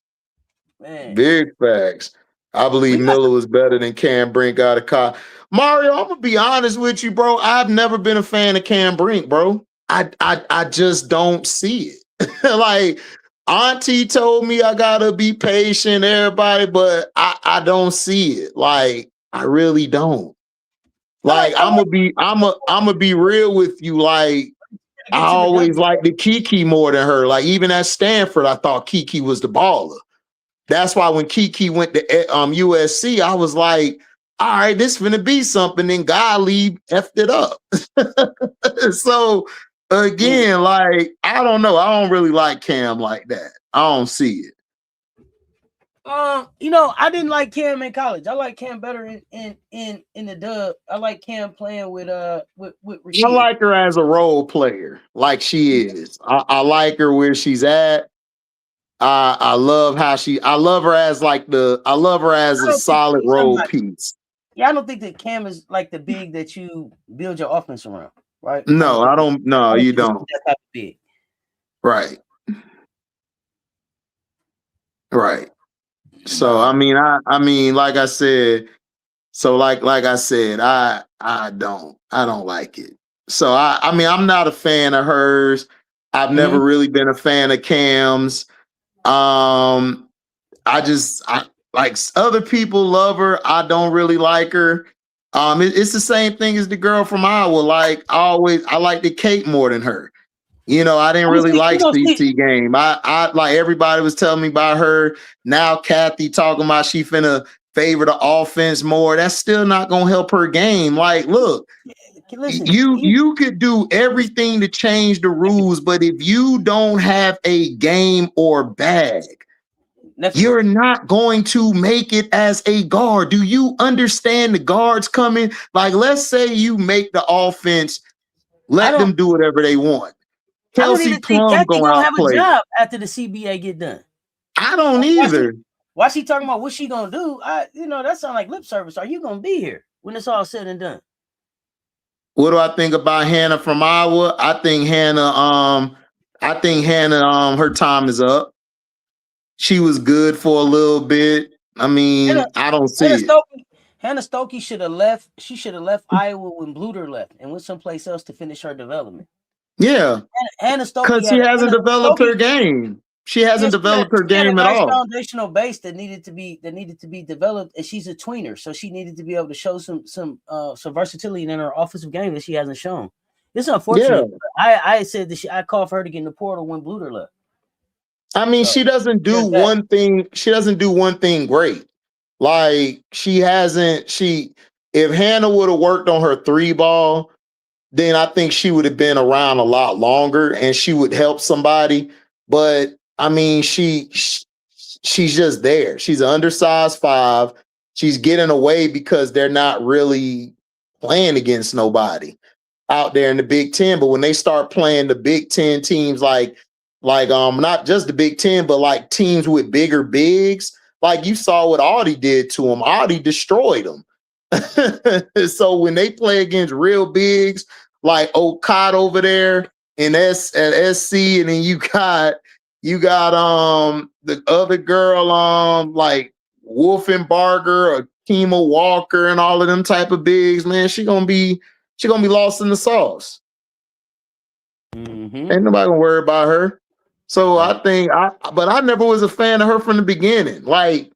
Man. Big facts. I believe Miller was better than Cam Brink out of college. Mario, I'm gonna be honest with you, bro. I've never been a fan of Cam Brink, bro. I just don't see it. Like Auntie told me I gotta be patient, everybody, but I don't see it. Like I really don't. Like I'm gonna be real with you. Like I always liked the Kiki more than her. Like even at Stanford, I thought Kiki was the baller. That's why when Kiki went to USC, I was like, all right, this finna be something. Then Golly effed it up. So again, like, I don't know. I don't really like Cam like that. I don't see it. I didn't like Cam in college. I like Cam better in the dub. I like Cam playing with Rashid. I like her as a role player, like she is. I like her where she's at. I love her as a solid role piece. Yeah, I don't think that Cam is like the big that you build your offense around, right? No, I don't. No, you don't. That type of big. Right. Right. So I mean, like I said, I don't like it. So I'm not a fan of hers. I've never really been a fan of Cam's. I like other people love her. I don't really like her. It's the same thing as the girl from Iowa. Like I like the Kate more than her. I didn't really like CT game. I like everybody was telling me about her. Now Cathy talking about she finna favor the offense more. That's still not gonna help her game. Like, look, you could do everything to change the rules, but if you don't have a game or bag, you're not going to make it as a guard. Do you understand the guards coming? Like, let's say you make the offense, let them do whatever they want. Kelsey Plum gonna have a job after the CBA get done. I don't either. Why she talking about what she gonna do? That sounds like lip service. Are you gonna be here when it's all said and done? What do I think about Hannah from Iowa? I think Hannah, her time is up. She was good for a little bit. I mean, I don't see it. Hannah Stokey should have left. She should have left Iowa when Bluter left and went someplace else to finish her development. Yeah, Hannah Stokey because she hasn't developed her game. She hasn't developed her game at all. Foundational base that needed to be developed, and she's a tweener, so she needed to be able to show some versatility in her offensive game that she hasn't shown. It's unfortunate. Yeah. I said that I called for her to get in the portal when Bluter left. I mean, she doesn't do one thing. She doesn't do one thing great. Like if Hannah would have worked on her 3-ball, then I think she would have been around a lot longer and she would help somebody. But I mean, she's just there. She's an undersized 5. She's getting away because they're not really playing against nobody out there in the Big Ten. But when they start playing the Big Ten teams, like not just the Big Ten, but like teams with bigger bigs, like you saw what Audie did to them. Audie destroyed them. So when they play against real bigs like Okada over there at SC, and then you got the other girl like Wolfenbarger or Kima Walker and all of them type of bigs, man, she gonna be lost in the sauce. Mm-hmm. Ain't nobody gonna worry about her. So I think but I never was a fan of her from the beginning. Like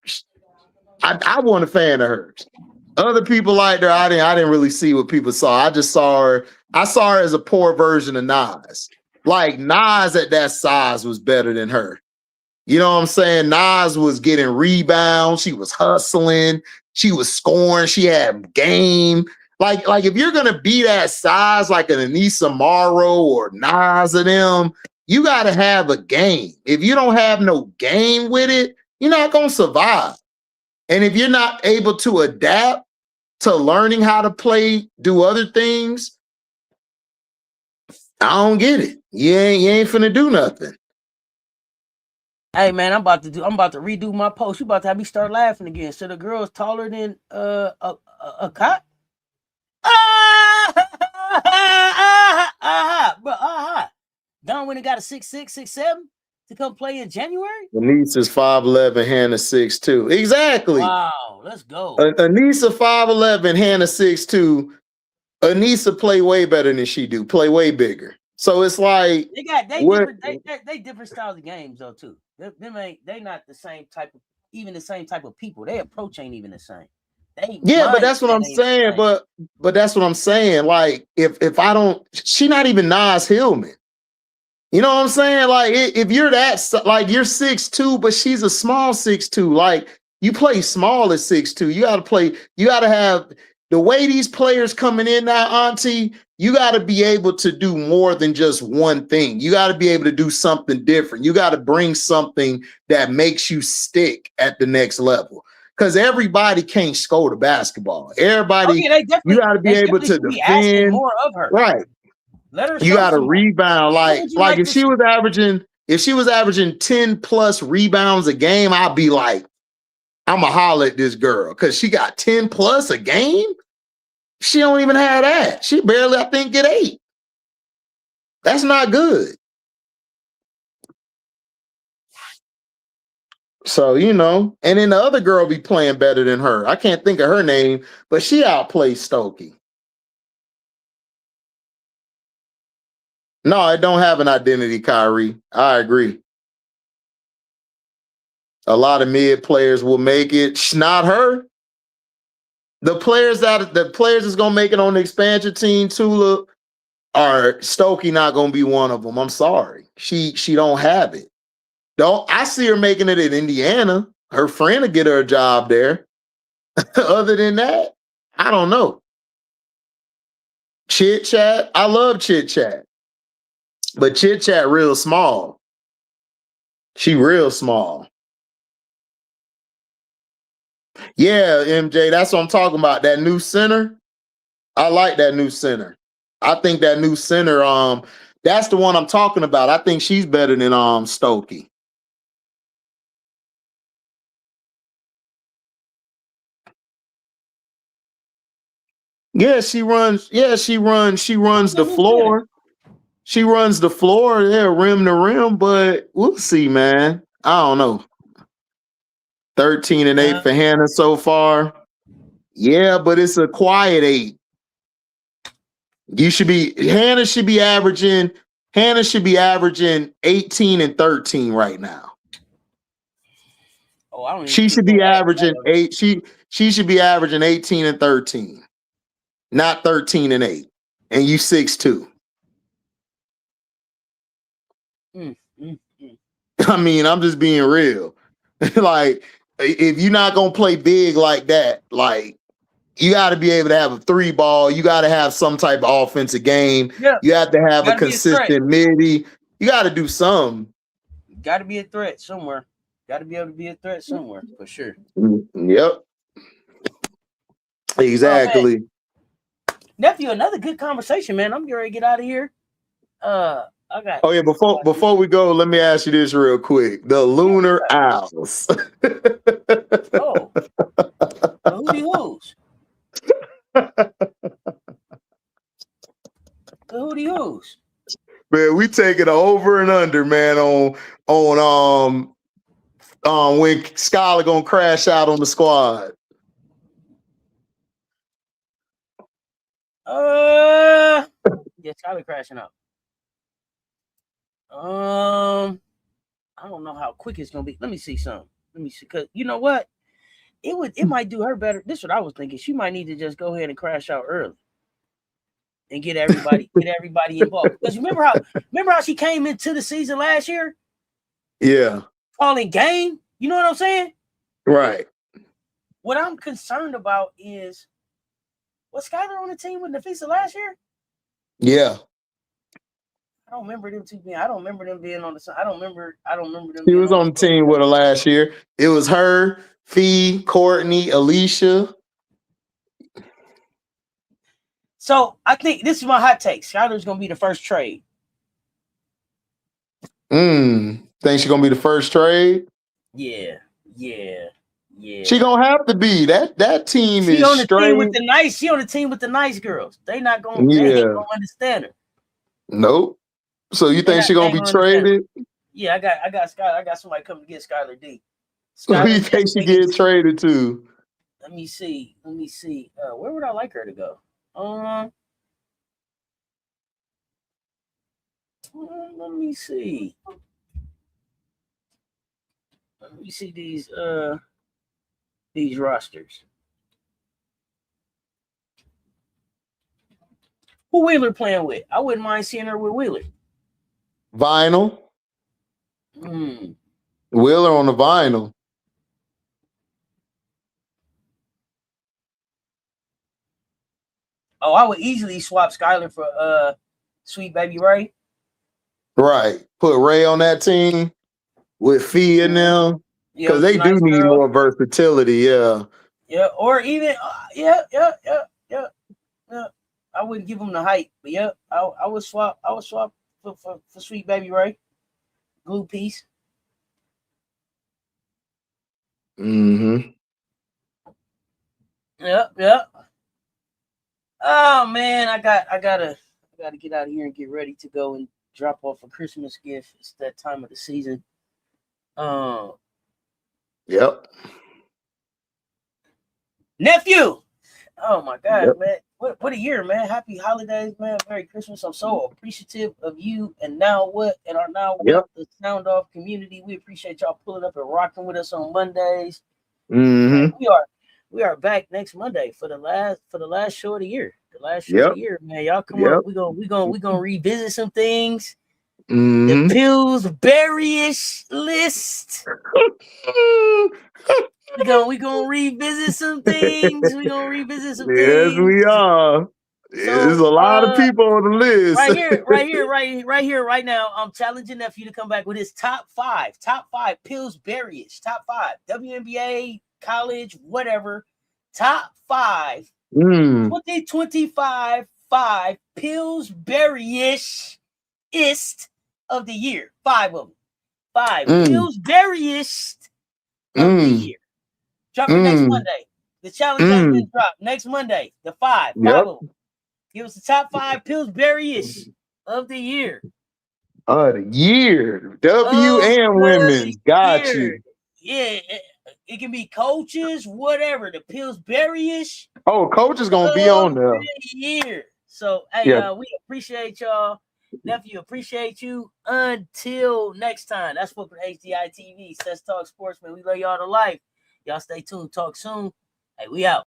I wasn't a fan of hers. Other people liked her. I didn't really see what people saw. I just saw her. I saw her as a poor version of Nas. Like Nas at that size was better than her. You know what I'm saying? Nas was getting rebounds. She was hustling. She was scoring. She had game. Like if you're gonna be that size, like an Anissa Morrow or Nas and them, you gotta have a game. If you don't have no game with it, you're not gonna survive. And if you're not able to adapt to learning how to play, do other things, I don't get it. You ain't finna do nothing. Hey man, I'm about to redo my post. You about to have me start laughing again. So the girl is taller than a cop. Don when it got a 6'6", 6'7" to come play in January. Anissa is 5'11", Hannah 6'2". Exactly. Wow, let's go. Anissa 5'11", Hannah 6'2". Anissa play way better than she do. Play way bigger. So it's like they different styles of games though too. They not the same type of people. Their approach ain't even the same. But that's what I'm saying. But that's what I'm saying. Like if I don't, she not even Nas Hillman. You know what I'm saying? Like if you're that, like you're 6'2", but she's a small 6'2". Like you play small at 6'2". You gotta have the way these players coming in now, Auntie. You got to be able to do more than just one thing. You got to be able to do something different. You got to bring something that makes you stick at the next level. Because everybody can't score the basketball. Everybody, you got to be able to defend. More of her. Right. Let her. You got to rebound. Like if she was averaging 10 plus rebounds a game, I'd be like, I'm going to holler at this girl because she got 10 plus a game. She don't even have that. She barely, I think, get 8. That's not good. So, and then the other girl be playing better than her. I can't think of her name, but she outplays Stokey. No, it don't have an identity, Kyrie. I agree. A lot of mid players will make it. Not her. The players that's gonna make it on the expansion team, Tula, are Stokey not gonna be one of them. I'm sorry. She don't have it. I see her making it in Indiana. Her friend will get her a job there. Other than that, I don't know. Chit Chat. I love Chit Chat. But Chit Chat real small. She real small. Yeah, MJ, that's what I'm talking about. That new center. I like that new center. I think that new center, that's the one I'm talking about. I think she's better than Stokey. Yeah, she runs the floor. She runs the floor, rim to rim, but we'll see, man. I don't know. 13 and 8 for Hannah so far. Yeah, but it's a quiet 8. Hannah should be averaging Hannah should be averaging 18 and 13 right now. Oh, I don't even She should be averaging she should be averaging 18 and 13, not 13 and 8. And you 6'2". I mean, I'm just being real. Like, if you're not gonna play big like that, like, you got to be able to have a 3 ball. You got to have some type of offensive game. Yeah. You have to have a Gotta be a consistent midi. You got to do something. Got to be a threat somewhere. Got to be able to be a threat somewhere for sure. Yep. Exactly. Oh, nephew, another good conversation, man. I'm getting ready to get out of here. I got. Oh yeah, before we go, let me ask you this real quick: the Lunar Owls. Oh, the Hootie Hoos. The Hootie Hoos. Man, we take it over and under, man. On when Skylar gonna crash out on the squad. Yeah, Skylar crashing out. I don't know how quick it's gonna be. Let me see something. Let me see, cause you know what? It might do her better. This is what I was thinking. She might need to just go ahead and crash out early and get everybody involved. Because remember how she came into the season last year? Yeah. Calling game. You know what I'm saying? Right. What I'm concerned about is, was Skylar on the team with Nafisa last year? Yeah. I don't remember them two being. I don't remember them being on the. I don't remember them. He was on the team with her last year. It was her, Fee, Courtney, Alicia. So I think this is my hot take. Skylar's gonna be the first trade. Think she's gonna be the first trade? Yeah. She gonna have to be. That team she is on the straight. Team with the nice. She on the team with the nice girls. They not gonna. Yeah. They ain't gonna understand her. Nope. So you think she's gonna be traded? Yeah, I got Skylar. I got somebody coming to get Skylar D. Who you think she get traded to? Let me see. Where would I like her to go? Let me see. Let me see these rosters. Who Wheeler playing with? I wouldn't mind seeing her with Wheeler. Vinyl. Wheeler on the vinyl. Oh, I would easily swap Skylar for Sweet Baby Ray. Right. Put Ray on that team with Fee in them. Because they do need more versatility, yeah. Yeah, or even yeah. I wouldn't give them the hype, but yeah, I would swap for Sweet Baby Ray. Glue piece. Mm-hmm. Yeah. Oh man, I gotta get out of here and get ready to go and drop off a Christmas gift. It's that time of the season. Yep. Nephew. Oh my God, man. What a year, man. Happy holidays, man. Merry Christmas. I'm so appreciative of you and Now What and our Now What, the Sound Off community. We appreciate y'all pulling up and rocking with us on Mondays. Mm-hmm. We are back next Monday for the last show of the year. The last show of the year, man. Y'all come up. We gonna revisit some things. The Pillsbury-ish list. We gonna revisit some things. Yes, we are. There's a lot of people on the list. Right here, right now. I'm challenging Nephew to come back with his top five Pillsbury-ish, top 5 WNBA, college, whatever, top 5 2025 5 Pillsbury-ish of the year. 5 of them. 5 Pillsbury-ish of the year. Drop it next Monday. The challenge has been dropped. Next Monday, the 5 of them. Give us the top 5 Pillsbury-ish of the year. The year. And women's. Got you. Yeah. It can be coaches, whatever. The Pillsbury-ish. Oh, coach is gonna be on there. Year. So, hey, we appreciate y'all. Nephew, appreciate you. Until next time. That's Favorite HDiiTV. Cess Talk Sportsman. We love y'all to life. Y'all stay tuned. Talk soon. Hey, we out.